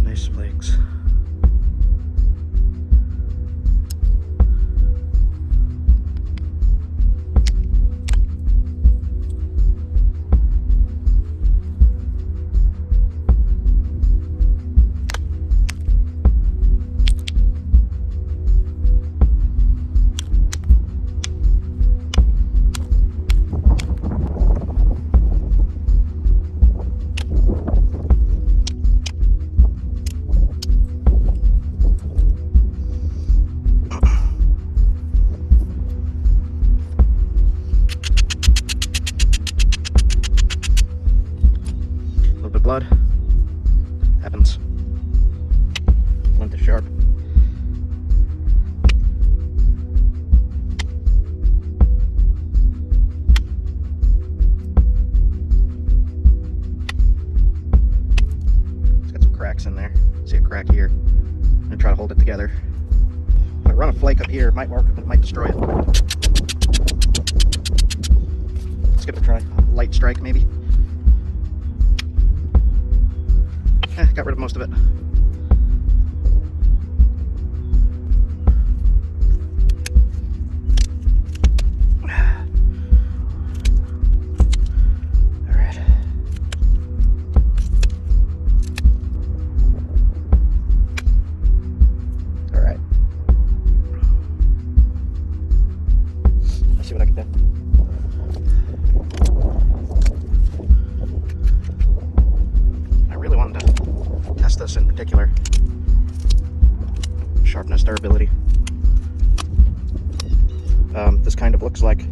Nice flakes. Blood happens. Flint is sharp. It's got some cracks in there. See a crack here. I'm gonna try to hold it together. If I run a flake up here, it might work, but it might destroy it. Let's give it a try. Light strike, maybe. Got rid of most of it. All right. All right. Let's see what I can do. Test this in particular. Sharpness, durability. This kind of looks like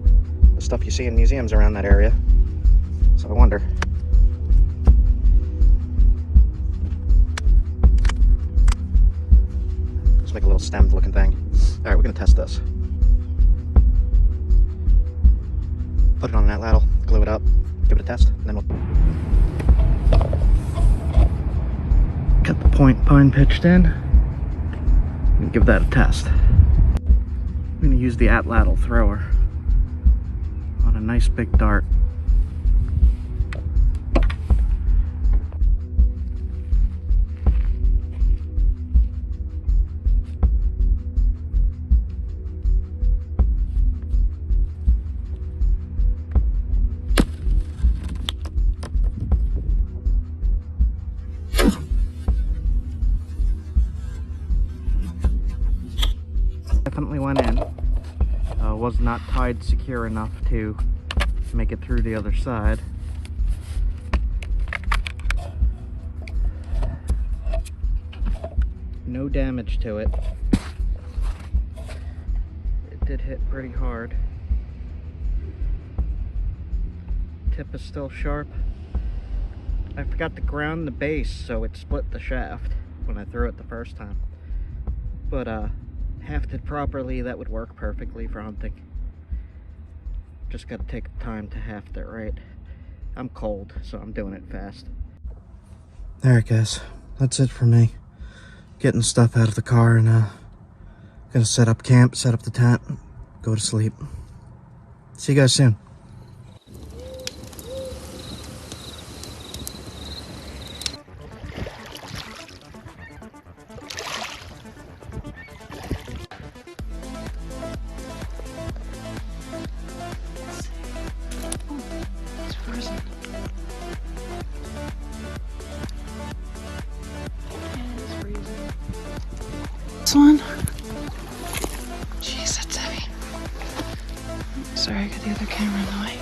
the stuff you see in museums around that area. So I wonder. Let's make a little stemmed looking thing. Alright, we're gonna test this. Put it on that ladle, glue it up, give it a test, and then we'll cut the point pine pitched in and give that a test. I'm going to use the at-ladle thrower on a nice big dart. Definitely went in. Was not tied secure enough to make it through the other side. No damage to it. It did hit pretty hard. Tip is still sharp. I forgot to ground the base, so it split the shaft when I threw it the first time. But hafted properly, that would work perfectly for hunting. Just gotta take the time to haft it right. I'm cold, so I'm doing it fast. Alright guys, that's it for me. Getting stuff out of the car and gonna set up camp, set up the tent, go to sleep. See you guys soon. one. Jeez, that's heavy. Sorry, I got the other camera in the way.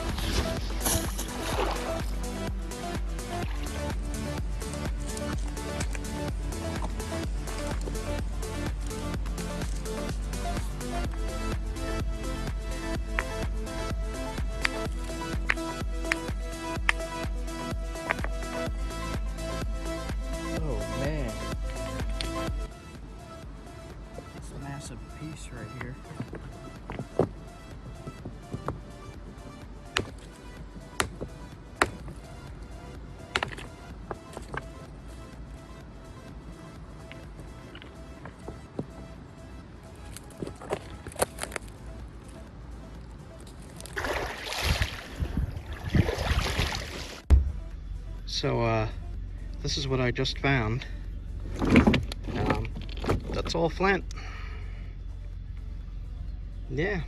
Oh man. It's a massive piece right here. So, this is what I just found. That's all flint. Yeah.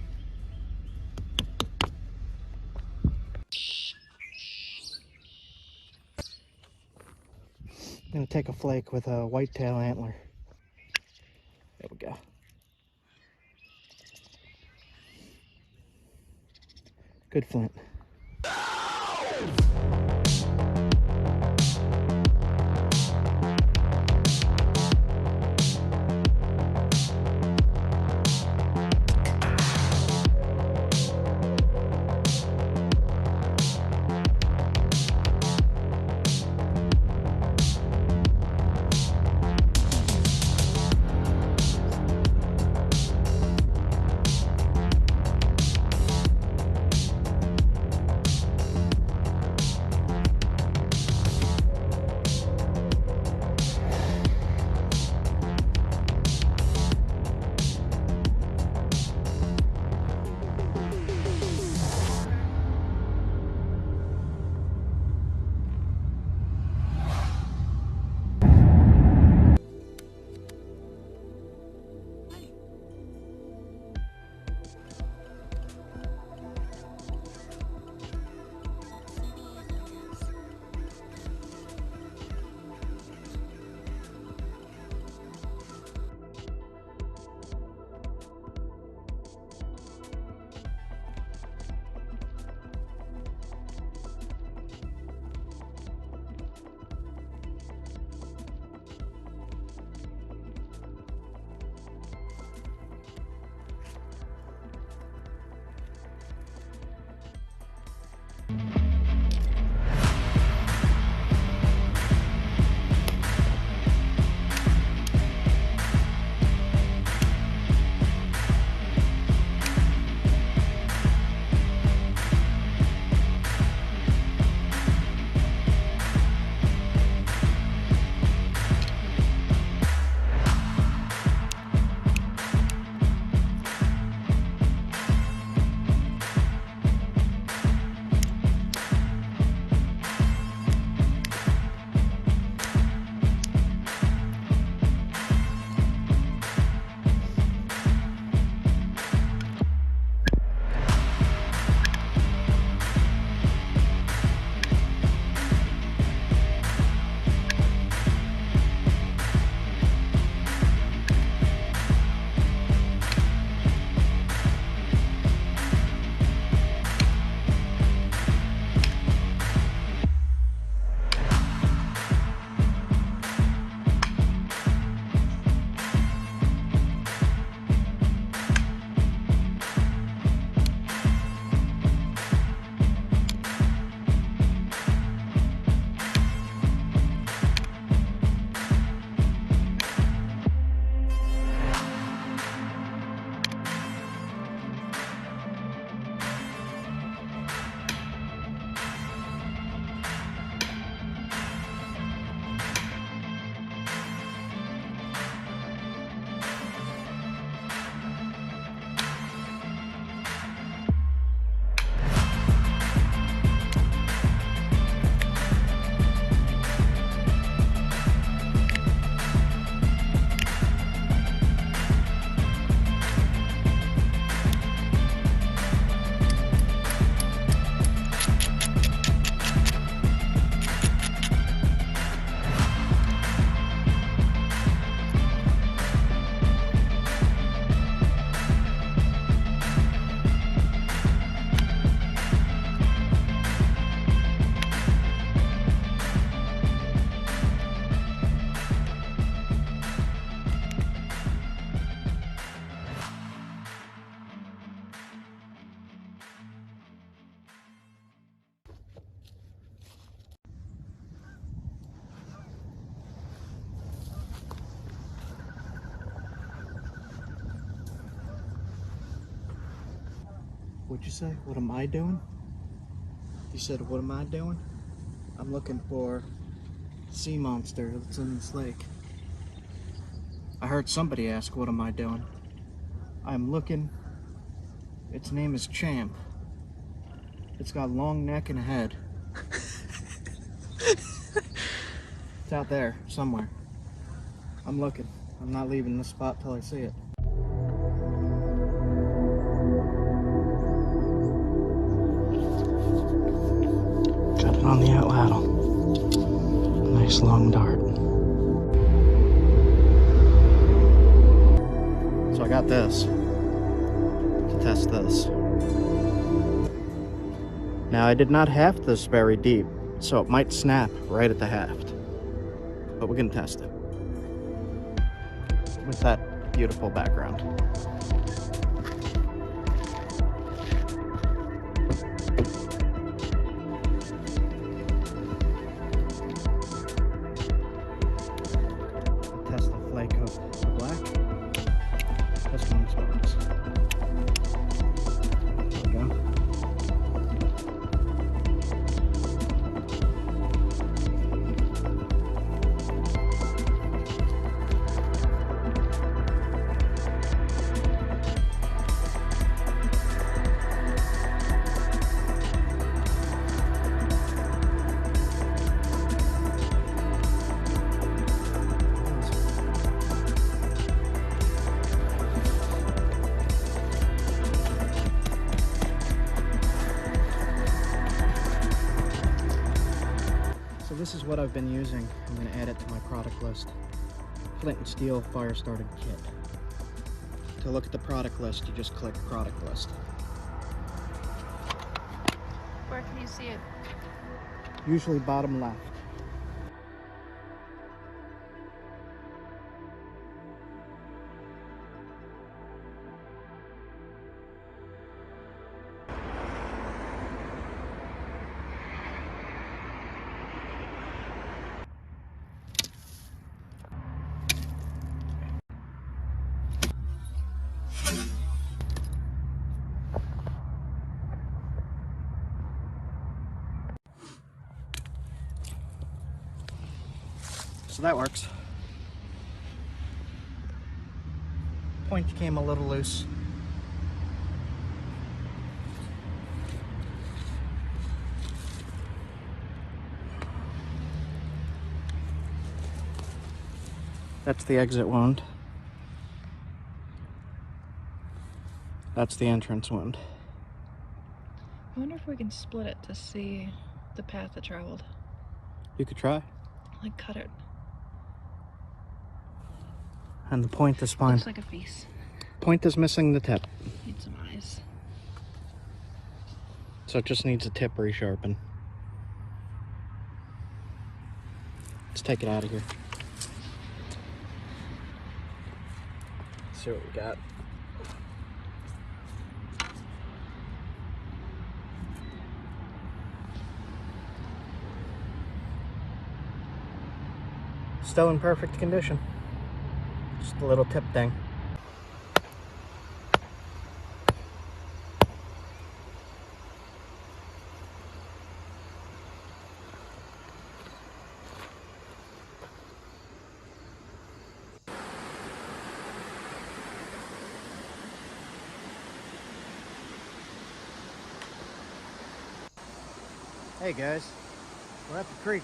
I'm gonna take a flake with a whitetail antler. There we go. Good flint. What'd you say? What am I doing? You said, what am I doing? I'm looking for sea monster that's in this lake. I heard somebody ask, what am I doing? I'm looking. Its name is Champ. It's got a long neck and a head. It's out there somewhere. I'm looking. I'm not leaving this spot till I see it. Got it on the outladdle. Nice long dart. So I got this to test this. Now I did not haft this very deep, so it might snap right at the haft. But we're gonna test it with that beautiful background. Test the flake of the black. This one's works. There we go. This is what I've been using. I'm going to add it to my product list. Flint and steel fire starting kit. To look at the product list, you just click product list. Where can you see it? Usually bottom left. So that works. Point came a little loose. That's the exit wound. That's the entrance wound. I wonder if we can split it to see the path it traveled. You could try. Like cut it. And the point is fine. Looks like a face. Point is missing the tip. Need some eyes. So it just needs a tip resharpen. Let's take it out of here. See what we got. Still in perfect condition. Just a little tip thing. Hey guys, we're at the creek.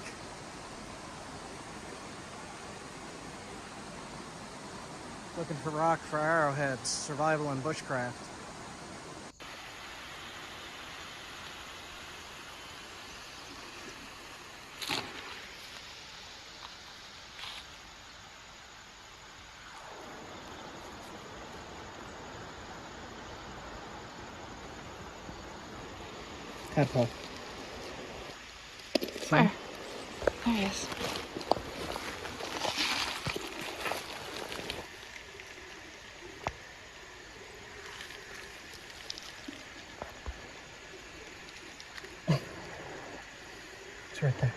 Looking for rock for arrowheads, survival and bushcraft. Tadpole. Where? There he is. It's right there.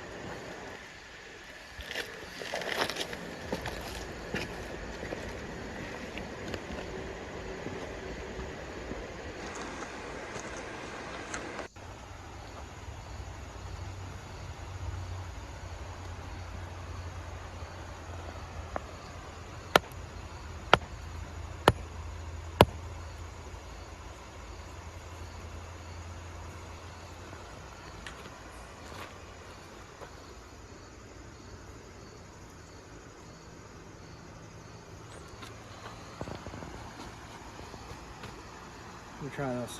me try this.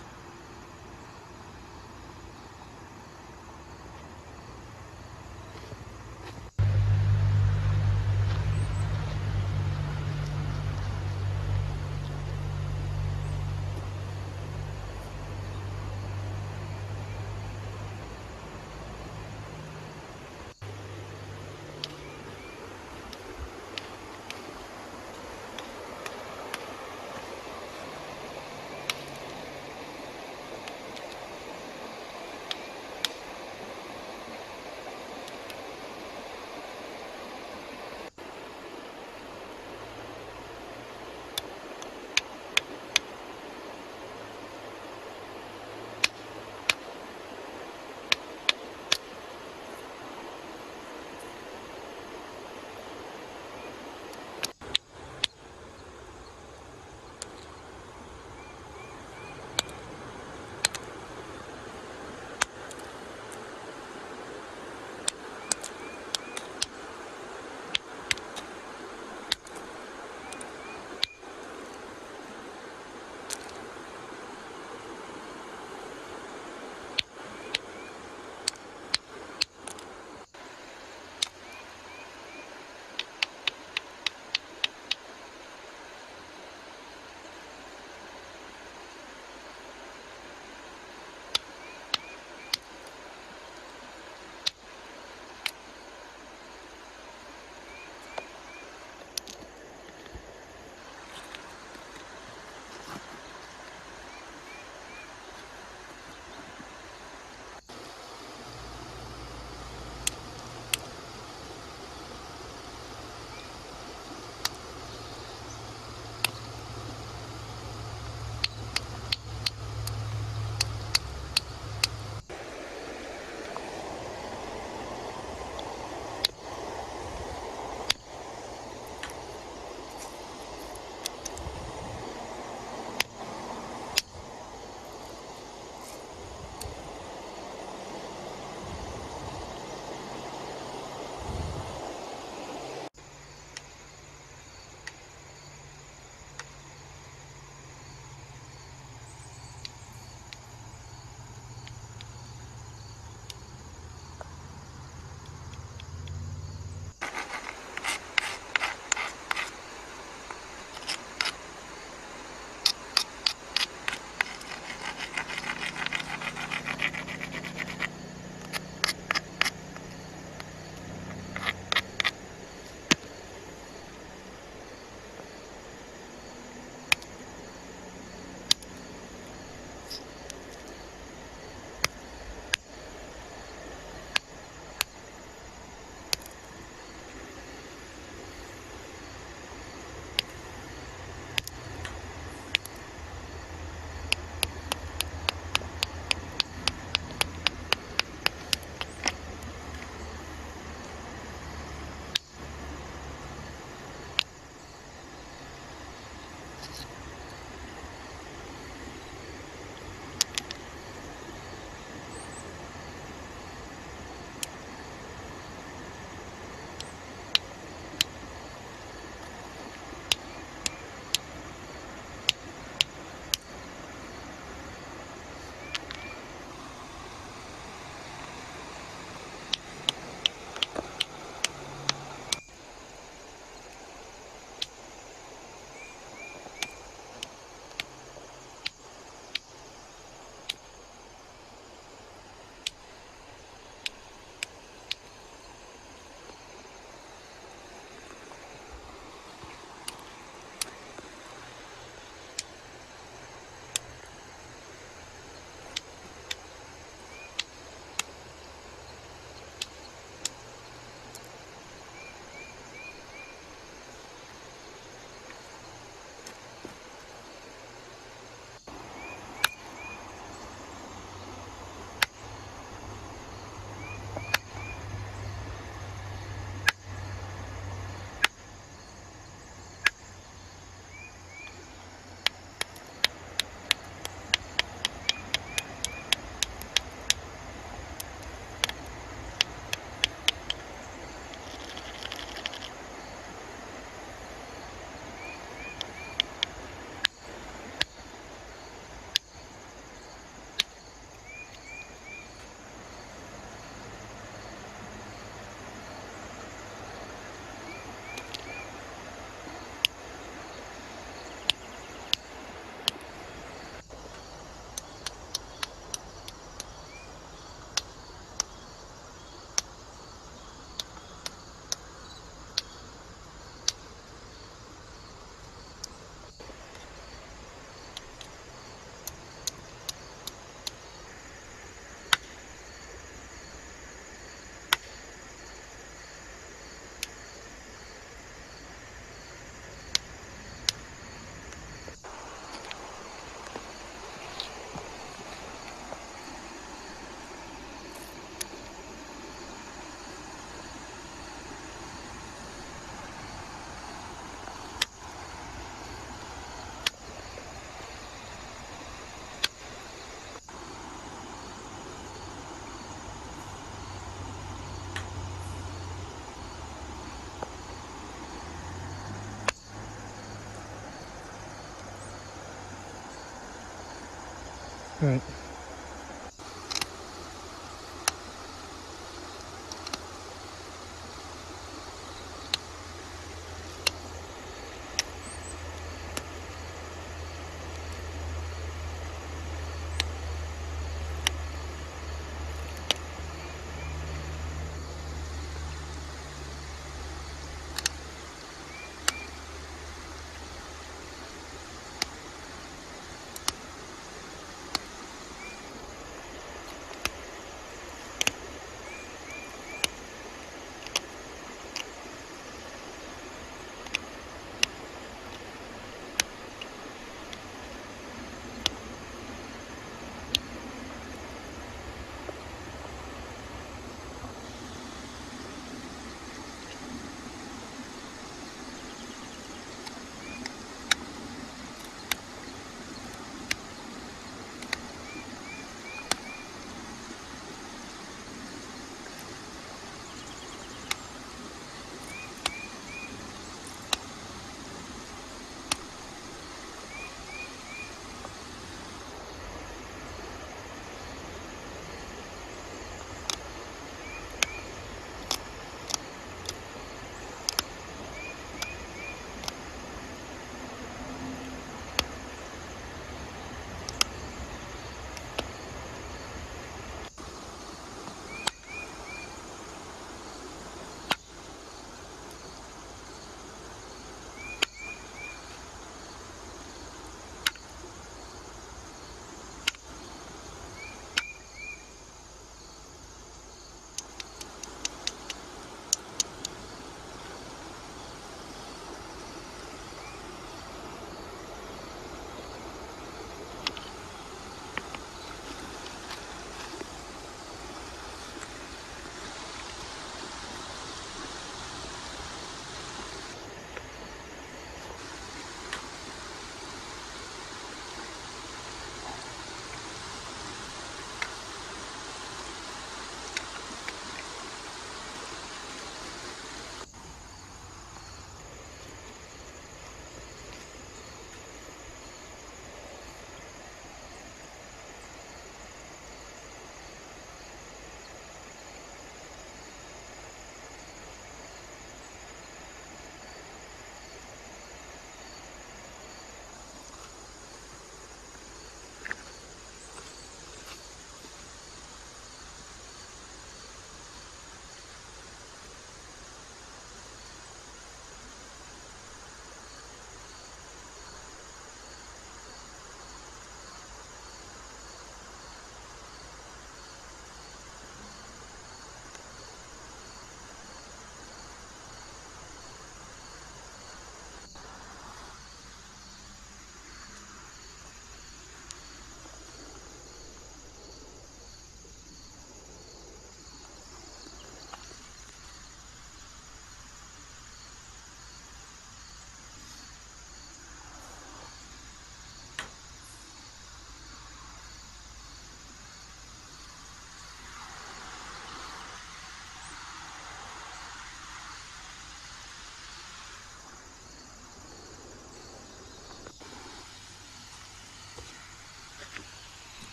All right.